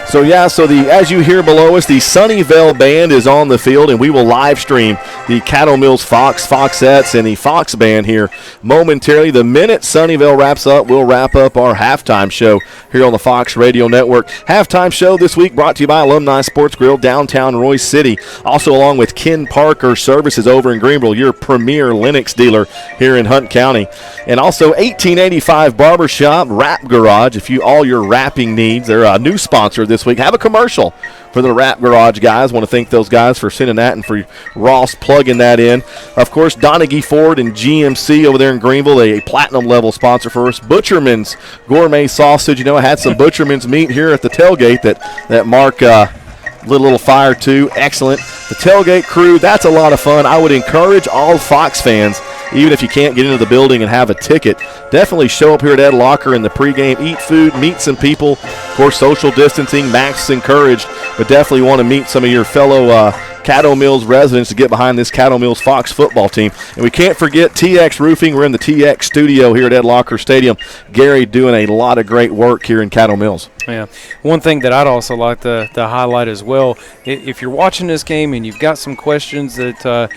A: So, as you hear below us, the Sunnyvale Band is on the field, and we will live stream the Caddo Mills Foxettes, and the Fox Band here momentarily. The minute Sunnyvale wraps up, we'll wrap up our halftime show here on the Fox Radio Network. Halftime show this week brought to you by Alumni Sports Grill, downtown Royce City. Also along with Ken Parker Services over in Greenville, your premier Lennox dealer here in Hunt County. And also 1885 Barbershop, Wrap Garage. If all your wrapping needs, they're a new sponsor this week. Have a commercial for the Wrap Garage guys. Want to thank those guys for sending that and for Ross plugging that in. Of course, Donaghy Ford and GMC over there in Greenville, a platinum level sponsor for us. Butcherman's Gourmet Sausage. I had some Butcherman's meat here at the tailgate that Mark lit a little fire to. Excellent. The tailgate crew, that's a lot of fun. I would encourage all Fox fans even if you can't get into the building and have a ticket, definitely show up here at Ed Locker in the pregame, eat food, meet some people. Of course, social distancing, masks encouraged, but definitely want to meet some of your fellow Caddo Mills residents to get behind this Caddo Mills Fox football team. And we can't forget TX Roofing. We're in the TX studio here at Ed Locker Stadium. Gary doing a lot of great work here in Caddo Mills.
B: Yeah. One thing that I'd also like to highlight as well, if you're watching this game and you've got some questions that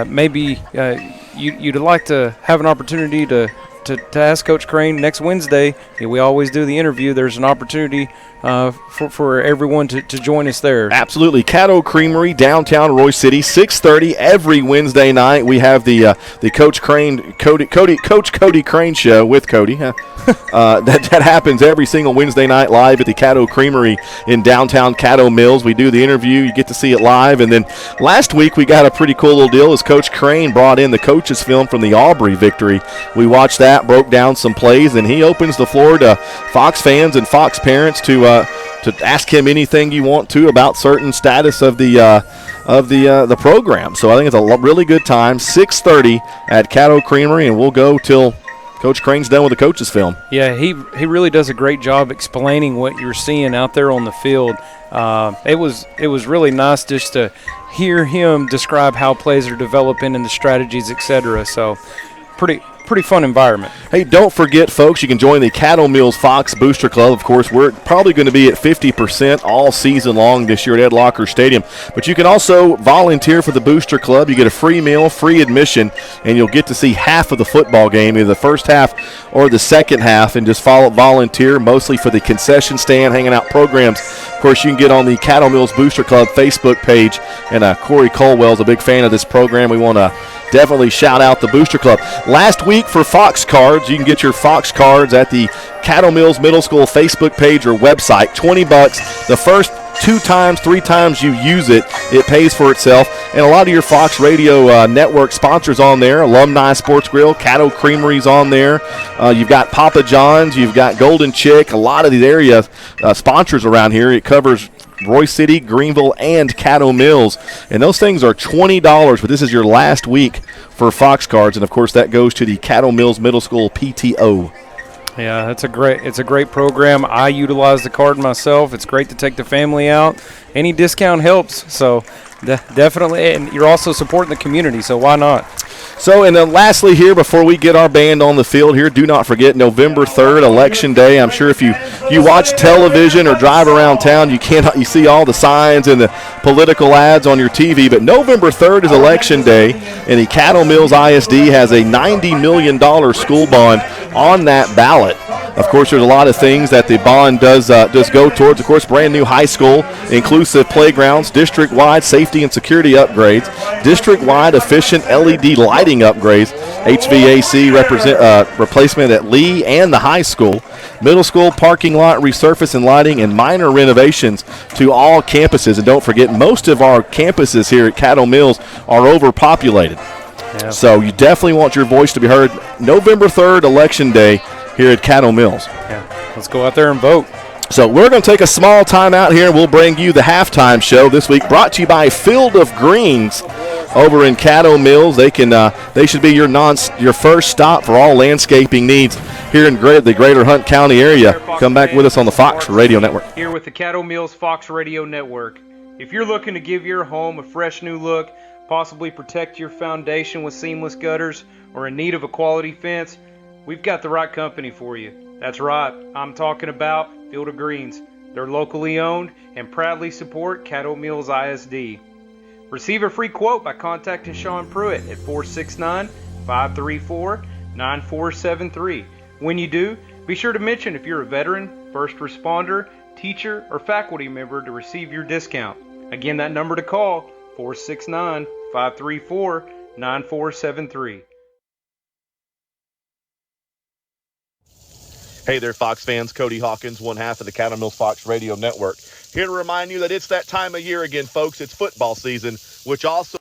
B: maybe you'd like to have an opportunity to ask Coach Crane next Wednesday, we always do the interview. There's an opportunity for everyone to join us there.
A: Absolutely. Caddo Creamery, downtown Roy City, 6:30 every Wednesday night. We have the Coach Cody Crane show with Cody. That happens every single Wednesday night live at the Caddo Creamery in downtown Caddo Mills. We do the interview. You get to see it live. And then last week we got a pretty cool little deal as Coach Crane brought in the coach's film from the Aubrey victory. We watched that, broke down some plays, and he opens the floor to Fox fans and Fox parents to ask him anything you want to about certain status of the program. So I think it's a really good time. 6:30 at Caddo Creamery, and we'll go till Coach Crane's done with the coach's film.
B: Yeah, he really does a great job explaining what you're seeing out there on the field. It was really nice just to hear him describe how plays are developing and the strategies, etc. So pretty fun environment.
A: Hey, don't forget, folks, you can join the Caddo Mills Fox Booster Club. Of course, we're probably going to be at 50% all season long this year at Ed Locker Stadium. But you can also volunteer for the Booster Club. You get a free meal, free admission, and you'll get to see half of the football game, either the first half or the second half, and just volunteer mostly for the concession stand, hanging out programs. Of course, you can get on the Caddo Mills Booster Club Facebook page, and Corey Colwell's a big fan of this program. We want to definitely shout out the Booster Club. Last week for Fox Cards, you can get your Fox Cards at the Caddo Mills Middle School Facebook page or website. $20. The first 2 times, 3 times you use it, it pays for itself. And a lot of your Fox Radio network sponsors on there. Alumni Sports Grill, Caddo Creamery's on there. You've got Papa John's, you've got Golden Chick. A lot of these area sponsors around here. It covers Roy City, Greenville, and Caddo Mills. And those things are $20, but this is your last week for Fox Cards. And, of course, that goes to the Caddo Mills Middle School PTO.
B: Yeah, it's a great program. I utilize the card myself. It's great to take the family out. Any discount helps, so definitely. And you're also supporting the community, so why not?
A: So, and then lastly here, before we get our band on the field here, do not forget November 3rd, Election Day. I'm sure if you watch television or drive around town, you see all the signs and the political ads on your TV, but November 3rd is Election Day, and the Caddo Mills ISD has a $90 million school bond on that ballot. Of course, there's a lot of things that the bond does go towards. Of course, brand new high school, inclusive playgrounds, district-wide safety and security upgrades, district-wide efficient LED lighting upgrades, HVAC replacement at Lee and the high school, middle school parking lot resurface and lighting, and minor renovations to all campuses. And don't forget, most of our campuses here at Caddo Mills are overpopulated. Yeah. So you definitely want your voice to be heard. November 3rd, Election Day, here at Caddo Mills.
B: Yeah, let's go out there and vote.
A: So we're going to take a small time out here, and we'll bring you the halftime show this week, brought to you by Field of Greens over in Caddo Mills. They should be your first stop for all landscaping needs here in the greater Hunt County area. Come back with us on the Fox Radio Network.
B: Here with the Caddo Mills Fox Radio Network. If you're looking to give your home a fresh new look, possibly protect your foundation with seamless gutters, or in need of a quality fence, we've got the right company for you. That's right, I'm talking about Field of Greens. They're locally owned and proudly support Caddo Mills ISD. Receive a free quote by contacting Sean Pruitt at 469-534-9473. When you do, be sure to mention if you're a veteran, first responder, teacher, or faculty member to receive your discount. Again, that number to call, 469-534-9473.
A: Hey there, Fox fans. Cody Hawkins, one half of the Caddo Mills Fox Radio Network. Here to remind you that it's that time of year again, folks. It's football season, which also...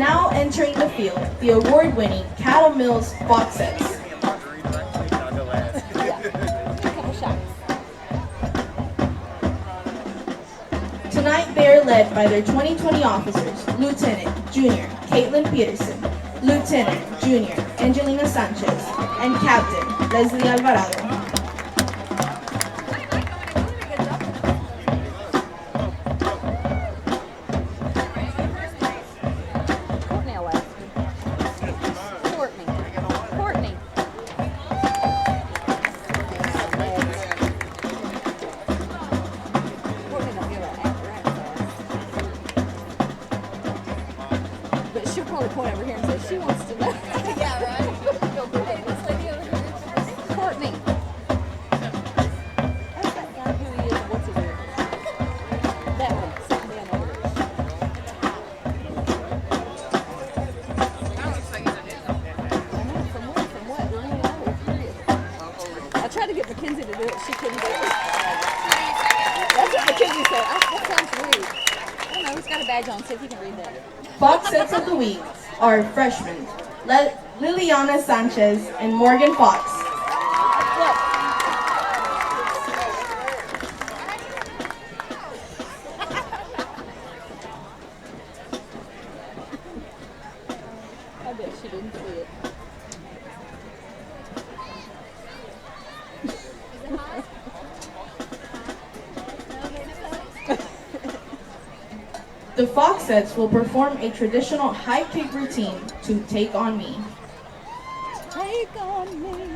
G: Now entering the field, the award-winning Cattle Mills Fox Sets. Tonight they are led by their 2020 officers, Lieutenant Junior Caitlin Peterson, Lieutenant Junior Angelina Sanchez, and Captain Leslie Alvarado. Fox Sets of the Week are freshmen, Liliana Sanchez and Morgan Fox.
H: I bet she didn't see it.
G: The Fox Sets will perform a traditional high kick routine to Take On Me.
H: Take on me.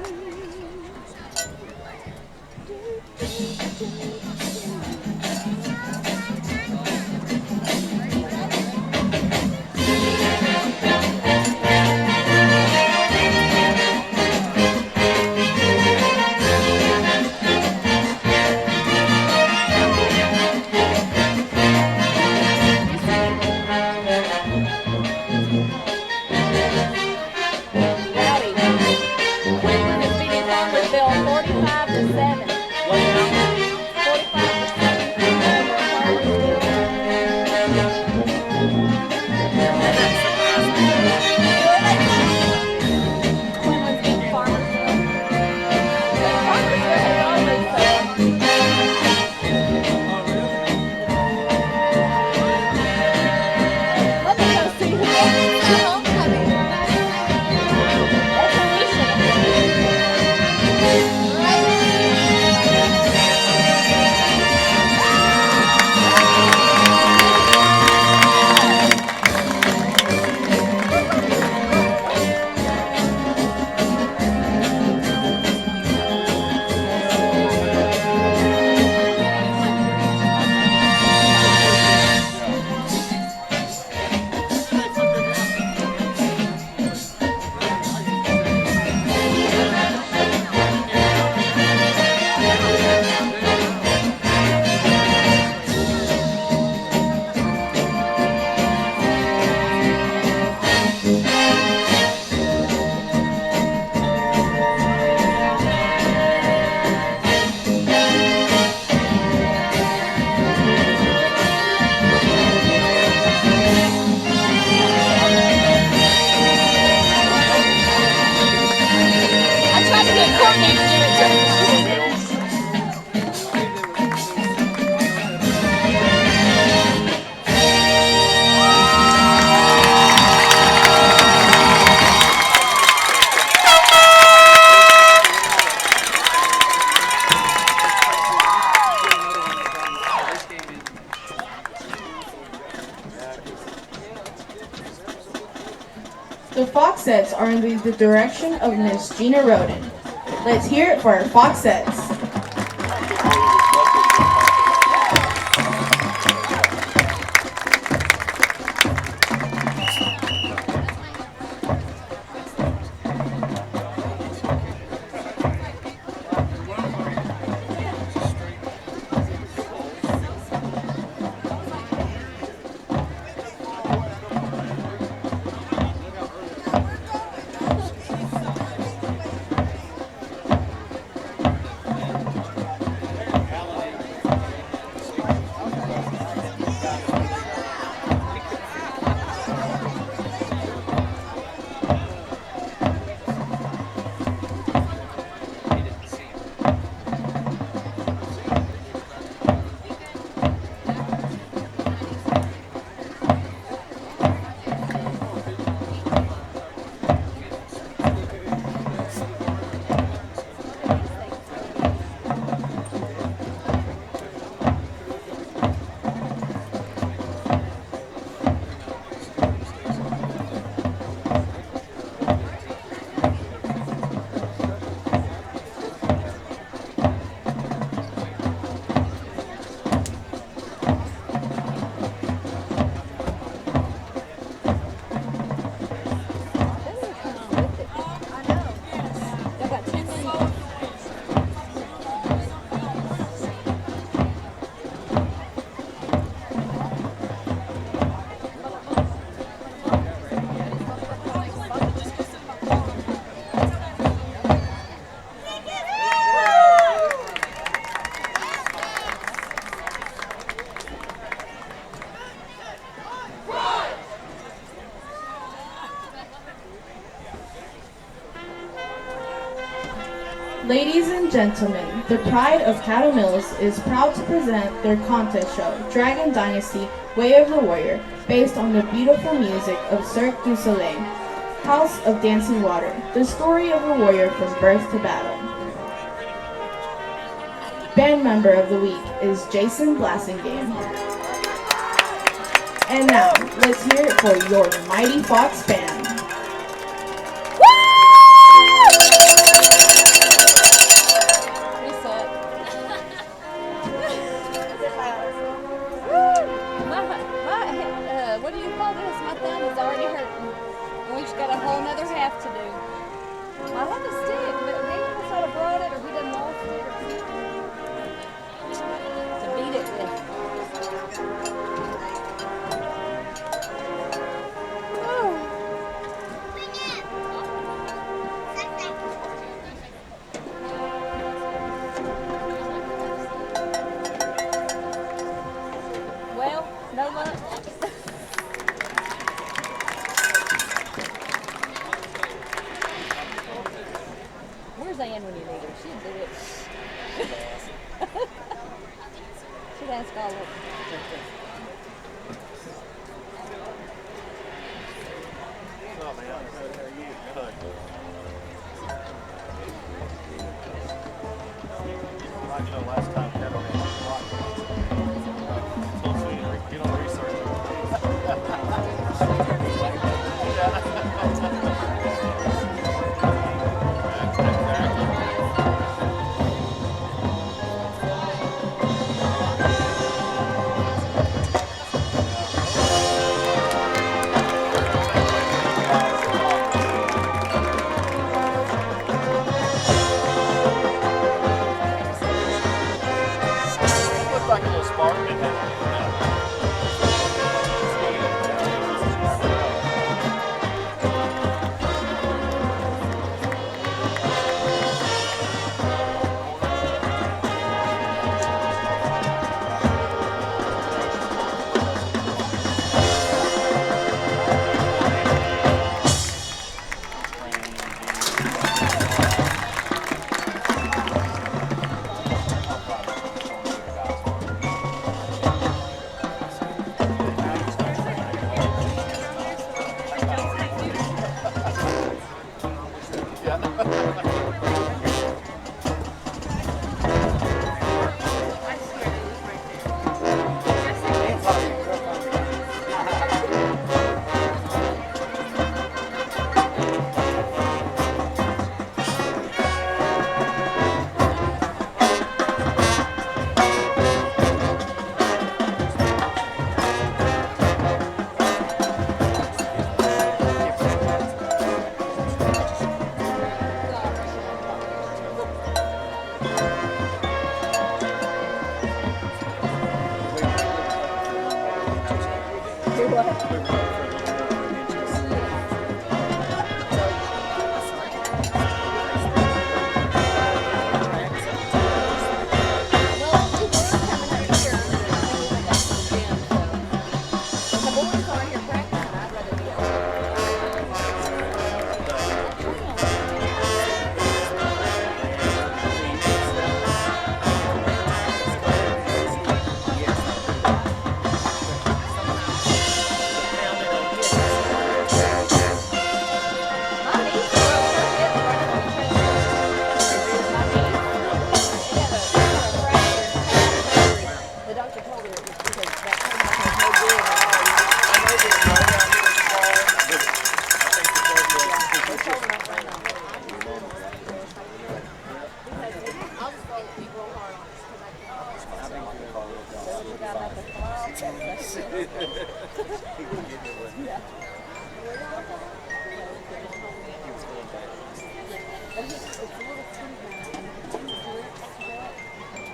G: The Fox Sets are under the direction of Miss Gina Roden. Let's hear it for our Fox Sets. Ladies and gentlemen, the pride of Caddo Mills is proud to present their contest show, Dragon Dynasty Way of the Warrior, based on the beautiful music of Cirque du Soleil, House of Dancing Water, the story of a warrior from birth to battle. Band member of the week is Jason Blassingame. And now, let's hear it for your Mighty Fox Band.
H: What do you call this? My thumb is already hurting. And we've got a whole nother half to do. I have a stick, but he must have brought it or he done lost it or something. To beat it with. Well, no luck. Where's Ann when you need her? She'd do it. She'd ask all of them.
A: Last time Caddo had you don't research like a little spark in there.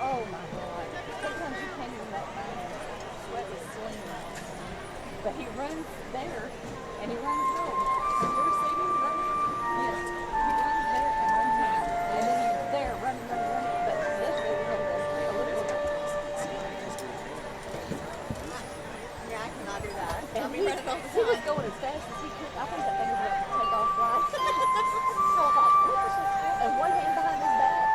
H: Oh my God. Sometimes you can't even let my sweat is slinging. But he runs there and he runs home. Have you ever seen him run? Yes. He runs there and runs home. And then he's there running. But yesterday we had a little bit.
I: Yeah, I cannot do that.
H: And
I: I'll be running all the
H: he was
I: time.
H: going as fast as he could. I think that thing was about to take off flying. So I thought, what is this? And one hand behind his back.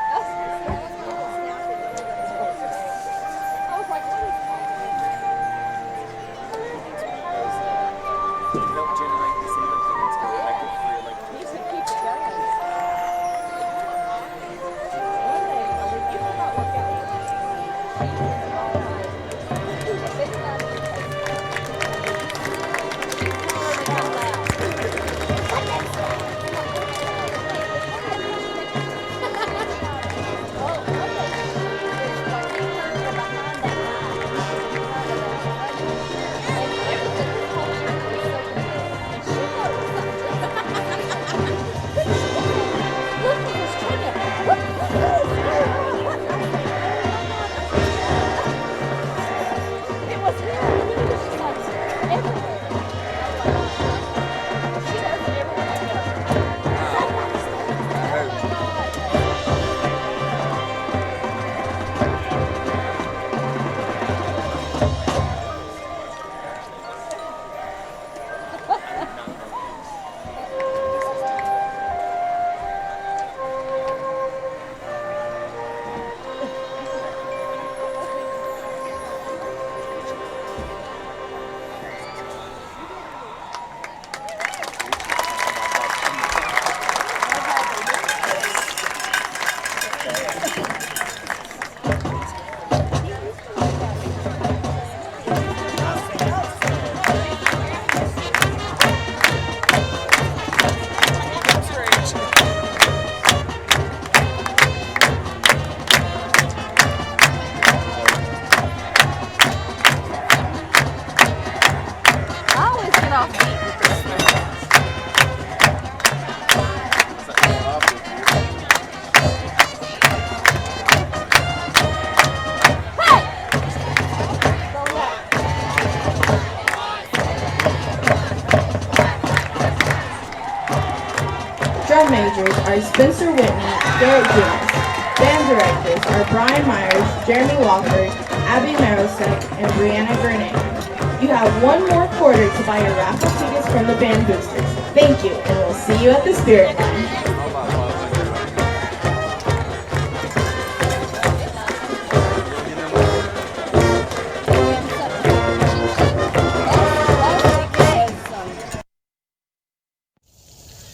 H: off beat with this slow dance.
G: Drum majors are Spencer Whitney, Garrett Jones. Band directors are Brian Myers, Jeremy Walker, Abby Marosek, and Brianna Grenade. You have one more quarter to buy your raffle tickets from the band boosters. Thank you, and we'll see you at the Spirit Line.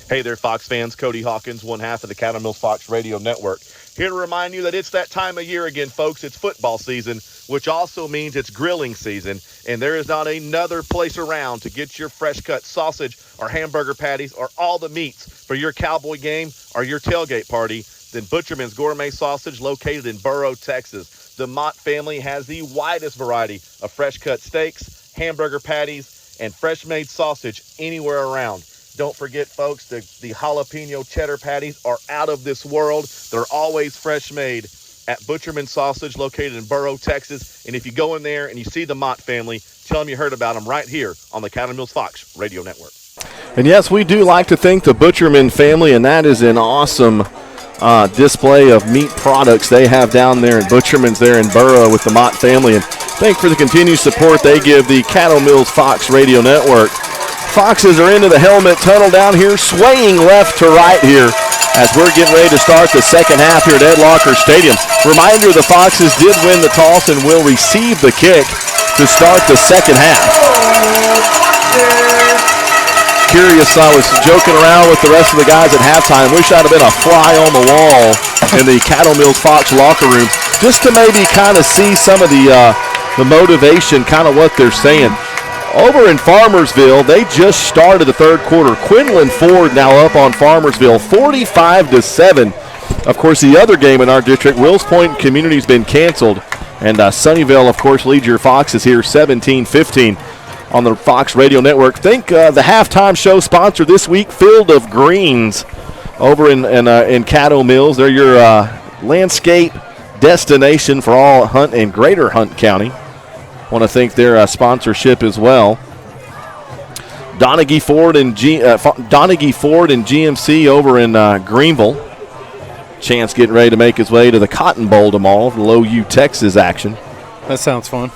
A: Hey there, Fox fans. Cody Hawkins, one half of the Caddo Mills Fox Radio Network. Here to remind you that it's that time of year again, folks. It's football season, which also means it's grilling season. And there is not another place around to get your fresh-cut sausage or hamburger patties or all the meats for your cowboy game or your tailgate party than Butcherman's Gourmet Sausage located in Burrow, Texas. The Mott family has the widest variety of fresh-cut steaks, hamburger patties, and fresh-made sausage anywhere around. Don't forget, folks, the jalapeno cheddar patties are out of this world. They're always fresh made at Butcherman Sausage located in Burrow, Texas. And if you go in there and you see the Mott family, tell them you heard about them right here on the Caddo Mills Fox Radio Network. And yes, we do like to thank the Butcherman family, and that is an awesome display of meat products they have down there in Butcherman's there in Burrow with the Mott family. And thank for the continued support they give the Caddo Mills Fox Radio Network. Foxes are into the helmet tunnel down here, swaying left to right here as we're getting ready to start the second half here at Ed Locker Stadium. Reminder, the Foxes did win the toss and will receive the kick to start the second half. Curious, I was joking around with the rest of the guys at halftime. Wish I'd have been a fly on the wall in the Caddo Mills Fox locker room just to maybe kind of see some of the motivation, kind of what they're saying. Over in Farmersville, they just started the third quarter. Quinlan Ford now up on Farmersville, 45-7. Of course, the other game in our district, Wills Point Community's been canceled. And Sunnyvale, of course, leads your Foxes here 17-15 on the Fox Radio Network. Think the halftime show sponsor this week, Field of Greens, over in Caddo Mills. They're your landscape destination for all Hunt and Greater Hunt County. Want to thank their sponsorship as well. Donaghy Ford and GMC over in Greenville. Chance getting ready to make his way to the Cotton Bowl tomorrow for Low U Texas action.
B: That sounds fun.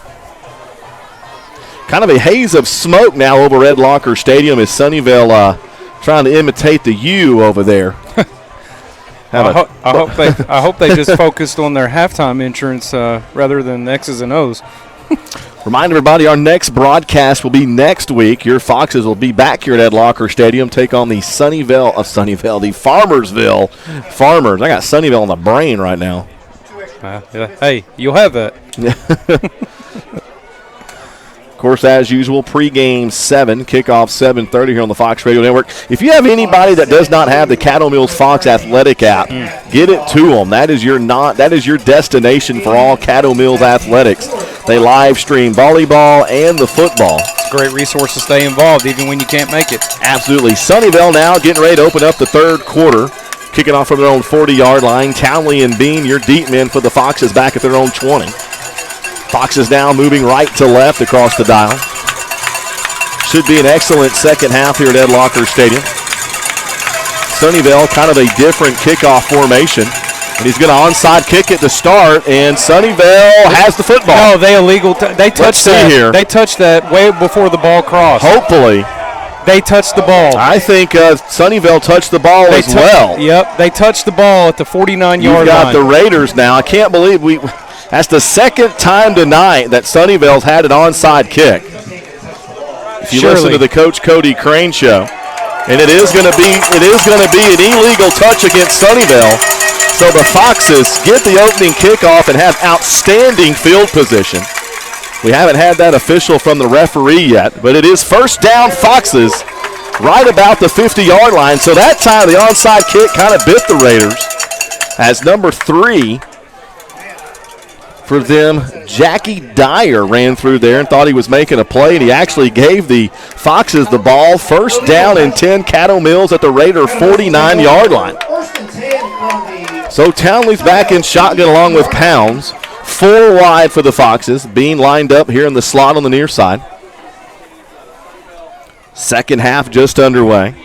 A: Kind of a haze of smoke now over Ed Locker Stadium as Sunnyvale trying to imitate the U over there.
B: I hope they just focused on their halftime entrance rather than X's and O's.
A: Remind everybody, our next broadcast will be next week. Your Foxes will be back here at Ed Locker Stadium, take on the the Farmersville Farmers. I got Sunnyvale on the brain right now.
B: Hey, you'll have that.
A: Of course, as usual, pregame 7, kickoff 7:30 here on the Fox Radio Network. If you have anybody that does not have the Caddo Mills Fox Athletic app, get it to them. That is your destination for all Caddo Mills athletics. They live stream volleyball and the football.
B: It's a great resource to stay involved even when you can't make it.
A: Absolutely. Sunnyvale now getting ready to open up the third quarter. Kicking off from their own 40-yard line. Townley and Bean, your deep men for the Foxes, back at their own 20. Foxes now moving right to left across the dial. Should be an excellent second half here at Ed Locker Stadium. Sunnyvale, kind of a different kickoff formation. And he's going to onside kick it to start, and Sunnyvale has the football.
B: No, they illegal. They touched that.
A: Here.
B: They touched that way before the ball crossed.
A: Hopefully.
B: They touched the ball.
A: I think Sunnyvale touched the ball as well.
B: Yep, they touched the ball at the 49-yard line.
A: You've got the Raiders now. I can't believe that's the second time tonight that Sunnyvale's had an onside kick. If you listen to the Coach Cody Crane show, and it is going to be an illegal touch against Sunnyvale. So the Foxes get the opening kickoff and have outstanding field position. We haven't had that official from the referee yet, but it is first down Foxes right about the 50-yard line. So that time the onside kick kind of bit the Raiders as number 3 for them. Jackie Dyer ran through there and thought he was making a play, and he actually gave the Foxes the ball. First down and 10, Caddo Mills at the Raider 49-yard line. So Townley's back in shotgun along with Pounds. 4 wide for the Foxes. Bean lined up here in the slot on the near side. Second half just underway.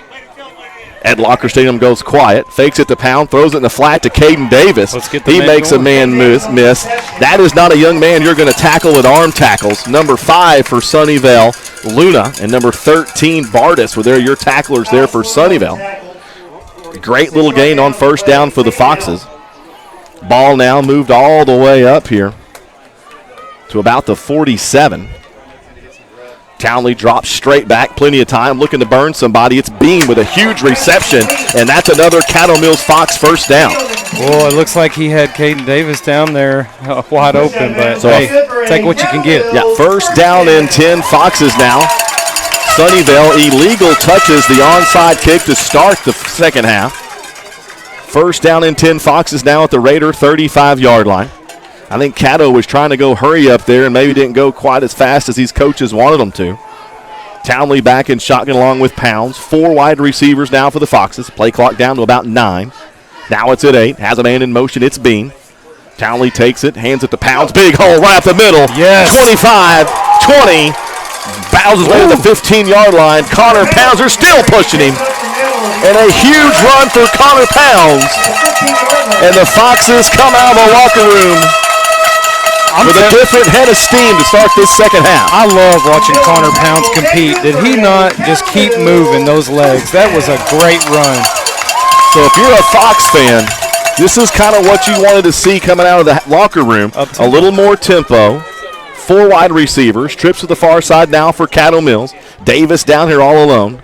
A: Ed Locker Stadium goes quiet. Fakes it to Pound. Throws it in the flat to Caden Davis. He makes a man miss. That is not a young man you're going to tackle with arm tackles. Number 5 for Sunnyvale, Luna, and number 13, Bardis were there. Your tacklers there for Sunnyvale. Great little gain on first down for the Foxes. Ball now moved all the way up here to about the 47. Townley drops straight back, plenty of time, looking to burn somebody. It's Bean with a huge reception, and that's another Caddo Mills Fox first down.
B: Well, it looks like he had Caden Davis down there wide open, but so hey, take what you can get.
A: Yeah, first down and 10 Foxes now. Sunnyvale illegal touches the onside kick to start the second half. First down and 10 Foxes now at the Raider 35-yard line. I think Caddo was trying to go hurry up there and maybe didn't go quite as fast as these coaches wanted them to. Townley back in shotgun along with Pounds. 4 wide receivers now for the Foxes. Play clock down to about 9. Now it's at 8. Has a man in motion. It's Bean. Townley takes it, hands it to Pounds. Big hole right up the middle.
B: Yes.
A: 25, 20. Bows his way to the 15-yard line. Connor Pounds are still pushing him. And a huge run for Connor Pounds. And the Foxes come out of the locker room with a different head of steam to start this second half.
B: I love watching Connor Pounds compete. Did he not just keep moving those legs? That was a great run.
A: So if you're a Fox fan, this is kind of what you wanted to see coming out of the locker room. A little more tempo. 4 wide receivers. Trips to the far side now for Caddo Mills. Davis down here all alone.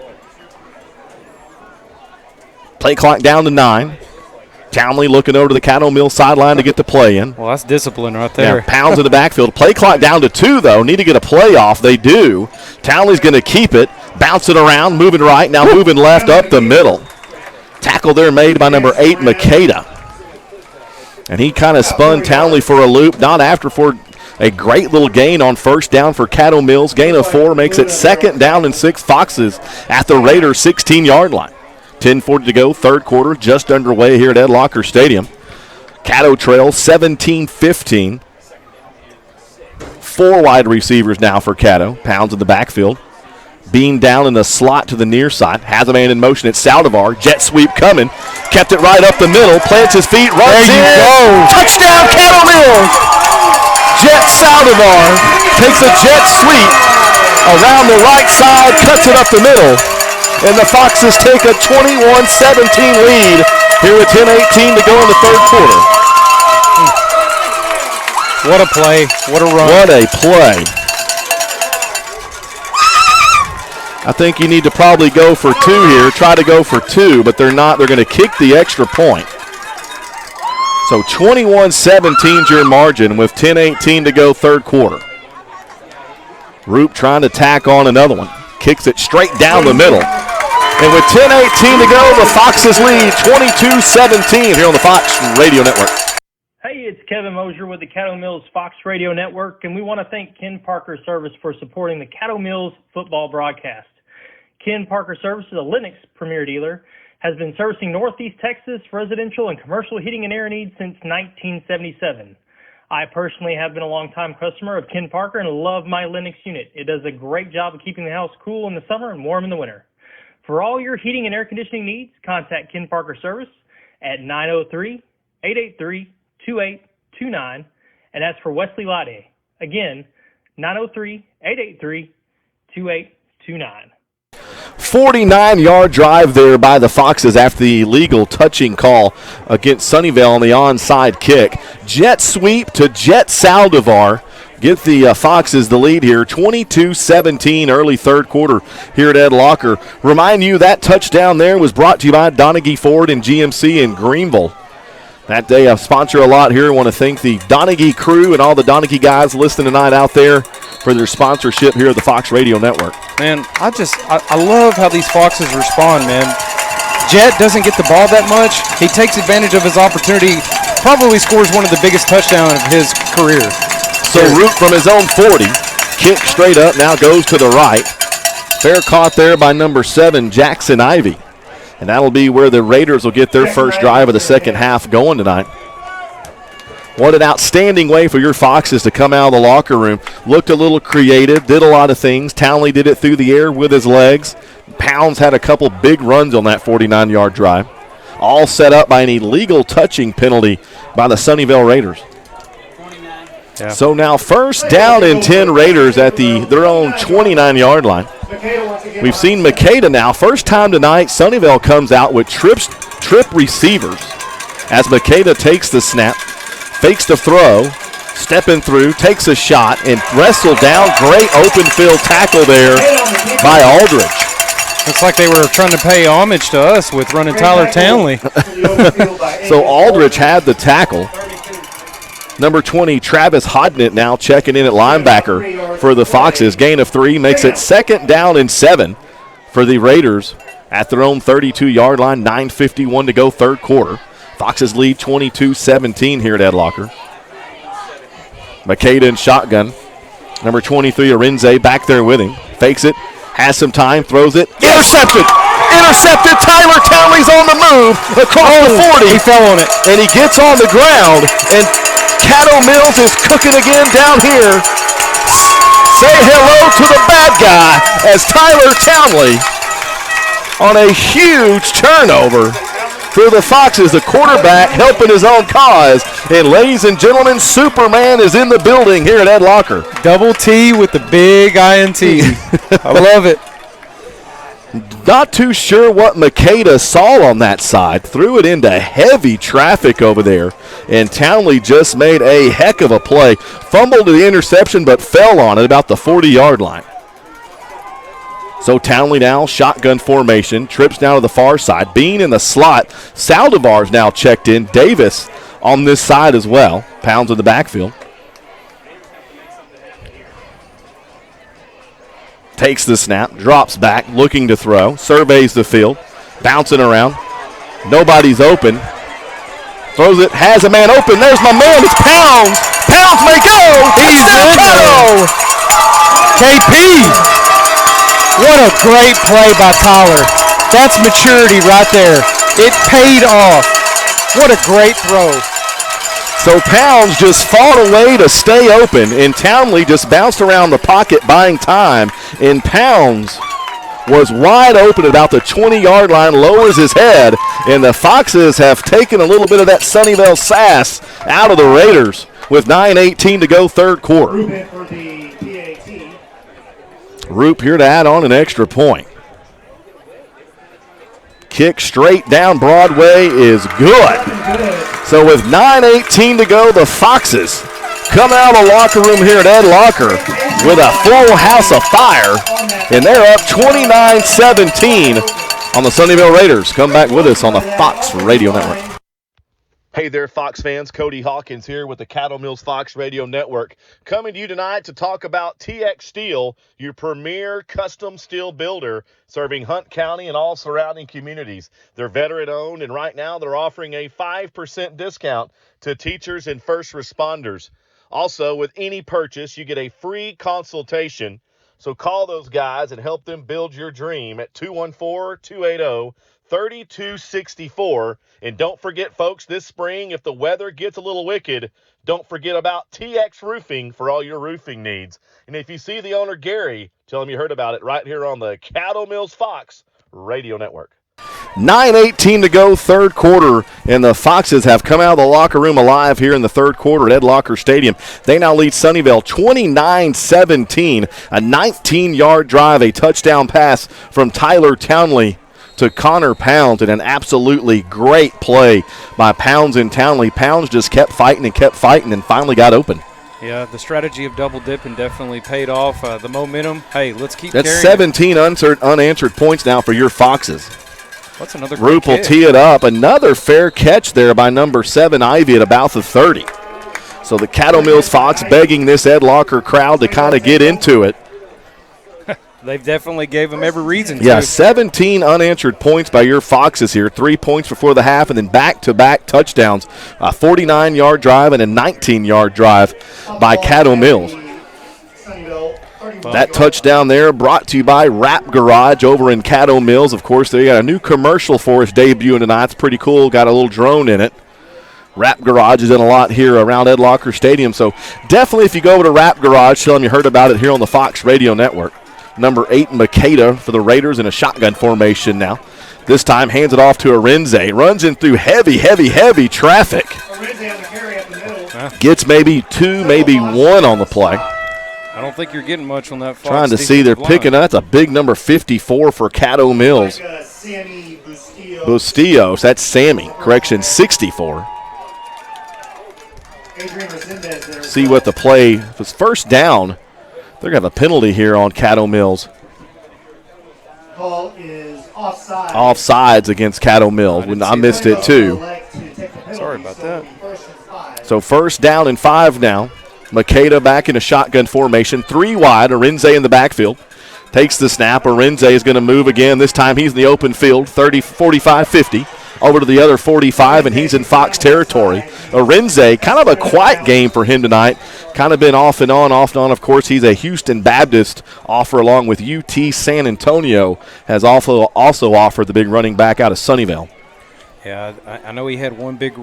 A: Play clock down to 9. Townley looking over to the Caddo Mills sideline to get the play in.
B: Well, that's discipline right there.
A: Yeah, Pounds in the backfield. Play clock down to 2, though. Need to get a play off. They do. Townley's going to keep it. Bounce it around. Moving right. Now moving left up the middle. Tackle there made by number 8, Makeda. And he kind of spun Townley for a loop. Not after for a great little gain on first down for Caddo Mills. Gain of 4 makes it second down and 6 Foxes at the Raiders' 16-yard line. 10:40 to go, third quarter, just underway here at Ed Locker Stadium. Caddo trails 17-15. 4 wide receivers now for Caddo. Pounds in the backfield. Bean down in the slot to the near side. Has a man in motion. It's Saldivar. Jet sweep coming. Kept it right up the middle. Plants his feet. Runs in. Go. Touchdown, Caddo Mills. Jet Saldivar takes a jet sweep around the right side. Cuts it up the middle. And the Foxes take a 21-17 lead here with 10:18 to go in the third quarter.
B: What a play. What a run.
A: What a play. I think you need to probably go for 2 here. Try to go for 2, but they're not. They're going to kick the extra point. So 21-17 is your margin with 10:18 to go third quarter. Roop trying to tack on another one. Kicks it straight down the middle. And with 10:18 to go, the Foxes lead 22-17 here on the Fox Radio Network.
F: Hey, it's Kevin Mosier with the Caddo Mills Fox Radio Network, and we want to thank Ken Parker Service for supporting the Caddo Mills football broadcast. Ken Parker Service is a Lennox Premier dealer, has been servicing Northeast Texas residential and commercial heating and air needs since 1977. I personally have been a longtime customer of Ken Parker and love my Lennox unit. It does a great job of keeping the house cool in the summer and warm in the winter. For all your heating and air conditioning needs, contact Ken Parker Service at 903-883-2829, and that's for Wesley Lade. Again, 903-883-2829.
A: 49-yard drive there by the Foxes after the illegal touching call against Sunnyvale on the onside kick. Jet sweep to Jet Saldivar. Get the Foxes the lead here, 22-17, early third quarter here at Ed Locker. Remind you that touchdown there was brought to you by Donaghy Ford and GMC in Greenville. That day, I sponsor a lot here. I want to thank the Donaghy crew and all the Donaghy guys listening tonight out there for their sponsorship here at the Fox Radio Network.
B: Man, I love how these Foxes respond, man. Jet doesn't get the ball that much. He takes advantage of his opportunity, probably scores one of the biggest touchdowns of his career.
A: So Root from his own 40, kick straight up, now goes to the right. Fair caught there by number 7, Jackson Ivey. And that'll be where the Raiders will get their first drive of the second half going tonight. What an outstanding way for your Foxes to come out of the locker room. Looked a little creative, did a lot of things. Townley did it through the air with his legs. Pounds had a couple big runs on that 49-yard drive. All set up by an illegal touching penalty by the Sunnyvale Raiders.
B: Yeah.
A: So now first down and 10 Raiders at their own 29-yard line. We've seen Makeda now. First time tonight, Sunnyvale comes out with trip receivers as Makeda takes the snap, fakes the throw, stepping through, takes a shot, and wrestled down. Great open field tackle there by Aldridge.
B: Looks like they were trying to pay homage to us with running Tyler Townley.
A: So Aldridge had the tackle. Number 20, Travis Hodnett now checking in at linebacker for the Foxes. Gain of 3 makes it second down and 7 for the Raiders at their own 32-yard line. 9:51 to go, third quarter. Foxes lead 22-17 here at Ed Locker. Makeda in shotgun. Number 23, Arinze, back there with him. Fakes it, has some time, throws it. Intercepted! Intercepted! Tyler Townley's on the move across the 40.
B: He fell on it.
A: And he gets on the ground, and Caddo Mills is cooking again down here. Say hello to the bad guy as Tyler Townley on a huge turnover for the Foxes. The quarterback helping his own cause. And ladies and gentlemen, Superman is in the building here at Ed Locker.
B: Double T with the big INT. I love it.
A: Not too sure what Makeda saw on that side. Threw it into heavy traffic over there. And Townley just made a heck of a play. Fumbled to the interception, but fell on it about the 40-yard line. So Townley now, shotgun formation, trips down to the far side. Bean in the slot. Saldivar's now checked in. Davis on this side as well. Pounds in the backfield. Takes the snap, drops back, looking to throw, surveys the field, bouncing around. Nobody's open. Throws it, has a man open. There's my man, it's Pounds. Pounds may go.
B: He's in there. KP. What a great play by Tyler. That's maturity right there. It paid off. What a great throw.
A: So Pounds just fought away to stay open, and Townley just bounced around the pocket buying time, and Pounds was wide open at about the 20-yard line, lowers his head, and the Foxes have taken a little bit of that Sunnyvale sass out of the Raiders with 9:18 to go, third quarter. Roop here to add on an extra point. Kick straight down Broadway is good. So with 9:18 to go, the Foxes come out of the locker room here at Ed Locker with a full house of fire, and they're up 29-17 on the Sunnyvale Raiders. Come back with us on the Fox Radio Network. Hey there, Fox fans. Cody Hawkins here with the Caddo Mills Fox Radio Network, coming to you tonight to talk about TX Steel, your premier custom steel builder, serving Hunt County and all surrounding communities. They're veteran-owned, and right now they're offering a 5% discount to teachers and first responders. Also, with any purchase, you get a free consultation. So call those guys and help them build your dream at 214-280-3264. And don't forget, folks, this spring, if the weather gets a little wicked, don't forget about TX Roofing for all your roofing needs. And if you see the owner, Gary, tell him you heard about it right here on the Caddo Mills Fox Radio Network. 9:18 to go, third quarter, and the Foxes have come out of the locker room alive here in the third quarter at Ed Locker Stadium. They now lead Sunnyvale 29-17, a 19-yard drive, a touchdown pass from Tyler Townley to Connor Pounds, and an absolutely great play by Pounds and Townley. Pounds just kept fighting and finally got open.
B: Yeah, the strategy of double dipping definitely paid off. The momentum, hey, let's keep
A: That's
B: carrying
A: 17 unanswered points now for your Foxes.
B: What's another great
A: Roop will
B: kick.
A: tee it up. Another fair catch there by number 7, Ivy, at about the 30. So the Caddo Mills Fox begging this Ed Locker crowd to kind of get into it.
B: They've definitely gave them every reason to.
A: Yeah, 17 unanswered points by your Foxes here. 3 points before the half, and then back-to-back touchdowns. A 49-yard drive and a 19-yard drive by Caddo Mills. That touchdown there brought to you by Wrap Garage over in Caddo Mills. Of course, they got a new commercial for us debuting tonight. It's pretty cool. Got a little drone in it. Wrap Garage is in a lot here around Ed Locker Stadium. So definitely if you go over to Wrap Garage, tell them you heard about it here on the Fox Radio Network. Number 8, Makeda for the Raiders in a shotgun formation now. This time hands it off to Arinze. Runs in through heavy traffic. Gets maybe 2, maybe 1 on the play.
B: I don't think you're getting much on that Fox.
A: Trying to see, they're picking up. That's a big number 54 for Caddo Mills. Bustillos, that's Sammy. Correction, 64. See what the play was. First down. They're going to have a penalty here on Caddo Mills.
E: Call is offside.
A: Offsides against Caddo Mills. I missed it too.
B: Sorry about that.
A: So first down and 5 now. Makeda back in a shotgun formation. 3 wide. Arinze in the backfield. Takes the snap. Arinze is going to move again. This time he's in the open field. 30, 45, 50. Over to the other 45, and he's in Fox territory. Arinze, kind of a quiet game for him tonight. Kind of been off and on. Of course, he's a Houston Baptist offer along with UT San Antonio. Has also offered the big running back out of Sunnyvale.
B: Yeah, I know he had one big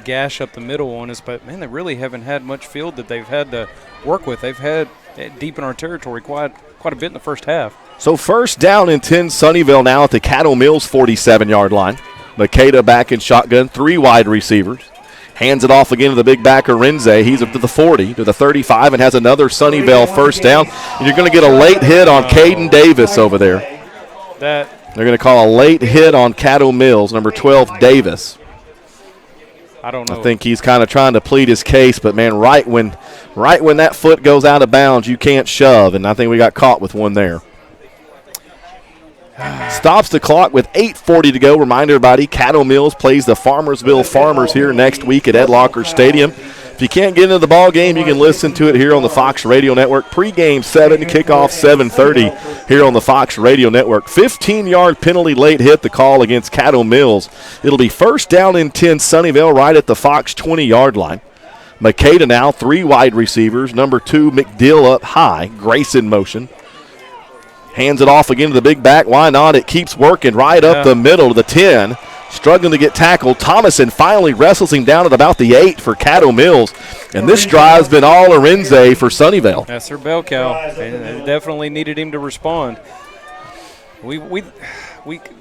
B: gash up the middle on us, but, man, they really haven't had much field that they've had to work with. They've had deep in our territory quite a bit in the first half. So
A: first down and 10, Sunnyvale now at the Caddo Mills 47-yard line. Makeda back in shotgun, 3 wide receivers. Hands it off again to the big backer, Arinze. He's up to the 40, to the 35, and has another Sunnyvale first down. And you're going to get a late hit on Caden Davis over there. They're going to call a late hit on Caddo Mills, number 12, Davis.
B: I don't know.
A: I think he's kind of trying to plead his case, but, man, right when that foot goes out of bounds, you can't shove, and I think we got caught with one there. Stops the clock with 8:40 to go. Remind everybody, Caddo Mills plays the Farmersville Farmers here next week at Ed Locker Stadium. If you can't get into the ball game, you can listen to it here on the Fox Radio Network. Pre-game 7, kickoff 7:30 here on the Fox Radio Network. 15-yard penalty late hit, the call against Caddo Mills. It'll be first down and 10, Sunnyvale right at the Fox 20-yard line. Makeda now, 3 wide receivers. Number 2, McDill up high. Grace in motion. Hands it off again to the big back. Why not? It keeps working right up the middle to the 10. Struggling to get tackled. Thomason finally wrestles him down at about the 8 for Caddo Mills. And this drive's been all Arinze for Sunnyvale.
B: That's their bell cow. They definitely needed him to respond. We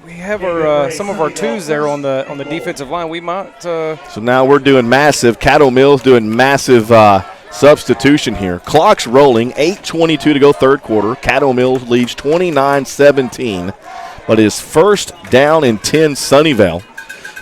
B: have our some of our 2s there on the defensive line. We might.
A: So now we're doing massive. Caddo Mills doing massive substitution here. Clock's rolling, 8:22 to go third quarter. Caddo Mills leads 29-17, but is first down and 10 Sunnyvale.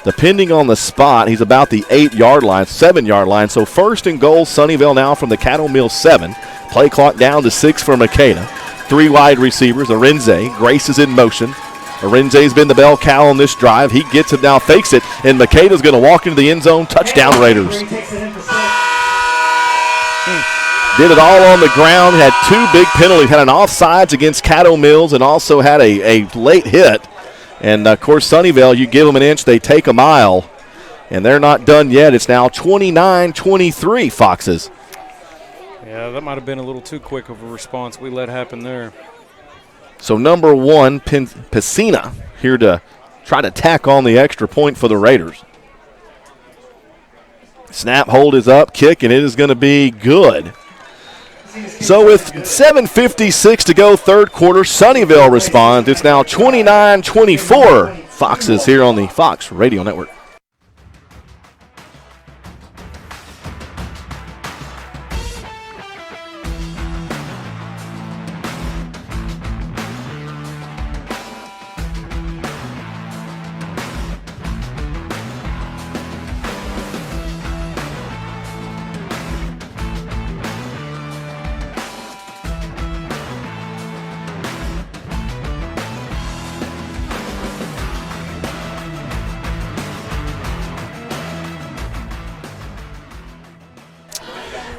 A: Depending on the spot, he's about the 8-yard line, 7-yard line. So first and goal, Sunnyvale now from the Caddo Mills 7. Play clock down to 6 for Makeda. 3 wide receivers, Arinze. Grace is in motion. Arinze's been the bell cow on this drive. He gets it now, fakes it, and Makeda's going to walk into the end zone. Touchdown Raiders. Did it all on the ground, had 2 big penalties, had an offsides against Caddo Mills and also had a late hit. And, of course, Sunnyvale, you give them an inch, they take a mile. And they're not done yet. It's now 29-23 Foxes.
B: Yeah, that might have been a little too quick of a response we let happen there.
A: So number 1, Piscina, here to try to tack on the extra point for the Raiders. Snap hold is up, kick, and it is going to be good. So with 7:56 to go third quarter, Sunnyvale responds. It's now 29-24 Foxes here on the Fox Radio Network.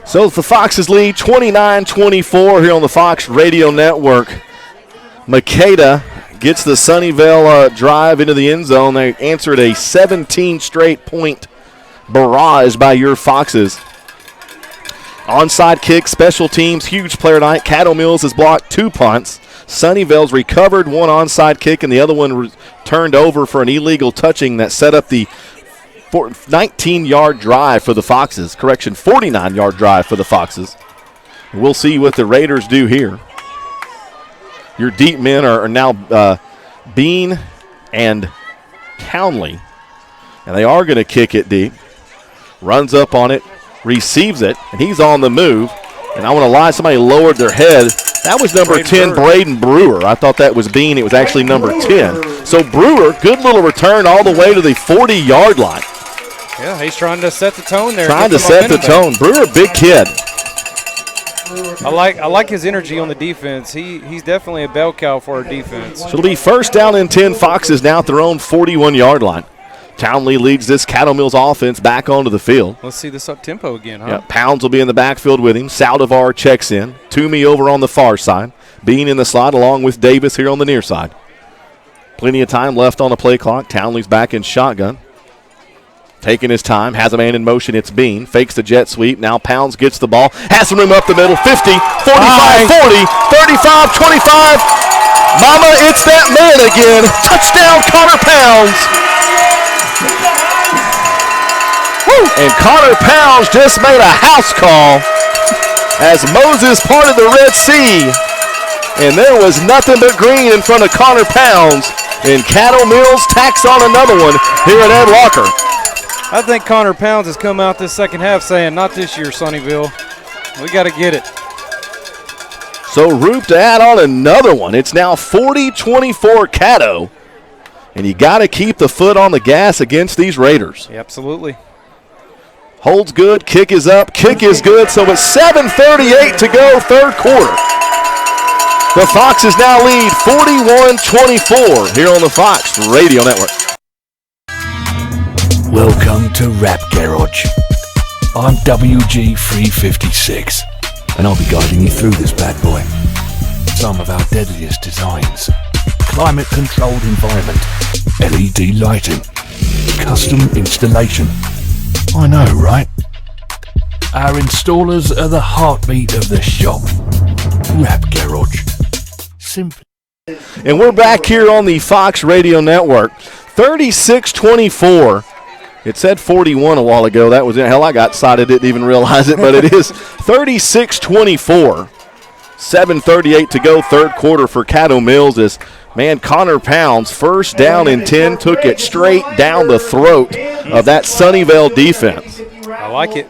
A: So the Foxes lead 29-24 here on the Fox Radio Network. Makeda gets the Sunnyvale drive into the end zone. They answered a 17 straight point barrage by your Foxes. Onside kick, special teams, huge player night. Caddo Mills has blocked 2 punts. Sunnyvale's recovered 1 onside kick, and the other one turned over for an illegal touching that set up the 19-yard drive for the Foxes. 49-yard drive for the Foxes. We'll see what the Raiders do here. Your deep men are now Bean and Townley, and they are going to kick it deep. Runs up on it, receives it, and he's on the move. And I want to lie, somebody lowered their head. That was number 10, Braden Brewer. I thought that was Bean. It was actually number 10. So Brewer, good little return all the way to the 40-yard line.
B: Yeah, he's trying to set the tone there.
A: Trying to set the tone. Brewer, big kid.
B: I like his energy on the defense. He's definitely a bell cow for our defense.
A: So it'll be first down and 10. Foxes now at their own 41-yard line. Townley leads this Caddo Mills offense back onto the field.
B: Let's see this up tempo again, huh?
A: Yeah, Pounds will be in the backfield with him. Saldivar checks in. Toomey over on the far side. Bean in the slot along with Davis here on the near side. Plenty of time left on the play clock. Townley's back in shotgun. Taking his time, has a man in motion, it's Bean. Fakes the jet sweep, now Pounds gets the ball. Has some room up the middle, 50, 45, 40, 35, 25. Mama, it's that man again. Touchdown, Connor Pounds. Woo. And Connor Pounds just made a house call as Moses parted the Red Sea. And there was nothing but green in front of Connor Pounds. And Caddo Mills tacks on another one here at Ed Walker.
B: I think Connor Pounds has come out this second half saying, not this year, Sunnyvale. We got to get it.
A: So Roop to add on another one. It's now 40-24 Caddo. And you got to keep the foot on the gas against these Raiders.
B: Yeah, absolutely.
A: Holds good, kick is up, kick is good. So it's 7:38 to go, third quarter. The Foxes now lead 41-24 here on the Fox Radio Network.
D: Welcome to Rap Garage. I'm WG356, and I'll be guiding you through this bad boy. Some of our deadliest designs. Climate-controlled environment, LED lighting, custom installation. I know, right? Our installers are the heartbeat of the shop. Rap Garage. Simply.
A: And we're back here on the Fox Radio Network. 36-24. It said 41 a while ago. That was it. Hell, I got excited, didn't even realize it, but it is 36-24. 7:38 to go, third quarter for Caddo Mills as, man, Connor Pounds, first down and 10, took it straight down the throat of that Sunnyvale defense.
B: I like it.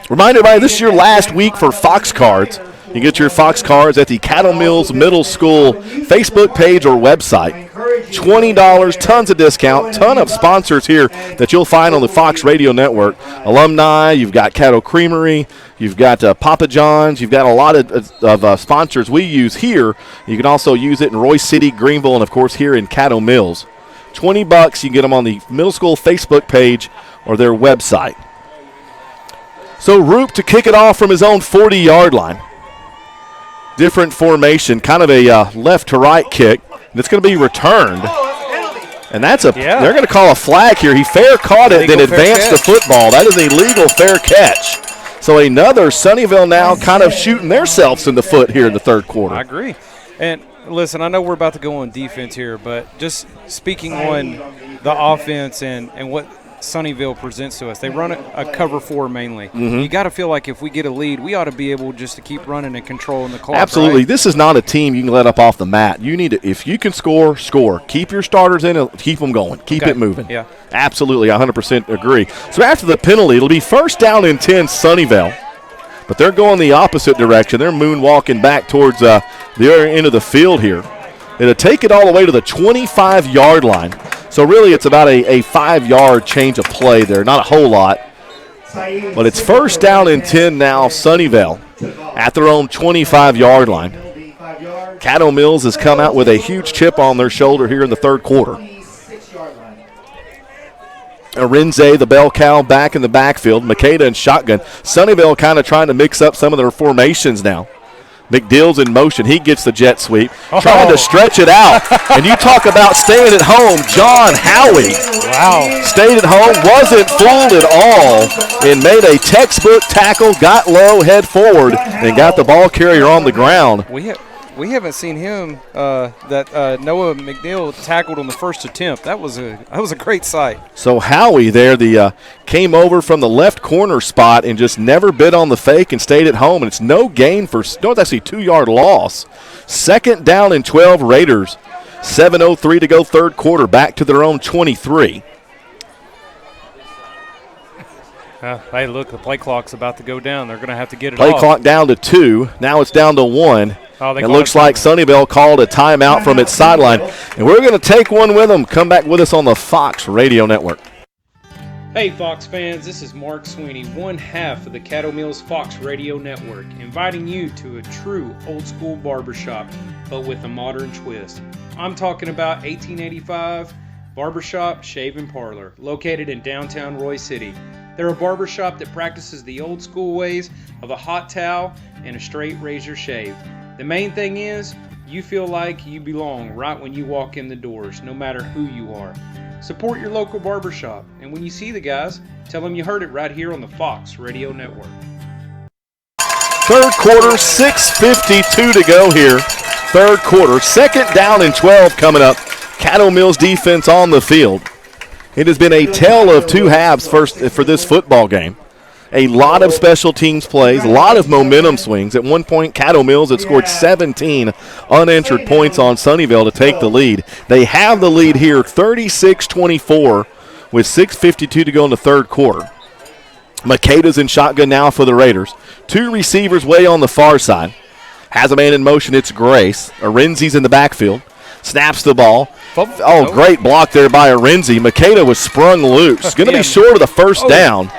A: Remind everybody, this is your last week for Fox Cards. You get your Fox Cards at the Caddo Mills Middle School Facebook page or website. $20, tons of discount, ton of sponsors here that you'll find on the Fox Radio Network. Alumni, you've got Caddo Creamery, you've got Papa John's, you've got a lot of sponsors we use here. You can also use it in Royce City, Greenville, and, of course, here in Caddo Mills. $20, you get them on the middle school Facebook page or their website. So Roop to kick it off from his own 40-yard line. Different formation, kind of a left to right kick. And it's going to be returned. And that's they're going to call a flag here. He fair caught it, then advanced the football. That is a legal fair catch. So another Sunnyvale now kind of shooting themselves in the foot here in the third quarter.
B: I agree. And listen, I know we're about to go on defense here, but just speaking on the offense and what Sunnyvale presents to us, they run a cover four mainly. Mm-hmm. You got to feel like if we get a lead, we ought to be able just to keep running and controlling the clock.
A: Absolutely.
B: Right?
A: This is not a team you can let up off the mat. You need to, if you can score, score. Keep your starters in and keep them going. Keep it moving.
B: Yeah.
A: Absolutely. I 100% agree. So after the penalty, it'll be first down and 10 Sunnyvale. But they're going the opposite direction. They're moonwalking back towards the other end of the field here. It'll take it all the way to the 25-yard line. So really it's about a 5-yard change of play there. Not a whole lot. But it's first down and 10 now, Sunnyvale at their own 25-yard line. Caddo Mills has come out with a huge chip on their shoulder here in the third quarter. Arinze, the bell cow, back in the backfield. Makeda and shotgun. Sunnyvale kind of trying to mix up some of their formations now. McDill's in motion. He gets the jet sweep, trying to stretch it out. And you talk about staying at home. John Howie stayed at home, wasn't fooled at all, and made a textbook tackle, got low, head forward, and got the ball carrier on the ground.
B: We haven't seen him that Noah McNeil tackled on the first attempt. That was a great sight.
A: So Howie there, came over from the left corner spot and just never bit on the fake and stayed at home. And it's no gain for it's actually a 2-yard loss. 2nd down and 12 Raiders. 7:03 to go third quarter. Back to their own 23.
B: Hey, look, the play clock's about to go down. They're going to have to get it
A: Play
B: off.
A: clock down to 2. Now it's down to 1. It looks like Sunnyvale called a timeout from its sideline. And we're going to take one with them. Come back with us on the Fox Radio Network.
B: Hey, Fox fans, this is Mark Sweeney, one half of the Caddo Mills Fox Radio Network, inviting you to a true old-school barbershop, but with a modern twist. I'm talking about 1885 Barbershop Shave and Parlor, located in downtown Roy City. They're a barbershop that practices the old-school ways of a hot towel and a straight razor shave. The main thing is, you feel like you belong right when you walk in the doors, no matter who you are. Support your local barbershop, and when you see the guys, tell them you heard it right here on the Fox Radio Network.
A: Third quarter, 6:52 to go here. Third quarter, 2nd down and 12 coming up. Caddo Mills defense on the field. It has been a tale of two halves for this football game. A lot of special teams plays, a lot of momentum swings. At one point, Caddo Mills had scored 17 unanswered points on Sunnyvale to take the lead. They have the lead here, 36-24, with 6:52 to go in the third quarter. Makeda's in shotgun now for the Raiders. 2 receivers way on the far side. Has a man in motion, it's Grace. Arenzi's in the backfield. Snaps the ball. Oh, great block there by Arenzi. Makeda was sprung loose. Going to be short of the first down.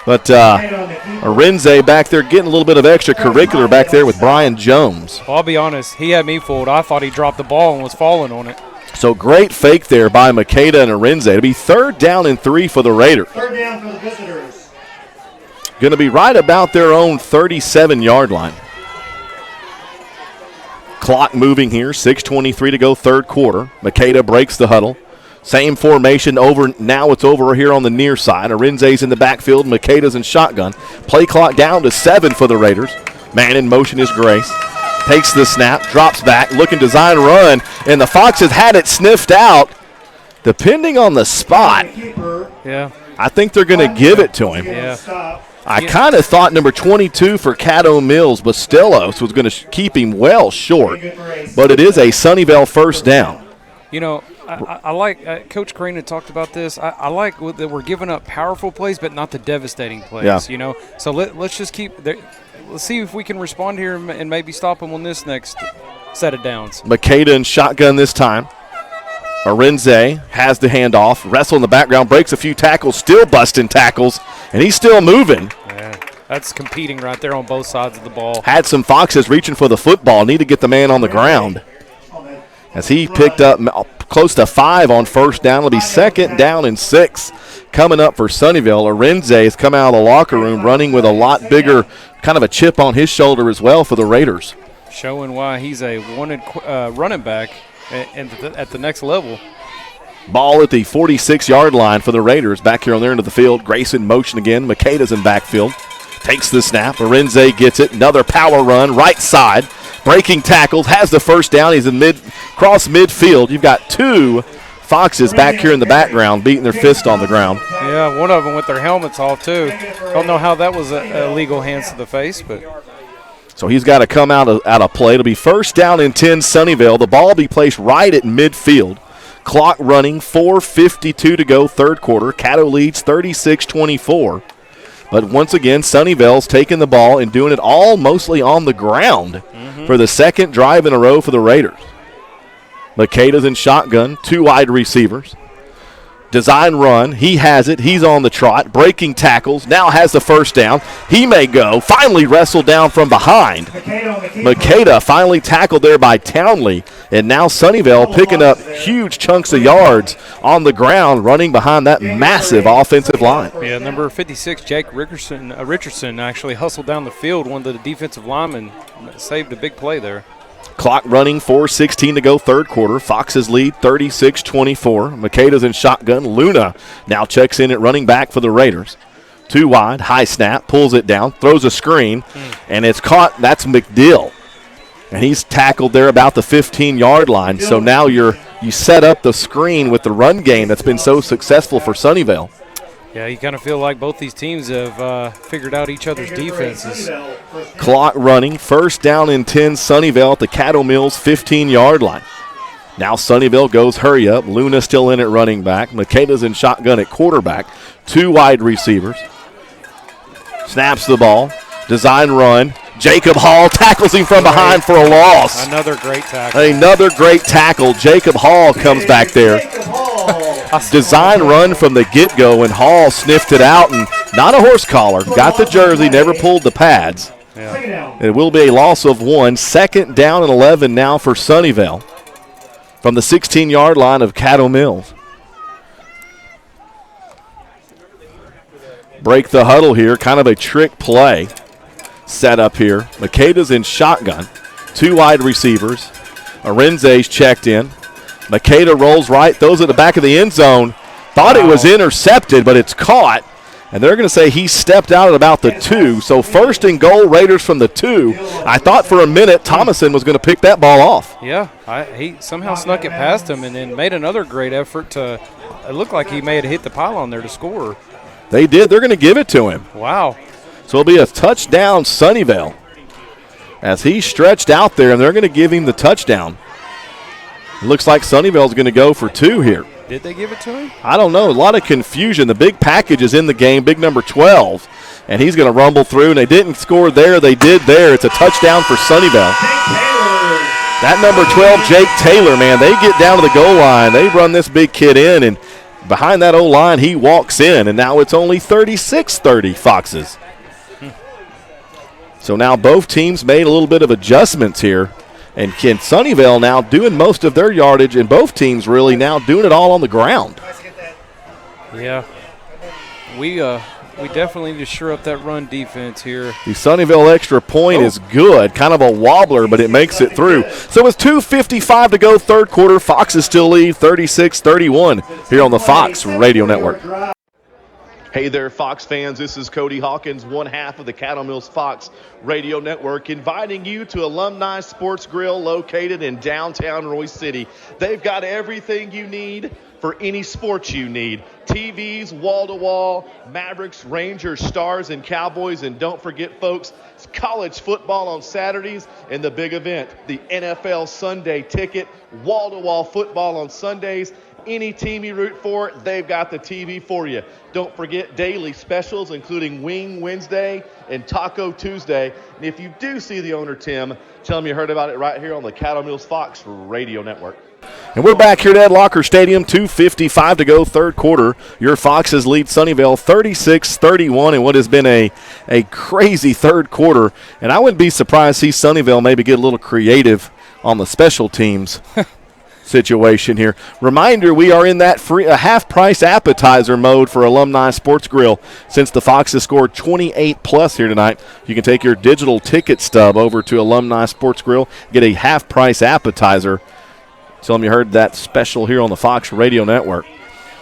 A: But Arenzi back there getting a little bit of extracurricular back there with Brian Jones.
B: Well, I'll be honest, he had me fooled. I thought he dropped the ball and was falling on it.
A: So great fake there by Makeda and Arenzi. It'll be 3rd down and 3 for the Raiders.
E: 3rd down for the visitors.
A: Going to be right about their own 37-yard line. Clock moving here, 6:23 to go third quarter. Makeda breaks the huddle. Same formation over, now it's over here on the near side. Arenzi's in the backfield, Makeda's in shotgun. Play clock down to 7 for the Raiders. Man in motion is Grace. Takes the snap, drops back, looking design run, and the Foxes had it sniffed out. Depending on the spot, I think they're going to give it to him.
B: Yeah.
A: I kind of thought number 22 for Caddo Mills, Bastillos, was going to keep him well short, but it is a Sunnyvale first down.
B: You know, I like Coach Crane had talked about this. I like that we're giving up powerful plays, but not the devastating plays.
A: Yeah.
B: You know, so let's just keep. Let's see if we can respond here and maybe stop them on this next set of downs.
A: Makeda in shotgun this time. Arenzi has the handoff, wrestle in the background, breaks a few tackles, still busting tackles, and he's still moving.
B: Yeah, that's competing right there on both sides of the ball.
A: Had some Foxes reaching for the football, need to get the man on the ground. As he picked up close to 5 on first down. It'll be 2nd down and 6 coming up for Sunnyvale. Arenzi has come out of the locker room running with a lot bigger kind of a chip on his shoulder as well for the Raiders.
B: Showing why he's a wanted running back at the next level.
A: Ball at the 46-yard line for the Raiders. Back here on their end of the field. Grace in motion again. Makeda's in backfield. Takes the snap. Arenzi gets it. Another power run. Right side. Breaking tackles. Has the first down. He's in cross midfield. You've got 2 Foxes back here in the background beating their fist on the ground.
B: Yeah, one of them with their helmets off, too. Don't know how that was a legal hands to the face, but...
A: So he's got to come out of play. It'll be 1st down and 10 Sunnyvale. The ball will be placed right at midfield. Clock running, 4:52 to go, third quarter. Caddo leads 36-24. But once again, Sunnyvale's taking the ball and doing it all mostly on the ground for the second drive in a row for the Raiders. Makeda's in shotgun, 2 wide receivers. Design run. He has it. He's on the trot. Breaking tackles. Now has the first down. He may go. Finally wrestled down from behind. Makeda finally tackled there by Townley. And now Sunnyvale picking up huge chunks of yards on the ground, running behind that massive offensive line.
B: Yeah, number 56, Jake Richardson actually hustled down the field. One of the defensive linemen saved a big play there.
A: Clock running, 4:16 to go, third quarter. Foxes lead 36-24. Makeda's in shotgun. Luna now checks in at running back for the Raiders. Two wide, high snap, pulls it down, throws a screen, and it's caught. That's McDill. And he's tackled there about the 15-yard line. So now you set up the screen with the run game that's been so successful for Sunnyvale.
B: Yeah, you kind of feel like both these teams have figured out each other's defenses.
A: Clock running, first down and 10, Sunnyvale at the Caddo Mills 15-yard line. Now Sunnyvale goes hurry up. Luna still in at running back. Makeda's in shotgun at quarterback. Two wide receivers. Snaps the ball. Design run. Jacob Hall tackles him from behind for a loss.
B: Another great tackle.
A: Another great tackle. Jacob Hall comes back there. Design run from the get-go, and Hall sniffed it out, and not a horse collar. Got the jersey, never pulled the pads.
B: Yeah.
A: It will be a loss of one. Second down and 11 now for Sunnyvale from the 16-yard line of Caddo Mills. Break the huddle here, kind of a trick play set up here. Makeda's in shotgun. Two wide receivers. Arenze's checked in. Makeda rolls right, throws at the back of the end zone. Thought it was intercepted, but it's caught. And they're going to say he stepped out at about the 2. So first and goal, Raiders from the 2. I thought for a minute Thomason was going to pick that ball off.
B: Yeah, he somehow snuck it past him and then made another great effort to – it looked like he may have hit the pylon there to score.
A: They did. They're going to give it to him.
B: Wow.
A: So it'll be a touchdown Sunnyvale as he stretched out there, and they're going to give him the touchdown. It looks like Sunnyvale's going to go for 2 here.
B: Did they give it to him?
A: I don't know. A lot of confusion. The big package is in the game, big number 12, and he's going to rumble through. And they didn't score there. They did there. It's a touchdown for Sunnyvale. That number 12, Jake Taylor, man, they get down to the goal line. They run this big kid in, and behind that O-line, he walks in, and now it's only 36-30 Foxes. So now both teams made a little bit of adjustments here. And Sunnyvale now doing most of their yardage, and both teams really now doing it all on the ground.
B: Yeah. We definitely need to shore up that run defense here.
A: The Sunnyvale extra point is good. Kind of a wobbler, but it makes it through. So it's 2:55 to go, third quarter. Foxes still lead 36-31 here on the Fox Radio Network. Hey there, Fox fans. This is Cody Hawkins, one half of the Caddo Mills Fox Radio Network, inviting you to Alumni Sports Grill located in downtown Royce City. They've got everything you need for any sports you need. TVs, wall-to-wall, Mavericks, Rangers, Stars, and Cowboys. And don't forget, folks, it's college football on Saturdays and the big event, the NFL Sunday Ticket, wall-to-wall football on Sundays. Any team you root for, they've got the TV for you. Don't forget daily specials, including Wing Wednesday and Taco Tuesday. And if you do see the owner, Tim, tell him you heard about it right here on the Caddo Mills Fox Radio Network. And we're back here at Ed Locker Stadium, 2:55 to go, third quarter. Your Foxes lead Sunnyvale 36-31 in what has been a crazy third quarter. And I wouldn't be surprised to see Sunnyvale maybe get a little creative on the special teams situation here. Reminder, we are in that free half-price appetizer mode for Alumni Sports Grill. Since the Foxes scored 28+ here tonight, you can take your digital ticket stub over to Alumni Sports Grill, get a half-price appetizer. Tell them you heard that special here on the Fox Radio Network.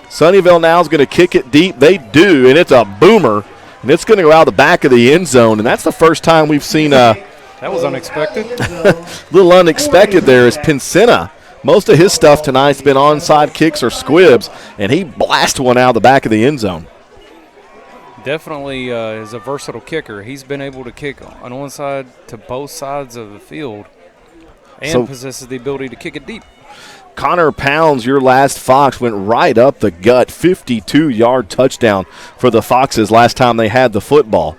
A: Sunnyvale now is going to kick it deep. They do, and it's a boomer, and it's going to go out the back of the end zone, and that's the first time we've seen
B: that was unexpected.
A: A little unexpected there is Pincina. Most of his stuff tonight's been onside kicks or squibs, and he blasted one out of the back of the end zone.
B: Definitely is a versatile kicker. He's been able to kick on one side to both sides of the field and possesses the ability to kick it deep.
A: Connor Pounds, your last Fox, went right up the gut, 52-yard touchdown for the Foxes last time they had the football.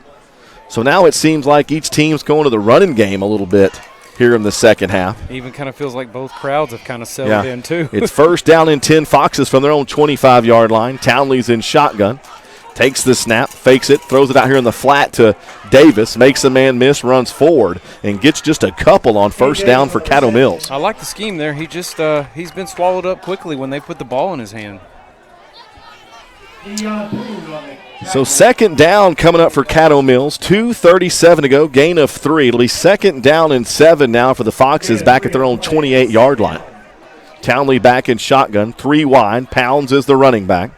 A: So now it seems like each team's going to the running game a little bit. here in the second half.
B: Even kind of feels like both crowds have kind of settled in, too.
A: It's first down and 10 Foxes from their own 25-yard line. Townley's in shotgun. Takes the snap, fakes it, throws it out here in the flat to Davis, makes a man miss, runs forward, and gets just a couple on first down for Caddo Mills.
B: I like the scheme there. He just he's been swallowed up quickly when they put the ball in his hand.
A: So second down coming up for Caddo Mills. 2:37 to go, gain of 3. It'll be second down and 7 now for the Foxes back at their own 28-yard line. Townley back in shotgun, 3 wide. Pounds is the running back.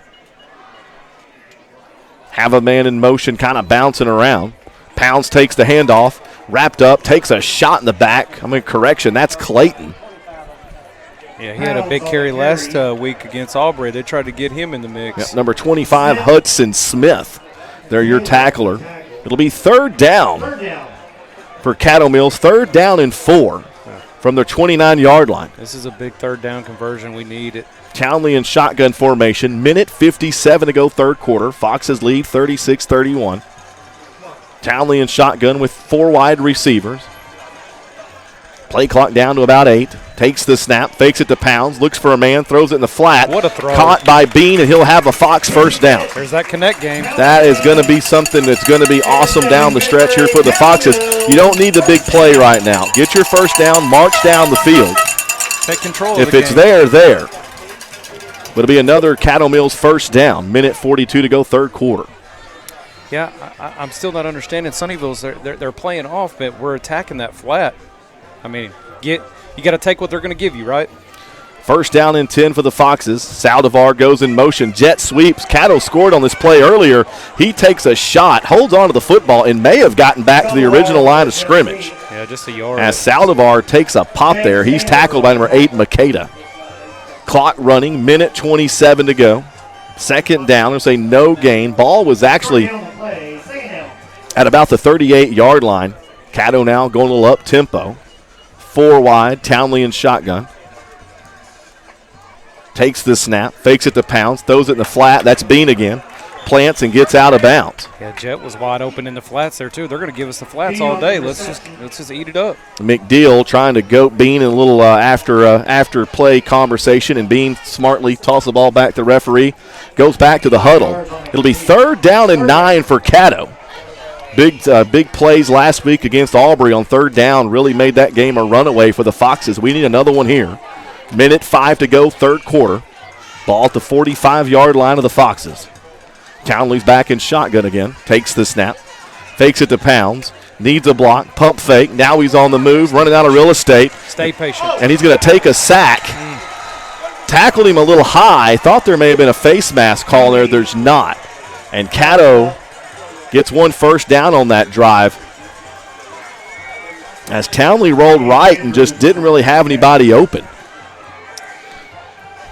A: Have a man in motion kind of bouncing around. Pounds takes the handoff, wrapped up, takes a shot in the back. Correction, that's Clayton.
B: Yeah, he had a big carry last week against Aubrey. They tried to get him in the mix.
A: Yep, number 25, Hudson Smith. They're your tackler. It'll be third down for Caddo Mills. Third down and 4 from their 29-yard line.
B: This is a big third down conversion. We need it.
A: Townley in shotgun formation. Minute 57 to go third quarter. Foxes lead 36-31. Townley in shotgun with 4 wide receivers. Play clock down to about 8. Takes the snap, fakes it to Pounds, looks for a man, throws it in the flat.
B: What a throw.
A: Caught by Bean, and he'll have a Fox first down.
B: There's that connect game.
A: That is going to be something that's going to be awesome down the stretch here for the Foxes. You don't need the big play right now. Get your first down, march down the field.
B: Take control
A: If
B: of the
A: it's
B: game.
A: there. But it'll be another Caddo Mills first down. Minute 42 to go, third quarter.
B: Yeah, I'm still not understanding. Sunnyvale's they're playing off, but we're attacking that flat. You got to take what they're going to give you, right?
A: First down and 10 for the Foxes. Saldivar goes in motion. Jet sweeps. Caddo scored on this play earlier. He takes a shot, holds on to the football, and may have gotten back to the original line of scrimmage.
B: Yeah, just a yard.
A: As Saldivar takes a pop there, he's tackled by number 8, Makeda. Clock running, minute 27 to go. Second down, they'll say no gain. Ball was actually at about the 38-yard line. Caddo now going a little up tempo. 4 wide, Townley in shotgun. Takes the snap, fakes it to Pounds, throws it in the flat. That's Bean again. Plants and gets out of bounds.
B: Yeah, Jet was wide open in the flats there too. They're going to give us the flats all day. Let's just eat it up.
A: McDeal trying to goat Bean in a little after play conversation, and Bean smartly tosses the ball back to the referee. Goes back to the huddle. It'll be third down and 9 for Caddo. Big plays last week against Aubrey on third down really made that game a runaway for the Foxes. We need another one here. Minute 5 to go, third quarter. Ball at the 45-yard line of the Foxes. Townley's back in shotgun again. Takes the snap. Fakes it to Pounds. Needs a block. Pump fake. Now he's on the move, running out of real estate.
B: Stay patient.
A: And he's going to take a sack. Tackled him a little high. Thought there may have been a face mask call there. There's not. And Caddo gets one first down on that drive. As Townley rolled right and just didn't really have anybody open.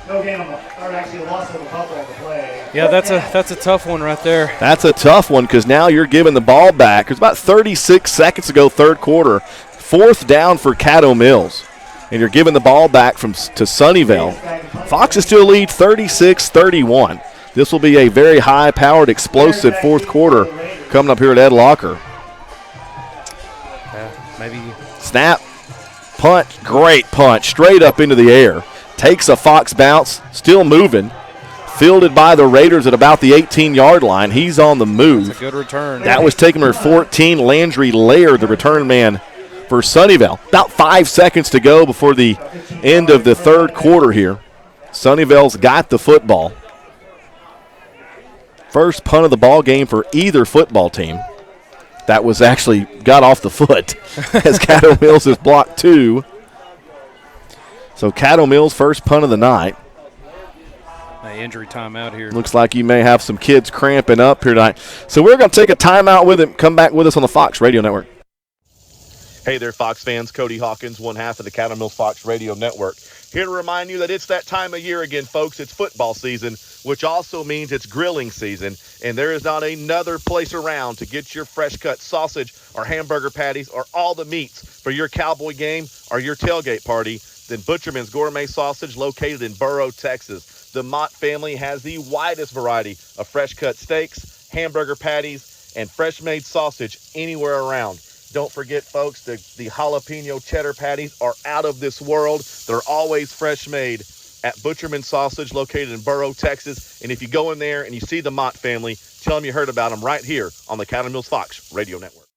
E: No gain on the, or actually a loss of a couple on the play.
B: Yeah, that's a tough one right there.
A: That's a tough one because now you're giving the ball back. There's about 36 seconds to go, third quarter. Fourth down for Caddo Mills. And you're giving the ball back to Sunnyvale. Foxes still lead 36-31. This will be a very high-powered, explosive fourth quarter coming up here at Ed Locker.
B: Maybe.
A: Snap, punch, great punch, straight up into the air. Takes a Fox bounce, still moving. Fielded by the Raiders at about the 18-yard line. He's on the move.
B: That's a good return.
A: That was taking her 14. Landry Laird, the return man for Sunnyvale. About 5 seconds to go before the end of the third quarter here. Sunnyvale's got the football. First punt of the ball game for either football team. That was actually got off the foot as Caddo Mills has blocked 2. So Caddo Mills first punt of the night.
B: Injury timeout here.
A: Looks like you may have some kids cramping up here tonight. So we're going to take a timeout with it. Come back with us on the Fox Radio Network. Hey there, Fox fans. Cody Hawkins, one half of the Caddo Mills Fox Radio Network. Here to remind you that it's that time of year again, folks. It's football season, which also means it's grilling season. And there is not another place around to get your fresh-cut sausage or hamburger patties or all the meats for your cowboy game or your tailgate party than Butcherman's Gourmet Sausage located in Burrow, Texas. The Mott family has the widest variety of fresh-cut steaks, hamburger patties, and fresh-made sausage anywhere around. Don't forget, folks, the jalapeno cheddar patties are out of this world. They're always fresh made at Butcherman Sausage, located in Burrow, Texas. And if you go in there and you see the Mott family, tell them you heard about them right here on the Cattle Mills Fox Radio Network.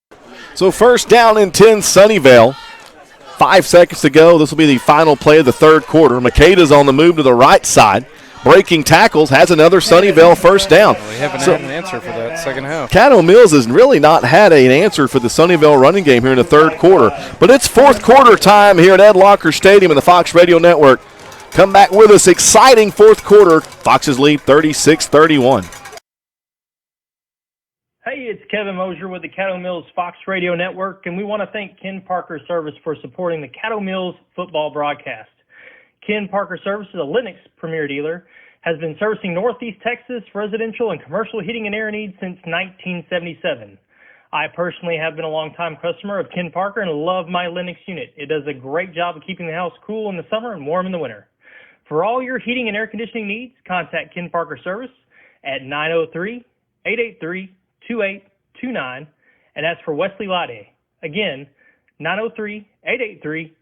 A: So first down and 10, Sunnyvale. 5 seconds to go. This will be the final play of the third quarter. Makeda's on the move to the right side. Breaking tackles, has another Sunnyvale first down.
B: We haven't had an answer for that second half.
A: Caddo Mills has really not had an answer for the Sunnyvale running game here in the third quarter. But it's fourth quarter time here at Ed Locker Stadium and the Fox Radio Network. Come back with us. Exciting fourth quarter. Foxes lead 36-31.
F: Hey, it's Kevin Mosier with the Caddo Mills Fox Radio Network, and we want to thank Ken Parker Service for supporting the Caddo Mills football broadcast. Ken Parker Service is a Lennox Premier dealer, has been servicing Northeast Texas residential and commercial heating and air needs since 1977. I personally have been a longtime customer of Ken Parker and love my Lennox unit. It does a great job of keeping the house cool in the summer and warm in the winter. For all your heating and air conditioning needs, contact Ken Parker Service at 903-883-2829, and that's for Wesley Lade. Again, 903-883-2829.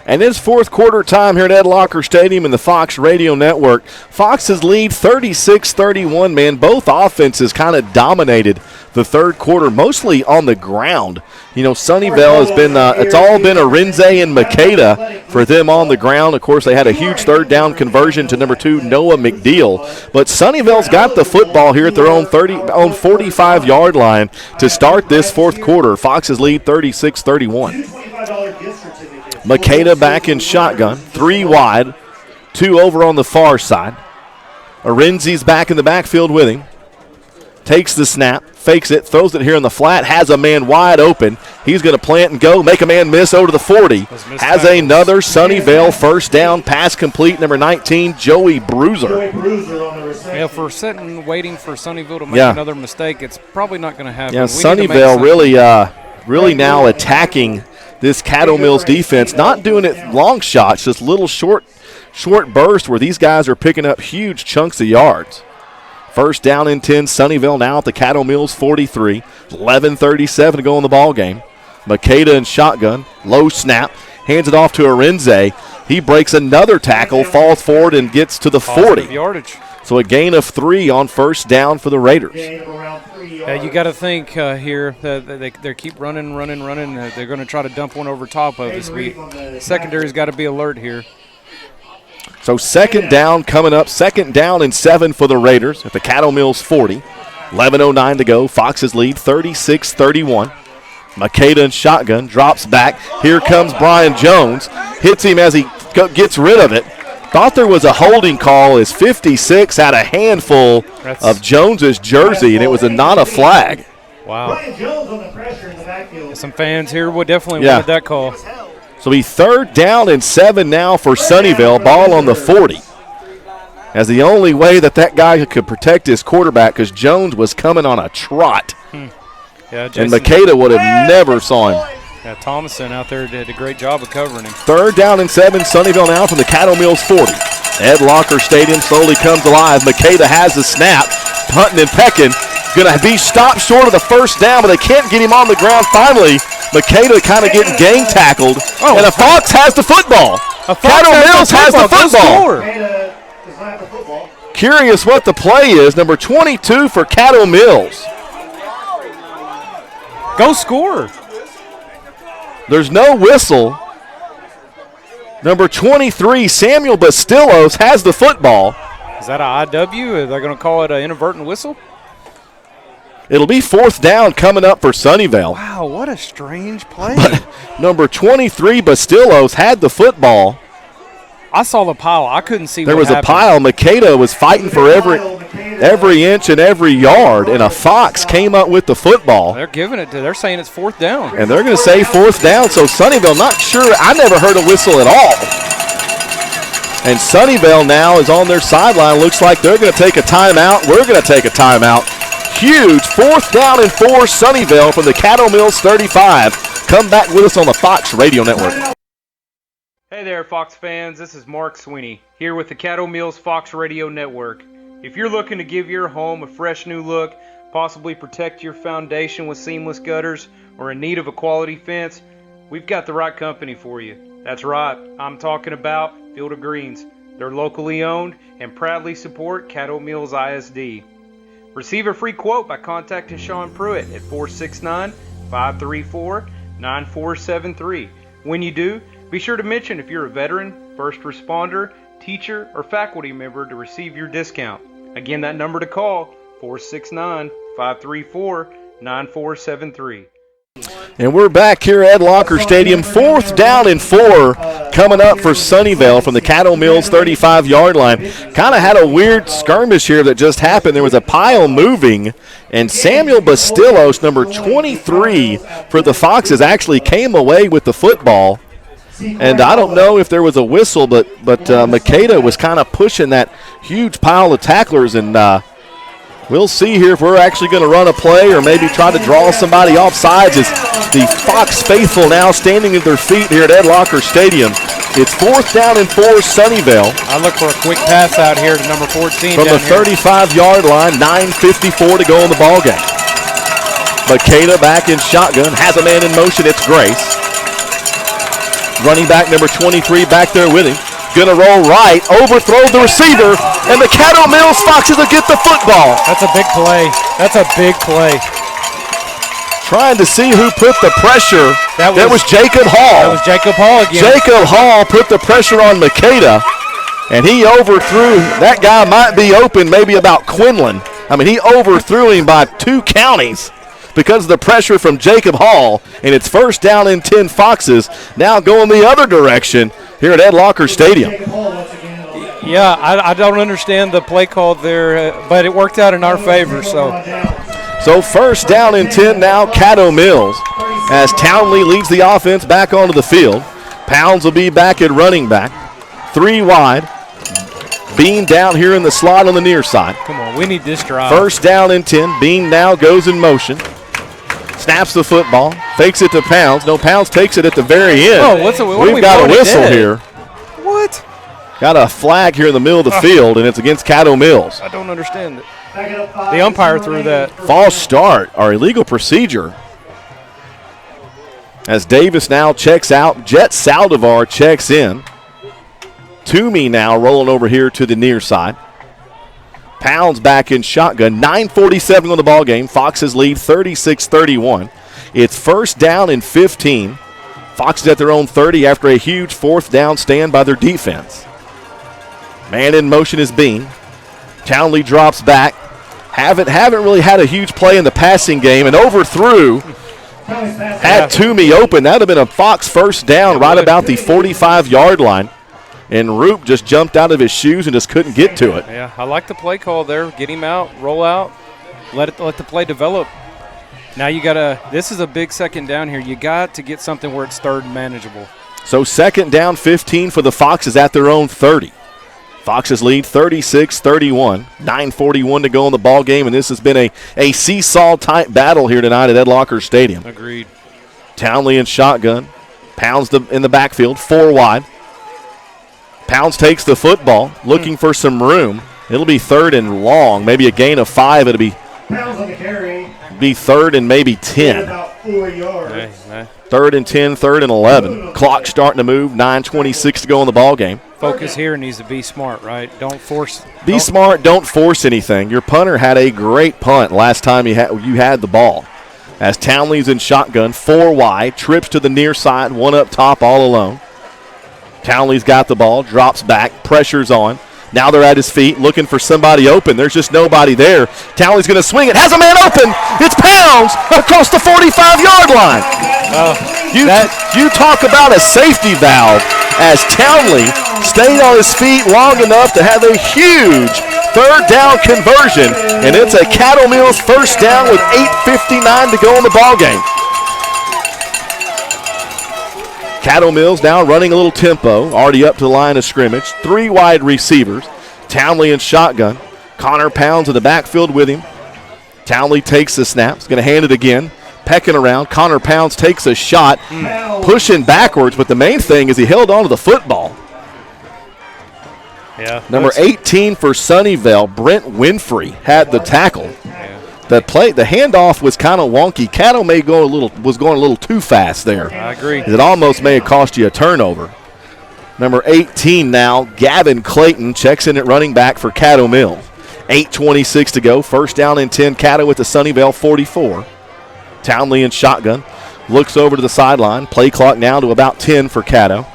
A: And it's fourth quarter time here at Ed Locker Stadium and the Fox Radio Network. Foxes lead 36-31, man. Both offenses kind of dominated the third quarter, mostly on the ground. You know, Sunnyvale has been, it's all been Arinze and Makeda for them on the ground. Of course, they had a huge third down conversion to number 2, Noah McDeal. But Sunnyvale's got the football here at their own 45-yard line to start this fourth quarter. Foxes lead 36-31. Makeda back in shotgun, 3 wide, 2 over on the far side. Arinze's back in the backfield with him. Takes the snap, fakes it, throws it here in the flat, has a man wide open. He's going to plant and go, make a man miss over to the 40. Has another Sunnyvale first down, pass complete, number 19, Joey Bruiser.
B: Yeah, if we're sitting waiting for Sunnyvale to make another mistake, it's probably not going to happen.
A: Yeah, Sunnyvale really now attacking this Caddo Mills defense, not doing it long shots, just little short bursts where these guys are picking up huge chunks of yards. First down and 10, Sunnyvale now at the Caddo Mills 43. 11:37 to go in the ball game. Makeda in shotgun, low snap, hands it off to Arinze. He breaks another tackle, falls forward and gets to the 40.
B: Yardage.
A: So a gain of 3 on first down for the Raiders.
B: You got to think here that they keep running. They're going to try to dump one over top of us. Secondary's got to be alert here.
A: So second down coming up, second down and 7 for the Raiders at the Caddo Mills 40. 11:09 to go. Foxes lead 36-31. Makeda in shotgun, drops back. Here comes Brian Jones. Hits him as he gets rid of it. Thought there was a holding call as 56 had a handful of Jones's jersey, and it was not a flag.
B: Wow. Some fans here would definitely wanted that call.
A: So be third down and 7 now for Sunnyvale. Ball on the 40. As the only way that guy could protect his quarterback, because Jones was coming on a trot.
B: Yeah,
A: and Makeda would have never saw him.
B: Yeah, Thomason out there did a great job of covering him. Third
A: down and 7, Sunnyvale now from the Caddo Mills 40. Ed Locker Stadium slowly comes alive. Makeda has the snap, hunting and pecking. Going to be stopped short of the first down, but they can't get him on the ground. Finally, Makeda kind of getting gang tackled, and a Fox has the football. Caddo Mills has the football. Curious what the play is. Number 22 for Caddo Mills.
B: Go score.
A: There's no whistle. Number 23, Samuel Bastillos, has the football.
B: Is that an IW? Are they going to call it an inadvertent whistle?
A: It'll be fourth down coming up for Sunnyvale.
B: Wow, what a strange play.
A: But number 23, Bastillos, had the football.
B: I saw the pile. I couldn't see
A: there
B: what
A: was
B: happened.
A: A pile. Makeda was fighting for every inch and every yard, and a Fox came up with the football.
B: They're giving it to. They're saying it's fourth down.
A: And they're going to say fourth down, so Sunnyvale, not sure. I never heard a whistle at all. And Sunnyvale now is on their sideline. Looks like they're going to take a timeout. We're going to take a timeout. Huge fourth down and 4, Sunnyvale from the Caddo Mills 35. Come back with us on the Fox Radio Network.
B: Hey there, Fox fans. This is Mark Sweeney here with the Caddo Mills Fox Radio Network. If you're looking to give your home a fresh new look, possibly protect your foundation with seamless gutters, or in need of a quality fence, we've got the right company for you. That's right, I'm talking about Field of Greens. They're locally owned and proudly support Caddo Mills ISD. Receive a free quote by contacting Sean Pruitt at 469-534-9473. When you do, be sure to mention if you're a veteran, first responder, teacher, or faculty member to receive your discount. Again, that number to call, 469-534-9473.
A: And we're back here at Locker Stadium. 4th down and 4 coming up for Sunnyvale from the Caddo Mills 35-yard line. Kind of had a weird skirmish here that just happened. There was a pile moving, and Samuel Bastillos, number 23 for the Foxes, actually came away with the football. And I don't know if there was a whistle, but Makeda was kind of pushing that huge pile of tacklers, and we'll see here if we're actually going to run a play or maybe try to draw somebody off sides as the Fox faithful now standing at their feet here at Ed Locker Stadium. It's 4th down and 4, Sunnyvale.
B: I look for a quick pass out here to number 14.
A: From the 35-yard line, 9:54 to go in the ballgame. Makeda back in shotgun, has a man in motion, it's Grace. Running back number 23 back there with him. Going to roll right, overthrow the receiver, and the Caddo Mills Foxes will get the football.
B: That's a big play. That's a big play.
A: Trying to see who put the pressure. That was Jacob Hall.
B: That was Jacob Hall again.
A: Jacob Hall put the pressure on Makeda, and he overthrew. That guy might be open maybe about Quinlan. I mean, he overthrew him by 2 counties because of the pressure from Jacob Hall, and it's 1st down and 10 Foxes, now going the other direction here at Ed Locker Stadium.
B: Yeah, I don't understand the play call there, but it worked out in our favor. So
A: 1st down and 10 now, Caddo Mills, as Townley leads the offense back onto the field. Pounds will be back at running back, 3 wide. Bean down here in the slot on the near side.
B: Come on, we need this drive.
A: 1st down and 10. Bean now goes in motion. Snaps the football, fakes it to Pounds. No, Pounds takes it at the very end.
B: Oh,
A: We've got a whistle here.
B: What?
A: Got a flag here in the middle of the field, and it's against Caddo Mills.
B: I don't understand it. The umpire threw that.
A: False start, or illegal procedure. As Davis now checks out, Jet Saldivar checks in. Toomey now rolling over here to the near side. Pounds back in shotgun. 9:47 on the ball game. Foxes lead 36-31. It's 1st down and 15. Foxes at their own 30 after a huge 4th down stand by their defense. Man in motion is Bean. Townley drops back. Haven't really had a huge play in the passing game, and overthrew. Had Toomey open. That would have been a Fox 1st down right about the 45-yard line. And Roop just jumped out of his shoes and just couldn't get to it.
B: Yeah, I like the play call there. Get him out, roll out, let the play develop. Now you gotta. This is a big 2nd down here. You got to get something where it's 3rd and manageable.
A: So 2nd down, 15 for the Foxes at their own 30. Foxes lead 36-31. 9:41 to go in the ball game, and this has been a seesaw type battle here tonight at Ed Locker Stadium.
B: Agreed.
A: Townley in shotgun, Pounds in the backfield, 4 wide. Pounds takes the football, looking for some room. It'll be 3rd and long, maybe a gain of 5. It'll be 3rd and maybe 10.
E: About 4 yards.
A: 3rd and 10, 3rd and 11. Clock starting to move, 9:26 to go in the ball game.
B: Focus here needs to be smart, right? Don't force.
A: Be smart, don't force anything. Your punter had a great punt last time you had the ball. As Townley's in shotgun, 4 wide, trips to the near side, 1 up top all alone. Townley's got the ball, drops back, pressure's on. Now they're at his feet looking for somebody open. There's just nobody there. Townley's going to swing it. Has a man open. It's Pounds across the 45-yard line. You talk about a safety valve as Townley stayed on his feet long enough to have a huge 3rd down conversion. And it's a Caddo Mills 1st down with 8:59 to go in the ballgame. Caddo Mills now running a little tempo, already up to the line of scrimmage. 3 wide receivers. Townley in shotgun. Connor Pounds in the backfield with him. Townley takes the snap. He's going to hand it again. Pecking around. Connor Pounds takes a shot. Pushing backwards, but the main thing is he held on to the football.
B: Yeah.
A: Number 18 for Sunnyvale, Brent Winfrey, had the tackle. The handoff was kind of wonky. Caddo was going a little too fast there.
B: I agree.
A: It almost may have cost you a turnover. Number 18 now, Gavin Clayton checks in at running back for Caddo Mills. 8:26 to go. First down and 10. Caddo at the Sunnyvale 44. Townley in shotgun. Looks over to the sideline. Play clock now to about 10 for Caddo.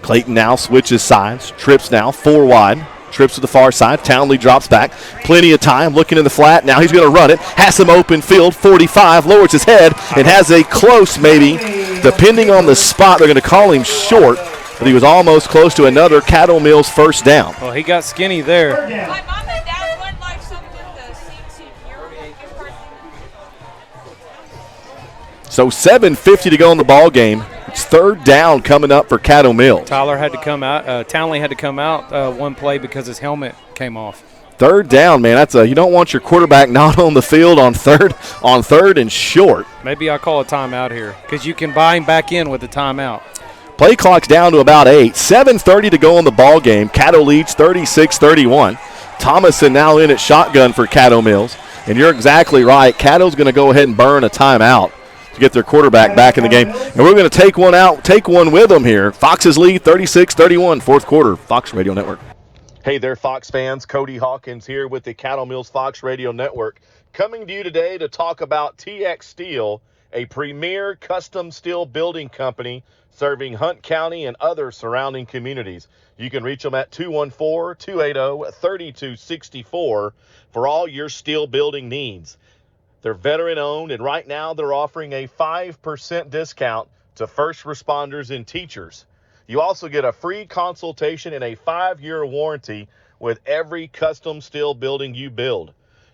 A: Clayton now switches sides. Trips now 4 wide. Trips to the far side. Townley drops back. Plenty of time. Looking in the flat. Now he's going to run it. Has some open field. 45. Lowers his head and has a close maybe. Depending on the spot, they're going to call him short. But he was almost close to another Caddo Mills first down.
B: Well, he got skinny there.
H: My mom and dad would like some with the seats in here.
A: So 7:50 to go in the ball game. It's third down coming up for Caddo Mills.
B: Tyler had to come out. Townley had to come out one play because his helmet came off.
A: Third down, man. You don't want your quarterback not on the field on third and short.
B: Maybe I'll call a timeout here because you can buy him back in with a timeout.
A: Play clock's down to about 8. 7:30 to go in the ball game. Caddo leads 36-31. Thomason now in at shotgun for Caddo Mills. And you're exactly right. Caddo's going to go ahead and burn a timeout to get their quarterback back in the game. And we're going to take one with them here. Foxes lead 36-31, fourth quarter, Fox Radio Network. Hey there, Fox fans. Cody Hawkins here with the Caddo Mills Fox Radio Network, coming to you today to talk about TX Steel, a premier custom steel building company serving Hunt County and other surrounding communities. You can reach them at 214-280-3264 for all your steel building needs. They're veteran-owned, and right now they're offering a 5% discount to first responders and teachers. You also get a free consultation and a 5-year warranty with every custom steel building you build.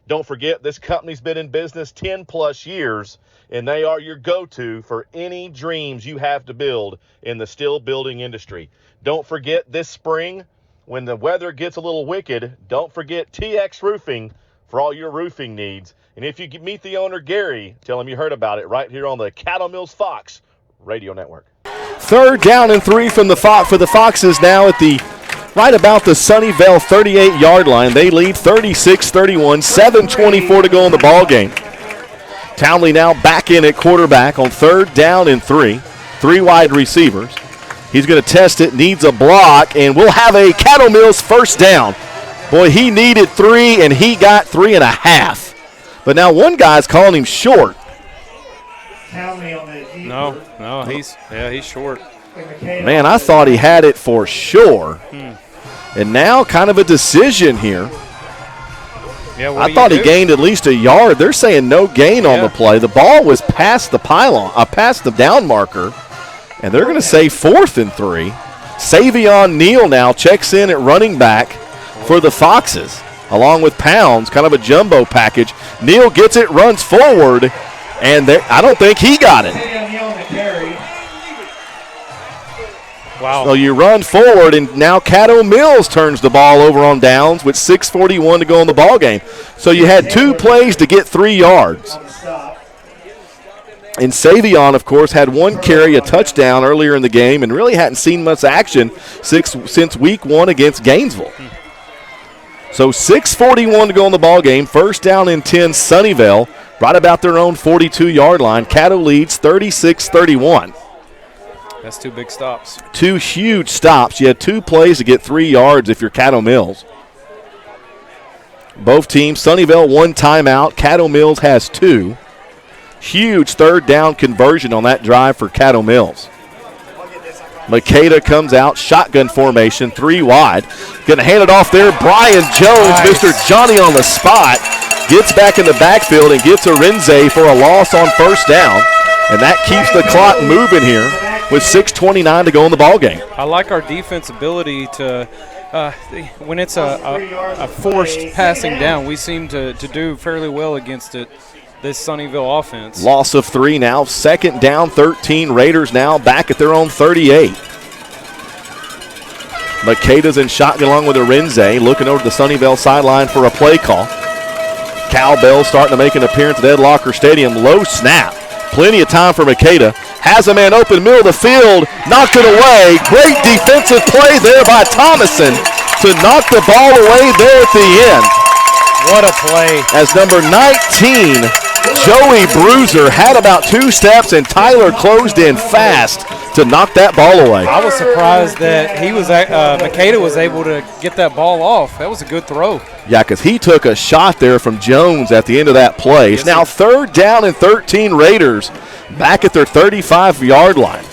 A: Don't forget, this company's been in business 10-plus years, and they are your go-to for any dreams you have to build in the steel building industry. Don't forget, this spring, when the weather gets a little wicked, don't forget TX Roofing for all your roofing needs. And if you meet the owner, Gary, tell him you heard about it right here on the Caddo Mills Fox Radio Network. Third down and 3 from the for the Foxes now at the right about the Sunnyvale 38-yard line. They lead 36-31, 7:24 to go in the ball game. Townley now back in at quarterback on third down and 3. 3 wide receivers. He's going to test it, needs a block, and we'll have a Caddo Mills first down. Boy, he needed 3, and he got 3.5. But now one guy's calling him short.
B: No, he's short.
A: Man, I thought he had it for sure. And now kind of a decision here.
B: Yeah,
A: I thought he gained at least a yard. They're saying no gain on the play. The ball was past the pylon, past the down marker, and they're going to say 4th and 3. Savion Neal now checks in at running back for the Foxes, along with Pounds, kind of a jumbo package. Neal gets it, runs forward, and I don't think he got it.
B: Wow.
A: So you run forward, and now Caddo Mills turns the ball over on downs with 6:41 to go in the ball game. So you had 2 plays to get 3 yards. And Savion, of course, had 1 carry, a touchdown earlier in the game, and really hadn't seen much action since week 1 against Gainesville. So 6:41 to go in the ball game. First down and 10, Sunnyvale, right about their own 42-yard line. Caddo leads 36-31.
B: That's 2 big stops.
A: 2 huge stops. You had 2 plays to get 3 yards if you're Caddo Mills. Both teams, Sunnyvale 1 timeout. Caddo Mills has 2. Huge third down conversion on that drive for Caddo Mills. Makeda comes out, shotgun formation, 3 wide. Going to hand it off there. Brian Jones, nice. Mr. Johnny on the spot, gets back in the backfield and gets Arinze for a loss on first down. And that keeps the clock moving here with 6:29 to go in the ball game.
B: I like our defense ability to, when it's a forced passing down, we seem to do fairly well against it. This Sunnyvale offense.
A: Loss of 3 now. Second down, 13. Raiders now back at their own 38. Makeda's in shotgun along with Arinze, looking over the Sunnyvale sideline for a play call. Cowbell starting to make an appearance at Ed Locker Stadium. Low snap. Plenty of time for Makeda. Has a man open, middle of the field. Knocked it away. Great defensive play there by Thomason to knock the ball away there at the end.
B: What a play.
A: As number 19, Joey Bruiser, had about 2 steps, and Tyler closed in fast to knock that ball away.
B: I was surprised that Caddo was able to get that ball off. That was a good throw.
A: Yeah, because he took a shot there from Jones at the end of that play. It's now 3rd down and 13 Raiders back at their 35-yard line.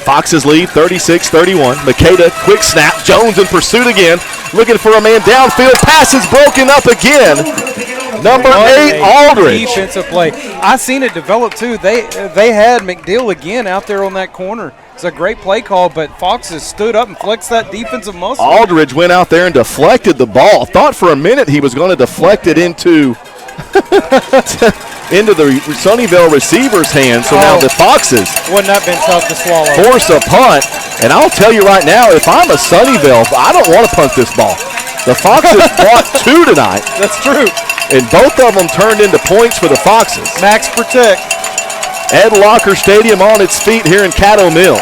A: Foxes lead 36-31. Makeda, quick snap. Jones in pursuit again. Looking for a man downfield. Pass is broken up again. Number 8, Aldridge.
B: Defensive play. I seen it develop too. They had McDill again out there on that corner. It's a great play call, but Foxes stood up and flexed that defensive muscle.
A: Aldridge went out there and deflected the ball. Thought for a minute he was going to deflect it into the Sunnyvale receiver's hands. So now the Foxes
B: wouldn't that been tough to swallow.
A: Force a punt, and I'll tell you right now, if I'm a Sunnyvale, I don't want to punt this ball. The Foxes brought 2 tonight.
B: That's true.
A: And both of them turned into points for the Foxes.
B: Max protect.
A: Ed Locker Stadium on its feet here in Caddo Mills.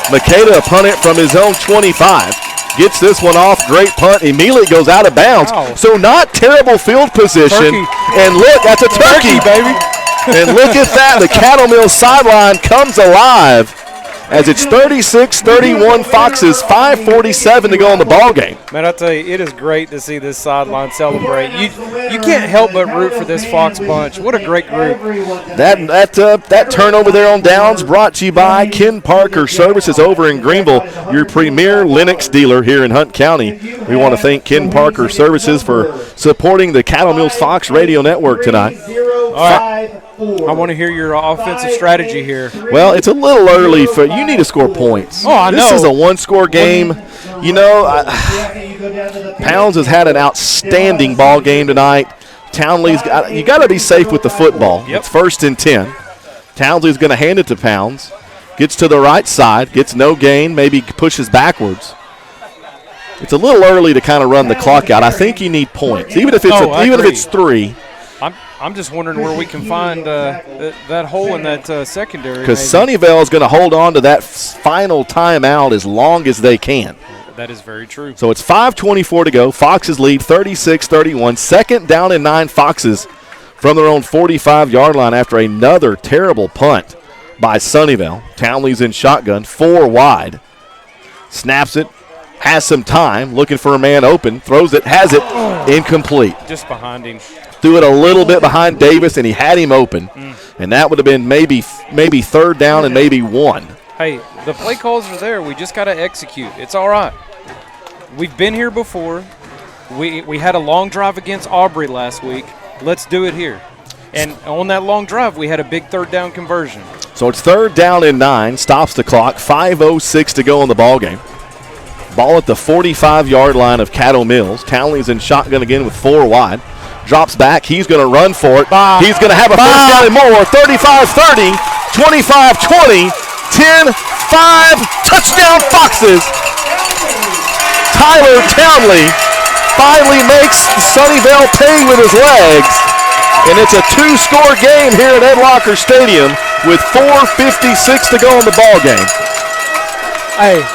A: Makeda punt it from his own 25. Gets this one off. Great punt. Immediately goes out of bounds.
B: Wow.
A: So not terrible field position.
B: Turkey.
A: And look, that's a turkey,
B: baby.
A: And look at that. The Caddo Mills sideline comes alive as it's 36-31 Foxes, 5:47 to go in the ball game.
B: Man, I tell you, it is great to see this sideline celebrate. You can't help but root for this Fox bunch. What a great group.
A: That turnover there on downs brought to you by Ken Parker Services over in Greenville, your premier Linux dealer here in Hunt County. We want to thank Ken Parker Services for supporting the Caddo Mills Fox Radio Network tonight.
B: All right. I want to hear your offensive strategy here.
A: Well, it's a little early for you. Need to score points.
B: Oh, I know.
A: This is a one-score game. You know, Pounds has had an outstanding ball game tonight. Townley's you got to be safe with the football.
B: Yep.
A: It's 1st and 10. Townley's going to hand it to Pounds. Gets to the right side. Gets no gain. Maybe pushes backwards. It's a little early to kind of run the clock out. I think you need points, even if it's 3.
B: I'm just wondering where we can find that hole in that secondary.
A: Because Sunnyvale is going to hold on to that final timeout as long as they can.
B: That is very true.
A: So it's 5:24 to go. Foxes lead 36-31. 2nd down and 9 Foxes from their own 45-yard line after another terrible punt by Sunnyvale. Townley's in shotgun, 4 wide. Snaps it, has some time, looking for a man open, throws it, has it, incomplete.
B: Just behind him.
A: Threw it a little bit behind Davis, and he had him open. And that would have been maybe 3rd down and maybe 1.
B: Hey, the play calls are there. We just got to execute. It's all right. We've been here before. We had a long drive against Aubrey last week. Let's do it here. And on that long drive, we had a big 3rd down conversion.
A: So it's 3rd down and 9. Stops the clock. 5:06 to go in the ball game. Ball at the 45-yard line of Caddo Mills. Townley's in shotgun again with 4 wide. Drops back. He's going to run for it. He's going to have a 1st down and more. 35-30, 25-20, 10-5. Touchdown Foxes. Tyler Townley finally makes Sunnyvale pay with his legs. And it's a 2-score game here at Ed Locker Stadium with 4:56 to go in the ball game.
B: Hey,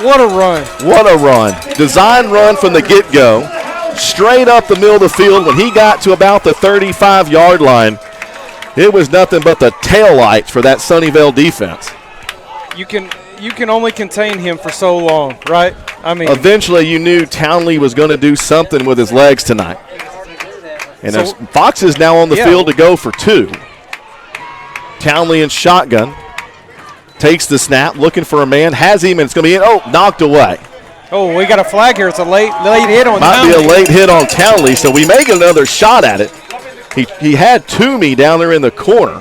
B: what a run.
A: What a run. Design run from the get-go. Straight up the middle of the field. When he got to about the 35-yard line, it was nothing but the taillights for that Sunnyvale defense.
B: You can only contain him for so long, right? I mean,
A: eventually you knew Townley was going to do something with his legs tonight. And so, Fox is now on the field to go for 2. Townley in shotgun. Takes the snap, looking for a man, has him, and it's going to be knocked away.
B: Oh, we got a flag here. It's a late hit on Townley.
A: Might be a late hit on Townley, so we may get another shot at it. He had Toomey down there in the corner.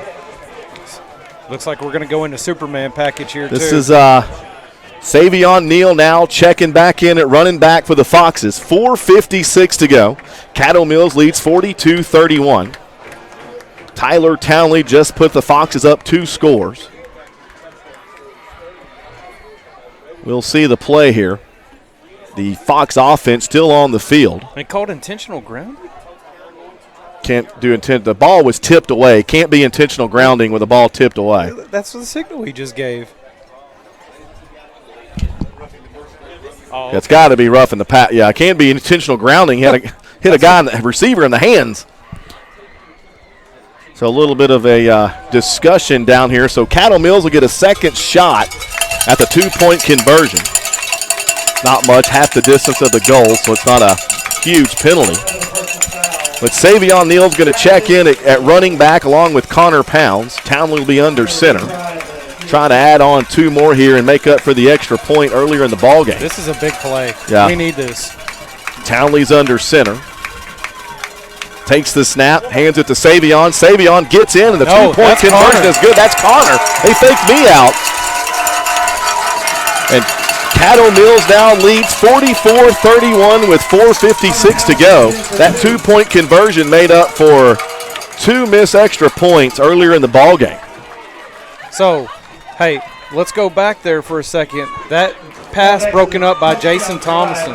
B: Looks like we're going to go into Superman package here,
A: This is Savion Neal now checking back in at running back for the Foxes. 4:56 to go. Caddo Mills leads 42-31. Tyler Townley just put the Foxes up 2 scores. We'll see the play here. The Fox offense still on the field.
B: They called intentional grounding?
A: Can't do intent. The ball was tipped away. Can't be intentional grounding with the ball tipped away.
B: That's the signal he just gave.
A: It's got to be rough in the pass. Yeah, it can't be intentional grounding. He hit a guy, receiver in the hands. So a little bit of a discussion down here. So Caddo Mills will get a second shot at the 2-point conversion. Not much, half the distance of the goal, so it's not a huge penalty. But Savion Neal's going to check in at running back along with Connor Pounds. Townley will be under center. Trying to add on 2 more here and make up for the extra point earlier in the ballgame.
B: This is a big play.
A: Yeah.
B: We need this.
A: Townley's under center. Takes the snap, hands it to Savion. Savion gets in, and the 2-point conversion is good. That's Connor. They faked me out. And Caddo Mills now leads 44-31 with 4:56 to go. That 2-point conversion made up for 2 missed extra points earlier in the ballgame.
B: So, hey, let's go back there for a second. That pass broken up by Jason Thomason.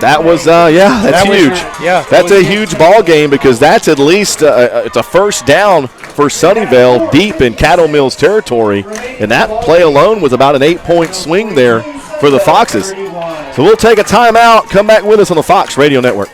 A: That was, that's huge. That's a huge ball game because that's at least it's a first down for Sunnyvale deep in Caddo Mills territory, and that play alone was about an 8-point swing there for the Foxes. So we'll take a timeout. Come back with us on the Fox Radio Network.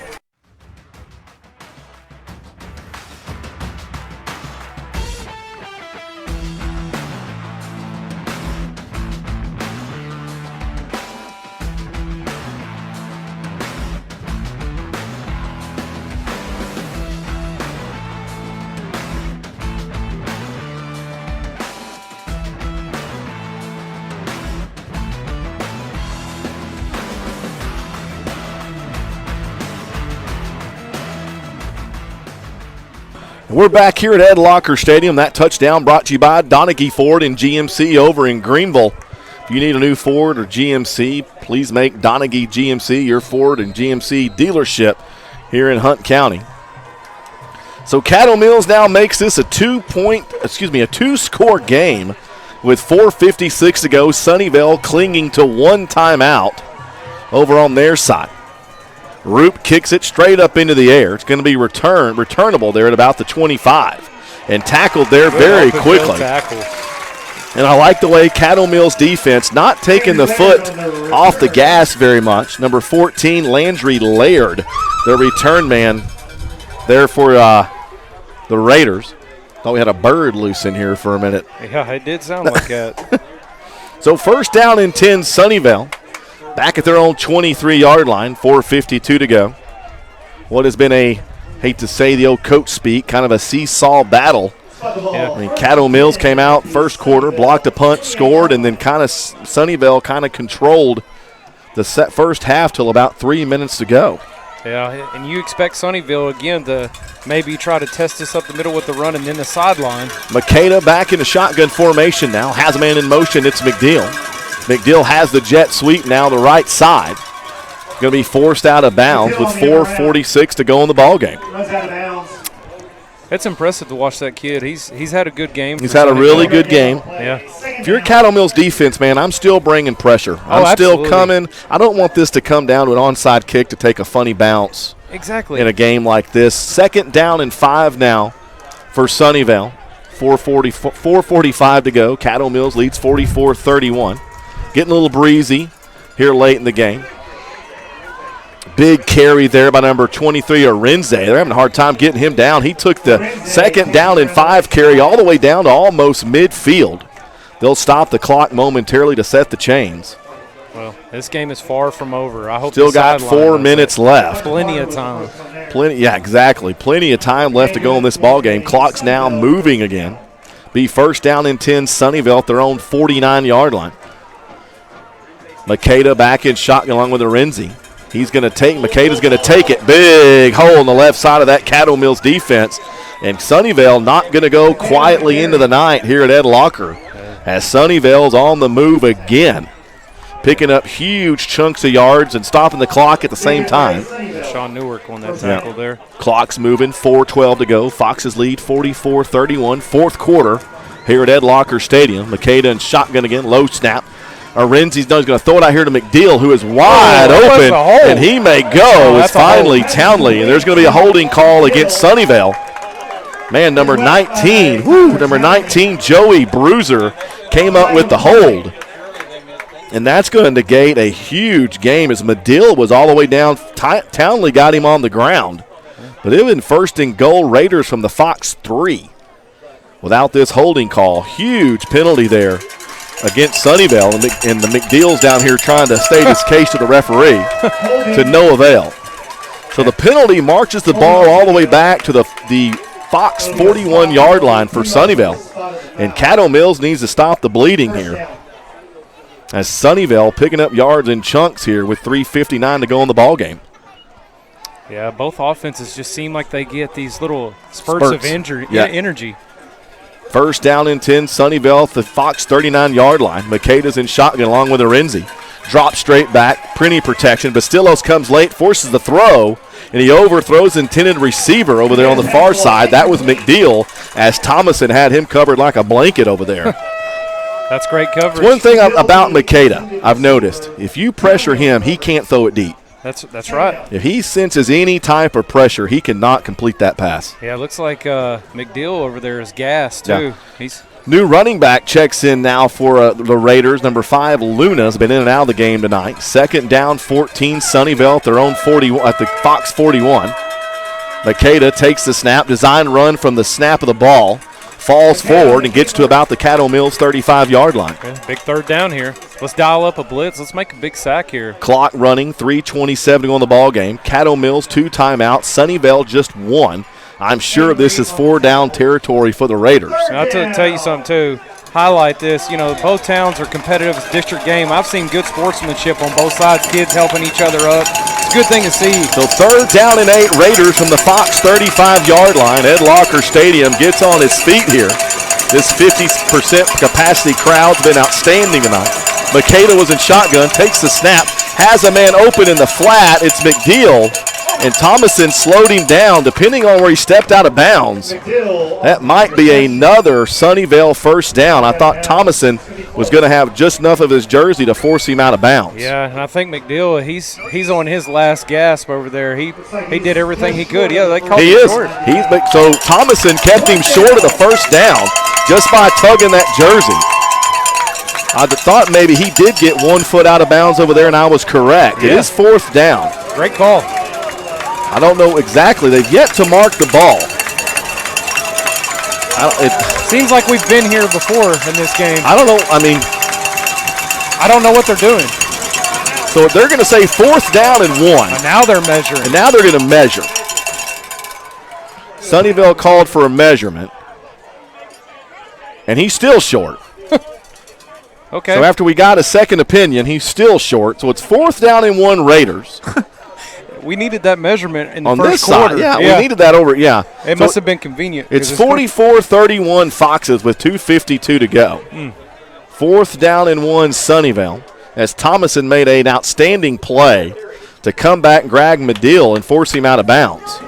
A: We're back here at Ed Locker Stadium. That touchdown brought to you by Donaghy Ford and GMC over in Greenville. If you need a new Ford or GMC, please make Donaghy GMC your Ford and GMC dealership here in Hunt County. So Caddo Mills now makes this a 2-score game with 4:56 to go. Sunnyvale clinging to 1 timeout over on their side. Roop kicks it straight up into the air. It's going to be returnable there at about the 25 and tackled there very quickly. And I like the way Caddo Mills defense not taking the foot off the gas very much. Number 14, Landry Laird, the return man there for the Raiders. Thought we had a bird loose in here for a minute.
B: Yeah, it did sound like that.
A: So first down and 10, Sunnyvale. Back at their own 23-yard line, 4:52 to go. What has been hate to say the old coach speak, kind of a seesaw battle.
B: Yeah.
A: I mean, Caddo Mills came out first quarter, blocked a punt, scored, and then kind of Sunnyvale kind of controlled the first half till about 3 minutes to go.
B: Yeah, and you expect Sunnyvale again to maybe try to test this up the middle with the run and then the sideline.
A: Makeda back in the shotgun formation now. Has a man in motion. It's McDill. McDill has the jet sweep now, the right side. Going to be forced out of bounds with 4:46 to go in the ballgame.
B: It's impressive to watch that kid. He's had a good game.
A: He's had a really good game.
B: Yeah.
A: If you're Caddo Mills defense, man, I'm still bringing pressure. I'm still coming. I don't want this to come down to an onside kick to take a funny bounce.
B: Exactly.
A: In a game like this. 2nd down and 5 now for Sunnyvale. 4:45 to go. Caddo Mills leads 44-31. Getting a little breezy here late in the game. Big carry there by number 23, Arenze. They're having a hard time getting him down. He took the 2nd down and 5 carry all the way down to almost midfield. They'll stop the clock momentarily to set the chains.
B: Well, this game is far from over. I hope
A: still got 4 minutes left.
B: Plenty of time.
A: Yeah, exactly. Plenty of time left to go in this ball game. Clock's now moving again. Be first down and 10, Sunnyvale at their own 49-yard line. Makeda back in shotgun along with Arenze. Makeda's going to take it. Big hole in the left side of that Caddo Mills defense. And Sunnyvale not going to go quietly into the night here at Ed Locker as Sunnyvale's on the move again. Picking up huge chunks of yards and stopping the clock at the same time.
B: Sean Newark won that tackle there.
A: Clock's moving, 4:12 to go. Foxes lead 44-31, 4th quarter here at Ed Locker Stadium. Makeda in shotgun again, low snap. Arenze's going to throw it out here to McDill, who is wide open, and he may go. It's finally Townley, and there's going to be a holding call against Sunnyvale. Man, number 19, Joey Bruiser came up with the hold. And that's going to negate a huge game as Medill was all the way down. Townley got him on the ground. But it was first and goal, Raiders from the Fox 3. Without this holding call, huge penalty there against Sunnyvale, and the McDeal's down here trying to state his case to the referee to no avail. So the penalty marches the ball all the way back to the Fox 41-yard line for Sunnyvale. And Caddo Mills needs to stop the bleeding here. As Sunnyvale picking up yards in chunks here with 3:59 to go in the ball game.
B: Yeah, both offenses just seem like they get these little spurts. Of energy.
A: First down and 10, Sunnyvale at the Fox 39-yard line. Makeda's in shotgun along with Arenzi. Drop straight back, plenty protection. Bastilos comes late, forces the throw, and he overthrows intended receiver over there on the far side. That was McDeal, as Thomason had him covered like a blanket over there.
B: That's great coverage.
A: One thing about Makeda I've noticed, if you pressure him, he can't throw it deep.
B: That's right.
A: If he senses any type of pressure, he cannot complete that pass.
B: Yeah, it looks like McDeal over there is gassed, too. Yeah. He's
A: new running back checks in now for the Raiders. Number 5, Luna's been in and out of the game tonight. Second down, 14, Sunnyvale at their own 41, at the Fox 41. Makeda takes the snap, design run from the snap of the ball, falls forward and gets to about the Caddo Mills 35-yard line.
B: Okay, big third down here. Let's dial up a blitz. Let's make a big sack here.
A: Clock running, 3:27 to go in the ball game. Caddo Mills 2 timeouts, Sunnyvale just 1. I'm sure this is 4-down territory for the Raiders.
B: And I'll tell you something, too. Highlight this. You know, both towns are competitive. It's a district game. I've seen good sportsmanship on both sides, kids helping each other up. It's a good thing to see.
A: So third down and 8, Raiders from the Fox 35-yard line. Ed Locker Stadium gets on its feet here. This 50% capacity crowd's been outstanding tonight. Makeda was in shotgun, takes the snap, has a man open in the flat. It's McDeal. And Thomason slowed him down, depending on where he stepped out of bounds. That might be another Sunnyvale first down. I thought Thomason was going to have just enough of his jersey to force him out of bounds.
B: Yeah, and I think McDeal, he's on his last gasp over there. He did everything he could. Yeah, they called him short.
A: So Thomason kept him short of the first down just by tugging that jersey. I thought maybe he did get 1 foot out of bounds over there, and I was correct. Yeah. It is 4th down.
B: Great call.
A: I don't know exactly. They've yet to mark the ball.
B: It seems like we've been here before in this game.
A: I don't know.
B: I don't know what they're doing.
A: So they're going to say 4th down and 1.
B: And now they're measuring.
A: And now they're going to measure. Sunnyvale called for a measurement. And he's still short.
B: Okay.
A: So after we got a second opinion, he's still short. So it's 4th down and 1 Raiders.
B: We needed that measurement in the
A: on
B: first
A: this
B: quarter.
A: Side, yeah, we needed that over. Yeah,
B: it must have been convenient.
A: It's 44-31 Foxes with 2:52 to go. 4th down and 1 Sunnyvale, as Thomason made an outstanding play to come back and grab McDeal and force him out of bounds.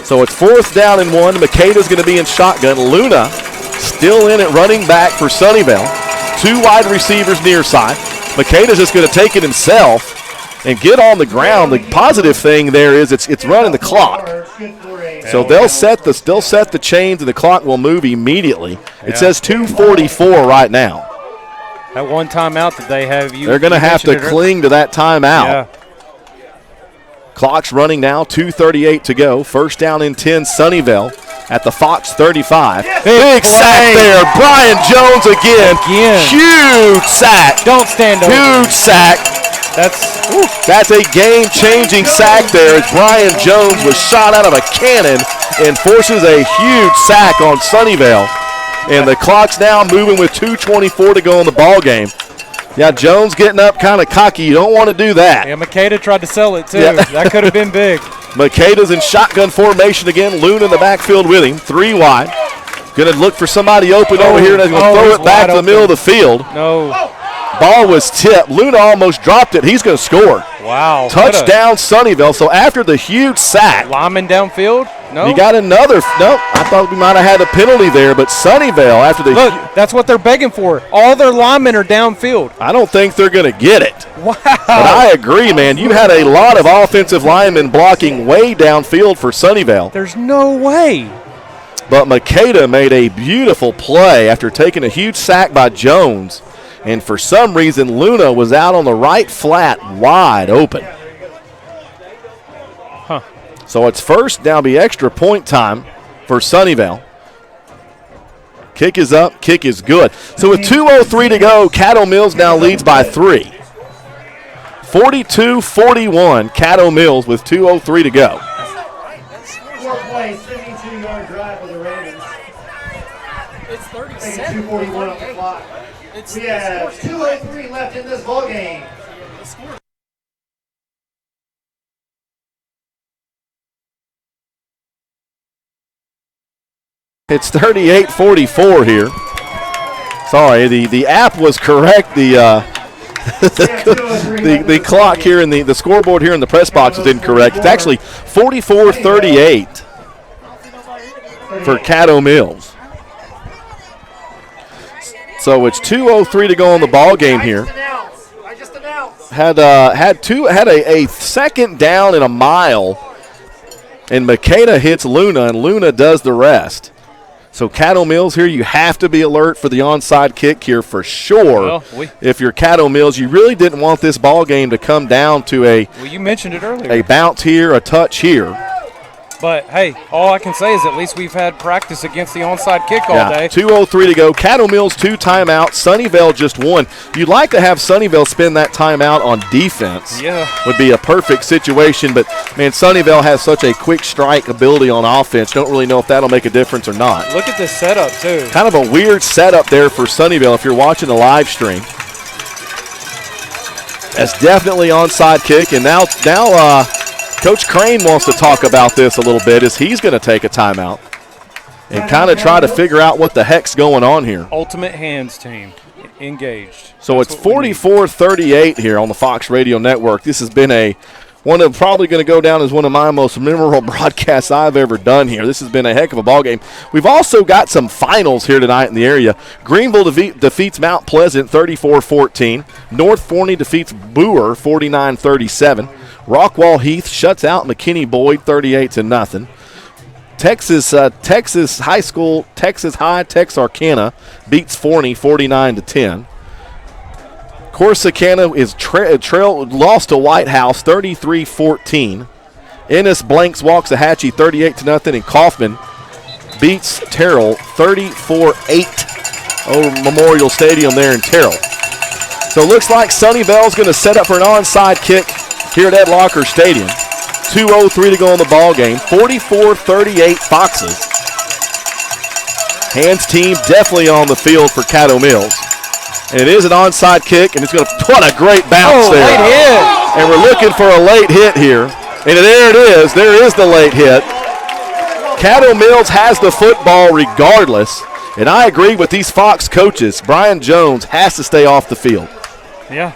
A: So it's 4th down and 1. Makeda's going to be in shotgun. Luna still in at running back for Sunnyvale. 2 wide receivers near side. Makeda's just going to take it himself and get on the ground. The positive thing there is it's running the clock. So they'll set the chains and the clock will move immediately. It says 2:44 right now.
B: That one timeout that they have,
A: they're going to have to cling to that timeout.
B: Yeah.
A: Clock's running now, 2:38 to go. First down and 10, Sunnyvale at the Fox 35. Big sack there. Brian Jones again. Huge sack.
B: Don't stand over.
A: Huge sack. That's a game-changing sack there as Brian Jones was shot out of a cannon and forces a huge sack on Sunnyvale. And the clock's now moving with 2:24 to go in the ball game. Yeah, Jones getting up kind of cocky. You don't want to do that.
B: Yeah, Makeda tried to sell it, too. Yeah. That could have been big.
A: Makeda's in shotgun formation again. Loon in the backfield with him. 3 wide. Going to look for somebody open over here, and he's going to throw it back to the middle of the field.
B: No.
A: Ball was tipped. Luna almost dropped it. He's going to score.
B: Wow.
A: Touchdown Sunnyvale. So after the huge sack.
B: Lineman downfield? No.
A: You got another. No, I thought we might have had a penalty there, but Sunnyvale after the.
B: Look, that's what they're begging for. All their linemen are downfield.
A: I don't think they're going to get it.
B: Wow.
A: But I agree, man. You had a lot of offensive linemen blocking way downfield for Sunnyvale.
B: There's no way.
A: But Makeda made a beautiful play after taking a huge sack by Jones. And for some reason, Luna was out on the right flat, wide open.
B: Huh.
A: So it's first, now be extra point time for Sunnyvale. Kick is up, kick is good. So with 2:03 to go, Caddo Mills now leads by 3. 42-41, Caddo Mills with 2:03 to go.
E: 4-play, 72-yard drive for the Raiders.
H: It's 37.
E: 2:41 on the clock. We have 2:03 left in this ball game.
A: It's 38-44 here. Sorry, the app was correct. The clock here and the scoreboard here in the press box was incorrect. It's actually 44-38 for Caddo Mills. So it's 2:03 to go on the ball game here.
E: I just announced.
A: Had a second down and a mile, and Makeda hits Luna, and Luna does the rest. So Caddo Mills here, you have to be alert for the onside kick here for sure.
B: Well,
A: if you're Caddo Mills, you really didn't want this ball game to come down to
B: you mentioned it earlier.
A: a bounce here, a touch here.
B: But, hey, all I can say is at least we've had practice against the onside kick all day.
A: 2:03 to go. Caddo Mills 2 timeouts. Sunnyvale just 1. You'd like to have Sunnyvale spend that timeout on defense.
B: Yeah.
A: Would be a perfect situation. But, man, Sunnyvale has such a quick strike ability on offense. Don't really know if that'll make a difference or not.
B: Look at this setup, too.
A: Kind of a weird setup there for Sunnyvale if you're watching the live stream. That's definitely onside kick. And now Coach Crane wants to talk about this a little bit as he's going to take a timeout and kind of try to figure out what the heck's going on here.
B: Ultimate Hands team engaged.
A: So it's 44-38 here on the Fox Radio Network. This has been probably going to go down as one of my most memorable broadcasts I've ever done here. This has been a heck of a ball game. We've also got some finals here tonight in the area. Greenville defeats Mount Pleasant 34-14. North Forney defeats Boer 49-37. Rockwall Heath shuts out McKinney Boyd 38-0. Texas High School, Texas High Texarkana beats Forney 49-10. Corsicana is lost to White House 33-14. Ennis blanks Waxahachie 38-0, and Kaufman beats Terrell 34-8 over Memorial Stadium there in Terrell. So it looks like Sunnyvale's going to set up for an onside kick here at Ed Locker Stadium. 2:03 to go in the ball game. 44-38 Foxes. Hands team definitely on the field for Caddo Mills. And it is an onside kick, and it's going to – what a great bounce there.
B: Late hit.
A: And we're looking for a late hit here. And there it is. There is the late hit. Caddo Mills has the football regardless. And I agree with these Fox coaches. Brian Jones has to stay off the field.
B: Yeah.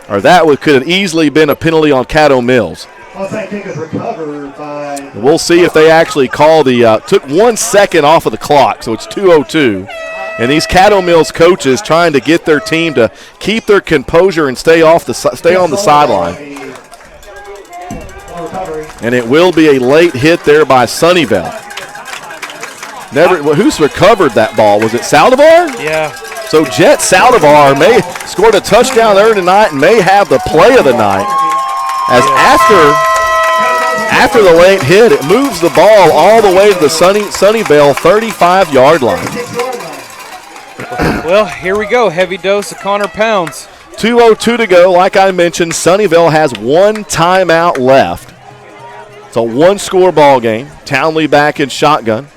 A: Or that could have easily been a penalty on Caddo Mills.
E: Onside kick is recovered by.
A: We'll see if they actually call took 1 second off of the clock, so it's 2:02. And these Caddo Mills coaches trying to get their team to keep their composure and stay on the sideline. And it will be a late hit there by Sunnyvale. Who's recovered that ball? Was it Saldivar?
B: Yeah.
A: So Jet Saldivar may scored a touchdown there tonight and may have the play of the night. As after the late hit, it moves the ball all the way to the Sunnyvale 35-yard line.
B: Well, here we go. Heavy dose of Connor Pounds.
A: 2:02 to go. Like I mentioned, Sunnyvale has 1 timeout left. It's a 1-score ball game. Townley back in shotgun.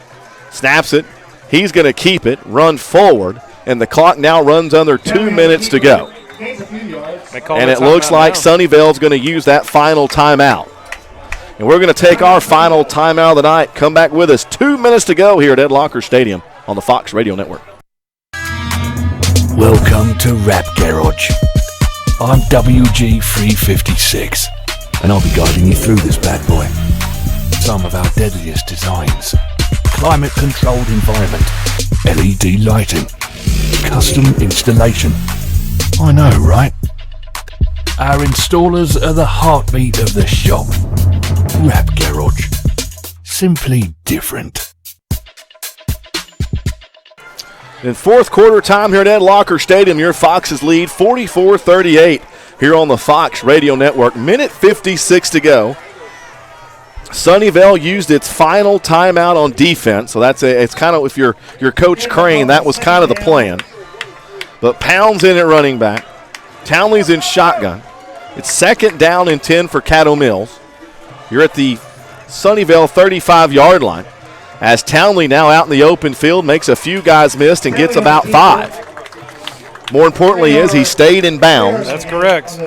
A: Snaps it. He's going to keep it, run forward, and the clock now runs under 2 minutes to go. And it looks like Sunnyvale's going to use that final timeout. And we're going to take our final timeout of the night. Come back with us. 2 minutes to go here at Ed Locker Stadium on the Fox Radio Network.
D: Welcome to Rap Garage. I'm WG356, and I'll be guiding you through this bad boy. Some of our deadliest designs. Climate-controlled environment, LED lighting, custom installation. I know, right? Our installers are the heartbeat of the shop. Rap Garage. Simply different.
A: In fourth quarter time here at Ed Locker Stadium, your Foxes lead 44-38 here on the Fox Radio Network. Minute 56 to go. Sunnyvale used its final timeout on defense, so it's kind of, if you're Coach Crane, that was kind of the plan. But Pound's in at running back. Townley's in shotgun. It's 2nd down and 10 for Caddo Mills. You're at the Sunnyvale 35-yard line. As Townley now out in the open field, makes a few guys missed and gets about 5. More importantly is he stayed in bounds.
B: That's correct.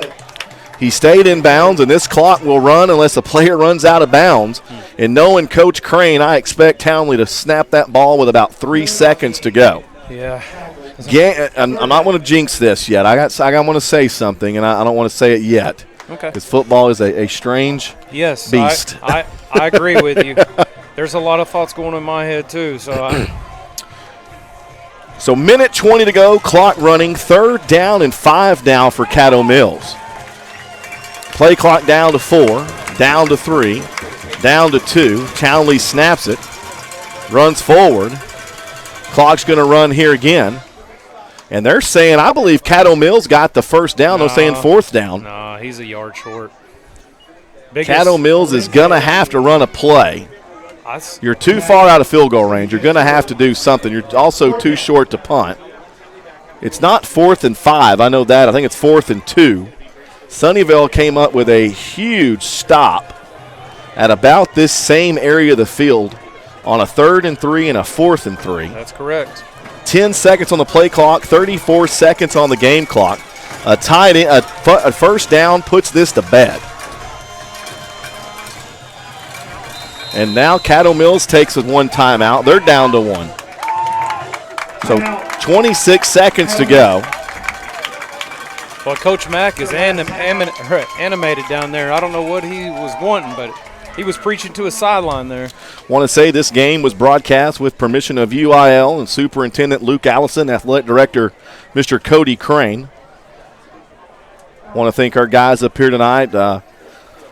A: He stayed in bounds, and this clock will run unless a player runs out of bounds. And knowing Coach Crane, I expect Townley to snap that ball with about 3 seconds to go.
B: Yeah.
A: I'm not going to jinx this yet. I want to say something, and I don't want to say it yet.
B: Okay.
A: Because football is a strange beast.
B: I agree with you. There's a lot of thoughts going in my head, too.
A: So minute 20 to go, clock running, 3rd down and 5 now for Caddo Mills. Play clock down to 4, down to 3, down to 2. Townley snaps it, runs forward. Clock's going to run here again. And they're saying, I believe Caddo Mills got the first down. They're saying 4th down.
B: No, he's a yard short.
A: Caddo Mills is going to have to run a play. You're too far out of field goal range. You're going to have to do something. You're also too short to punt. It's not 4th and 5. I know that. I think it's 4th and 2. Sunnyvale came up with a huge stop at about this same area of the field on a 3rd and 3 and a 4th and 3.
B: That's correct.
A: 10 seconds on the play clock, 34 seconds on the game clock. A first down puts this to bed. And now Caddo Mills takes with 1 timeout. They're down to 1. So 26 seconds to go.
B: Well, Coach Mack is animated down there. I don't know what he was wanting, but he was preaching to a sideline there.
A: Want to say this game was broadcast with permission of UIL and Superintendent Luke Allison, Athletic Director Mr. Cody Crane. Want to thank our guys up here tonight.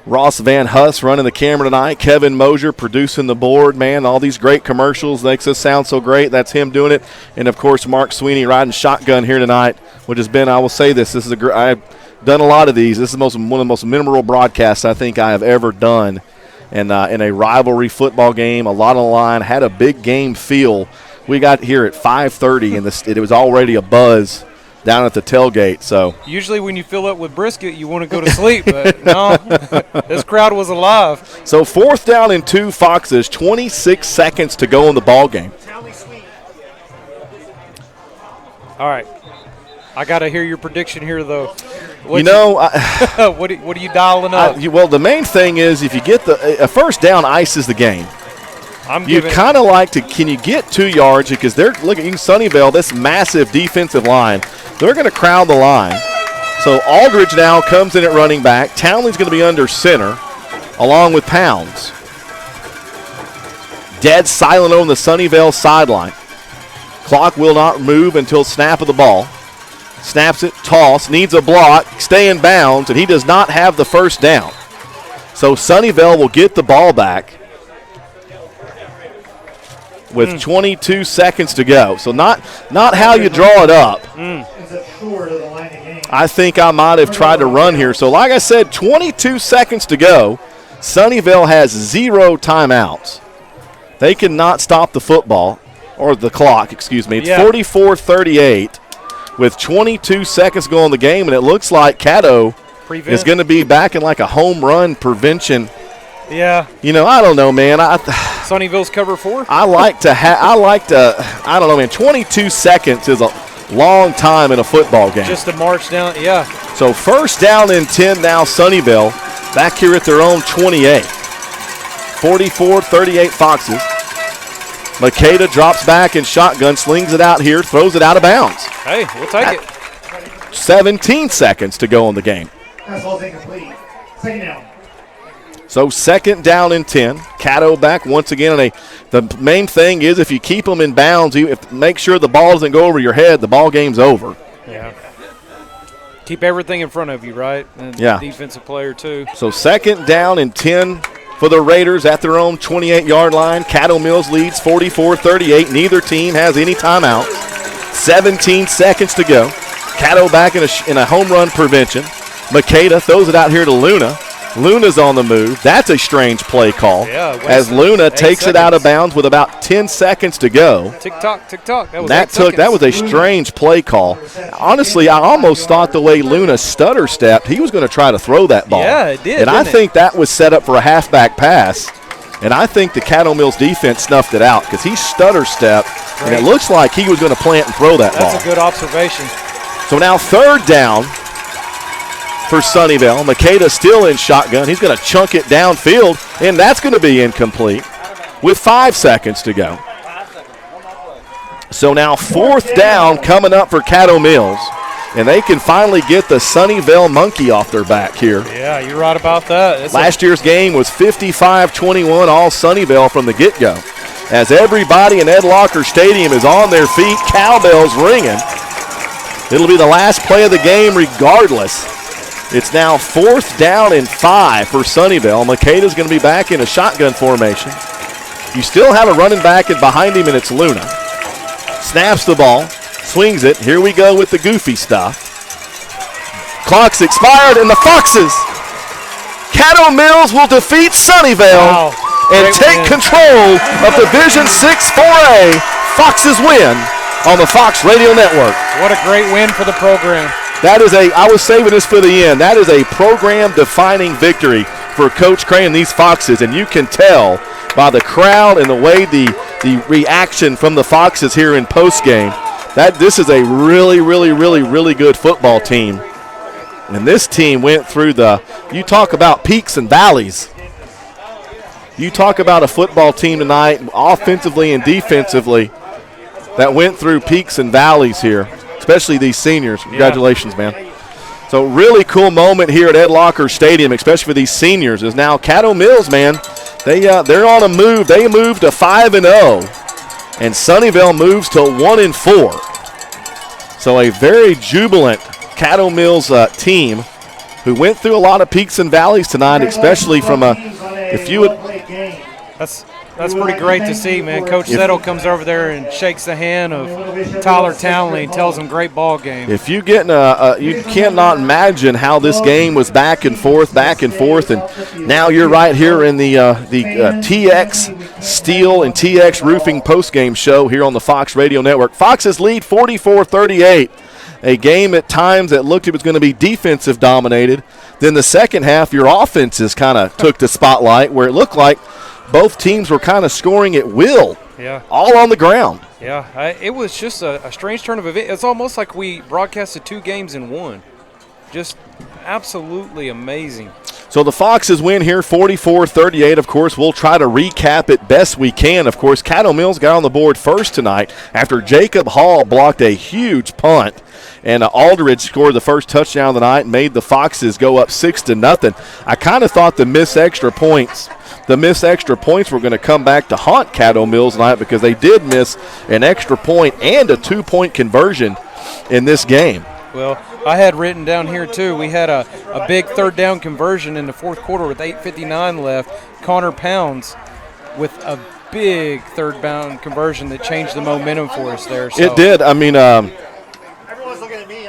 A: Ross Van Huss running the camera tonight. Kevin Mosier producing the board. Man, all these great commercials makes us sound so great. That's him doing it. And, of course, Mark Sweeney riding shotgun here tonight, which has been, I will say this, I've done a lot of these. This is one of the most memorable broadcasts I think I have ever done. And in a rivalry football game, a lot on the line, had a big game feel. We got here at 5:30, and it was already a buzz down at the tailgate. So
B: usually when you fill up with brisket, you want to go to sleep, but no, this crowd was alive.
A: So 4th down and 2 Foxes, 26 seconds to go in the ball game.
B: All right. I got to hear your prediction here, though.
A: What
B: are you dialing up?
A: Well, the main thing is if you get a first down, ices the game. You kind of like to, can you get 2 yards? Because they're looking, Sunnyvale, this massive defensive line, they're going to crowd the line. So Aldridge now comes in at running back. Townley's going to be under center along with Pounds. Dead silent on the Sunnyvale sideline. Clock will not move until snap of the ball. Snaps it, toss, needs a block, stay in bounds, and he does not have the first down. So Sunnyvale will get the ball back with 22 seconds to go. So not how you draw it up. I think I might have tried to run here. So like I said, 22 seconds to go. Sunnyvale has 0 timeouts. They cannot stop the football, or the clock, excuse me. It's 44-38 with 22 seconds to go in the game, and it looks like Caddo is going to be back in like a home run prevention.
B: Yeah.
A: I don't know, man.
B: Sunnyvale's cover 4?
A: I don't know, man. 22 seconds is a long time in a football game.
B: Just to march down, yeah.
A: So 1st down and 10 now, Sunnyvale back here at their own 28. 44-38 Foxes. Makeda drops back in shotgun, slings it out here, throws it out of bounds.
B: Hey, we'll take it.
A: 17 seconds to go in the game.
E: That's all incomplete. 2nd down.
A: So 2nd down and 10. Caddo back once again. And the main thing is if you keep them in bounds, make sure the ball doesn't go over your head, the ball game's over.
B: Yeah. Keep everything in front of you, right? And defensive player, too.
A: So 2nd down and 10 for the Raiders at their own 28-yard line. Caddo Mills leads 44-38. Neither team has any timeouts. 17 seconds to go. Caddo back in a home run prevention. Makeda throws it out here to Luna. Luna's on the move. That's a strange play call.
B: Yeah,
A: as Luna
B: 8
A: takes it out of
B: seconds.
A: bounds with about 10 seconds to go.
B: Tick-tock, tick-tock. That was
A: That was a strange play call. Honestly, I almost thought the way Luna stutter stepped, he was going to try to throw that ball.
B: Yeah, it did.
A: And I think that was set up for a halfback pass. And I think the Caddo Mills defense snuffed it out because he stutter stepped, and it looks like he was going to plant and throw that ball.
B: That's a good observation.
A: So now 3rd down for Sunnyvale. Makeda still in shotgun. He's going to chunk it downfield, and that's going to be incomplete with 5 seconds to go. So now 4th down coming up for Caddo Mills, and they can finally get the Sunnyvale monkey off their back here.
B: Yeah, you're right about that.
A: Last year's game was 55-21 all Sunnyvale from the get-go. As everybody in Ed Locker Stadium is on their feet, cowbells ringing. It'll be the last play of the game regardless. It's now 4th down and 5 for Sunnyvale. Makeda's going to be back in a shotgun formation. You still have a running back and behind him, and it's Luna. Snaps the ball, swings it. Here we go with the goofy stuff. Clock's expired, and the Foxes. Caddo Mills will defeat Sunnyvale and take control of Division 6 4A. Foxes win on the Fox Radio Network.
B: What a great win for the program.
A: That is I was saving this for the end. That is a program-defining victory for Coach Crane and these Foxes, and you can tell by the crowd and the way the reaction from the Foxes here in postgame that this is a really, really, really, really good football team. And this team went through you talk about peaks and valleys. You talk about a football team tonight, offensively and defensively, that went through peaks and valleys here, especially these seniors. Congratulations, man. So really cool moment here at Ed Locker Stadium, especially for these seniors, is now Caddo Mills, man, they're on a move. They moved to 5-0, and Sunnyvale moves to 1-4. So a very jubilant Caddo Mills team who went through a lot of peaks and valleys tonight, especially from
B: That's pretty great to see, man. Coach Settle comes over there and shakes the hand of Tyler Townley and tells him great ball game.
A: If you get you cannot imagine how this game was back and forth, and now you're right here in the TX Steel and TX Roofing postgame show here on the Fox Radio Network. Foxes lead 44-38. A game at times that looked it was going to be defensive dominated. Then the second half, your offenses kind of took the spotlight where it looked like both teams were kind of scoring at will, all on the ground.
B: Yeah, it was just a strange turn of events. It's almost like we broadcasted 2 games in one. Just absolutely amazing.
A: So the Foxes win here 44-38. Of course, we'll try to recap it best we can. Of course, Caddo Mills got on the board first tonight after Jacob Hall blocked a huge punt. And Aldridge scored the first touchdown of the night and made the Foxes go up 6-0. I kind of thought the missed extra points were going to come back to haunt Caddo Mills tonight because they did miss an extra point and a 2-point conversion in this game.
B: Well, I had written down here, too, we had a big 3rd down conversion in the 4th quarter with 8:59 left. Connor Pounds with a big 3rd down conversion that changed the momentum for us there. So.
A: It did. I mean,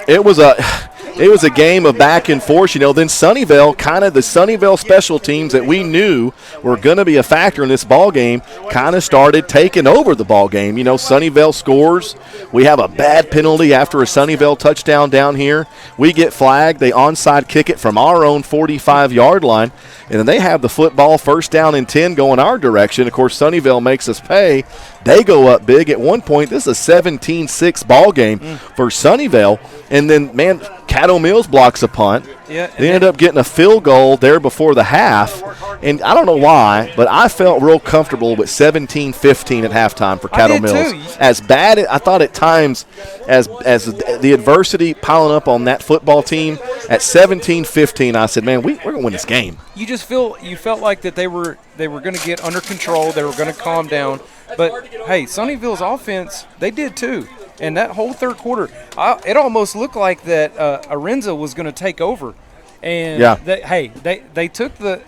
A: it was a game of back and forth. Then Sunnyvale, kind of the Sunnyvale special teams that we knew were going to be a factor in this ball game, kind of started taking over the ball game. Sunnyvale scores. We have a bad penalty after a Sunnyvale touchdown down here. We get flagged. They onside kick it from our own 45-yard line, and then they have the football 1st down and 10 going our direction. Of course, Sunnyvale makes us pay. They go up big at one point. This is a 17-6 ball game for Sunnyvale. And then, man, Caddo Mills blocks a punt. They ended up getting a field goal there before the half. And I don't know why, but I felt real comfortable with 17-15 at halftime for Caddo Mills.
B: Too.
A: As bad, I thought at times, as the adversity piling up on that football team, at 17-15, I said, man, we're going to win this game.
B: You felt like that they were going to get under control. They were going to calm down. But, hey, Sunnyvale's offense, they did too. And that whole 3rd quarter, it almost looked like that Arenza was going to take over. And
A: Yeah.
B: they took the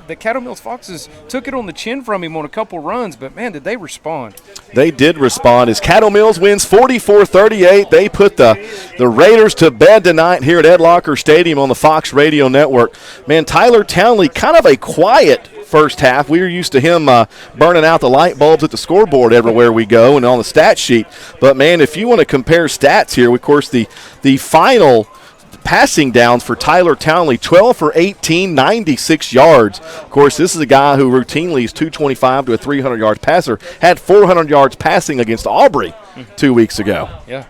B: Caddo Mills Foxes took it on the chin from him on a couple runs, but man, did they respond?
A: They did respond as Caddo Mills wins 44-38. They put the Raiders to bed tonight here at Ed Locker Stadium on the Fox Radio Network. Man, Tyler Townley, kind of a quiet first half. We were used to him burning out the light bulbs at the scoreboard everywhere we go and on the stat sheet. But, man, if you want to compare stats here, of course, the final passing downs for Tyler Townley, 12 for 18, 96 yards. Of course, this is a guy who routinely is 225 to a 300-yard passer, had 400 yards passing against Aubrey 2 weeks ago.
B: Yeah.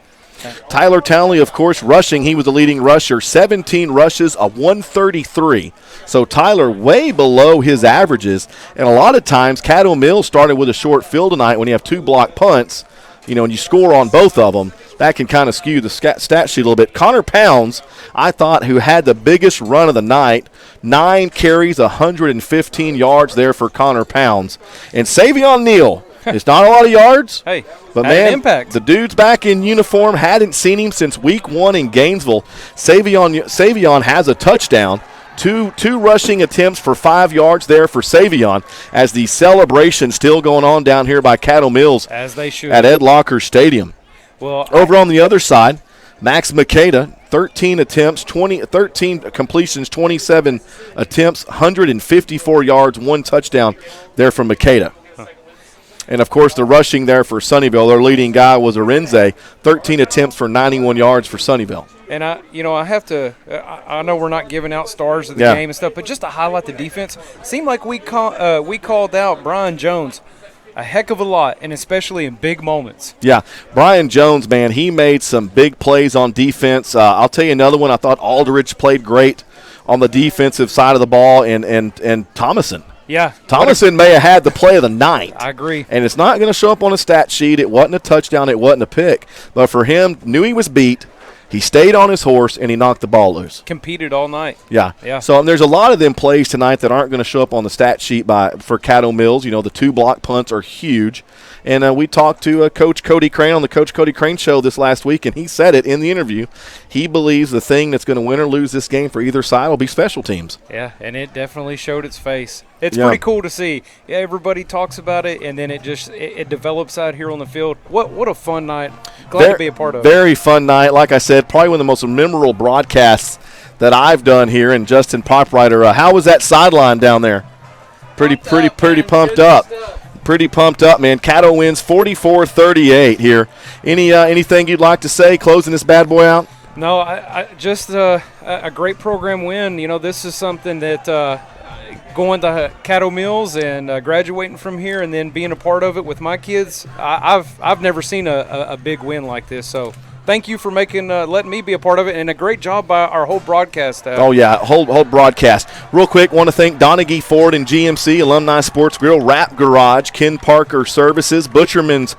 A: Tyler Townley, of course, rushing. He was the leading rusher, 17 rushes, a 133. So Tyler way below his averages. And a lot of times, Caddo Mills started with a short field tonight when you have 2 block punts, and you score on both of them. That can kind of skew the stat sheet a little bit. Connor Pounds, I thought, who had the biggest run of the night, 9 carries, 115 yards there for Connor Pounds. And Savion Neal, it's not a lot of yards.
B: Hey,
A: but
B: had an
A: man,
B: impact.
A: The dude's back in uniform. Hadn't seen him since week 1 in Gainesville. Savion has a touchdown. Two rushing attempts for 5 yards there for Savion as the celebration still going on down here by Caddo Mills.
B: As they should.
A: At Ed Locker Stadium.
B: Well,
A: over on the other side, Max Makeda, 13 attempts, 13 completions, 27 attempts, 154 yards, 1 touchdown there from Makeda. And, of course, the rushing there for Sunnyvale, their leading guy was Arenze, 13 attempts for 91 yards for Sunnyvale.
B: And I have to. I know we're not giving out stars of the game and stuff, but just to highlight the defense, seemed like we called out Brian Jones a heck of a lot, and especially in big moments.
A: Yeah, Brian Jones, man, he made some big plays on defense. I'll tell you another one. I thought Aldridge played great on the defensive side of the ball, and Thomason.
B: Yeah.
A: Thomason may have had the play of the night.
B: I agree.
A: And it's not going to show up on a stat sheet. It wasn't a touchdown. It wasn't a pick. But for him, knew he was beat. He stayed on his horse, and he knocked the ball loose.
B: Competed all night.
A: Yeah. So there's a lot of them plays tonight that aren't going to show up on the stat sheet for Caddo Mills. The 2 block punts are huge. And we talked to Coach Cody Crane on the Coach Cody Crane show this last week, and he said it in the interview. He believes the thing that's going to win or lose this game for either side will be special teams.
B: Yeah, and it definitely showed its face. It's pretty cool to see. Yeah, everybody talks about it, and then it develops out here on the field. What a fun night. Glad to be a part of it.
A: Very fun night. Like I said, probably one of the most memorable broadcasts that I've done here. And Justin Popwriter, how was that sideline down there? Pretty pumped up. Pretty pumped up, man. Caddo wins 44-38 here. Anything you'd like to say closing this bad boy out?
B: No, I just a great program win. This is something that going to Caddo Mills and graduating from here and then being a part of it with my kids, I've never seen a big win like this. So thank you for letting me be a part of it, and a great job by our whole broadcast staff. Oh, yeah, whole broadcast. Real quick, want to thank Donaghy Ford and GMC, Alumni Sports Grill, Wrap Garage, Ken Parker Services, Butcherman's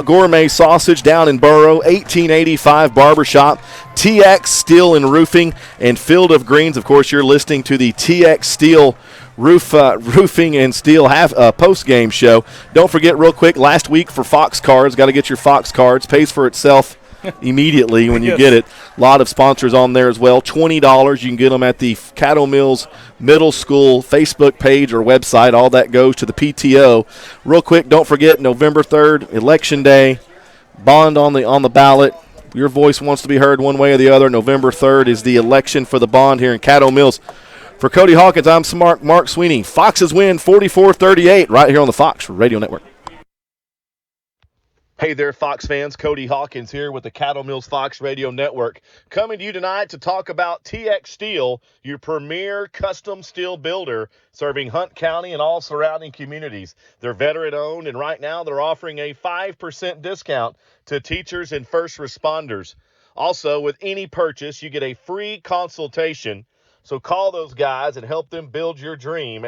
B: Gourmet Sausage down in Borough, 1885 Barbershop, TX Steel and Roofing, and Field of Greens. Of course, you're listening to the TX Steel Roofing and Steel post-game show. Don't forget, real quick, last week for Fox Cards, got to get your Fox Cards. Pays for itself immediately when you get it. A lot of sponsors on there as well. $20. You can get them at the Caddo Mills Middle School Facebook page or website. All that goes to the PTO. Real quick, don't forget, November 3rd, Election Day, bond on the ballot. Your voice wants to be heard one way or the other. November 3rd is the election for the bond here in Caddo Mills. For Cody Hawkins, I'm Mark Sweeney. Foxes win 44-38 right here on the Fox Radio Network. Hey there, Fox fans. Cody Hawkins here with the Caddo Mills Fox Radio Network, coming to you tonight to talk about TX Steel, your premier custom steel builder, serving Hunt County and all surrounding communities. They're veteran-owned, and right now they're offering a 5% discount to teachers and first responders. Also, with any purchase, you get a free consultation. So call those guys and help them build your dream.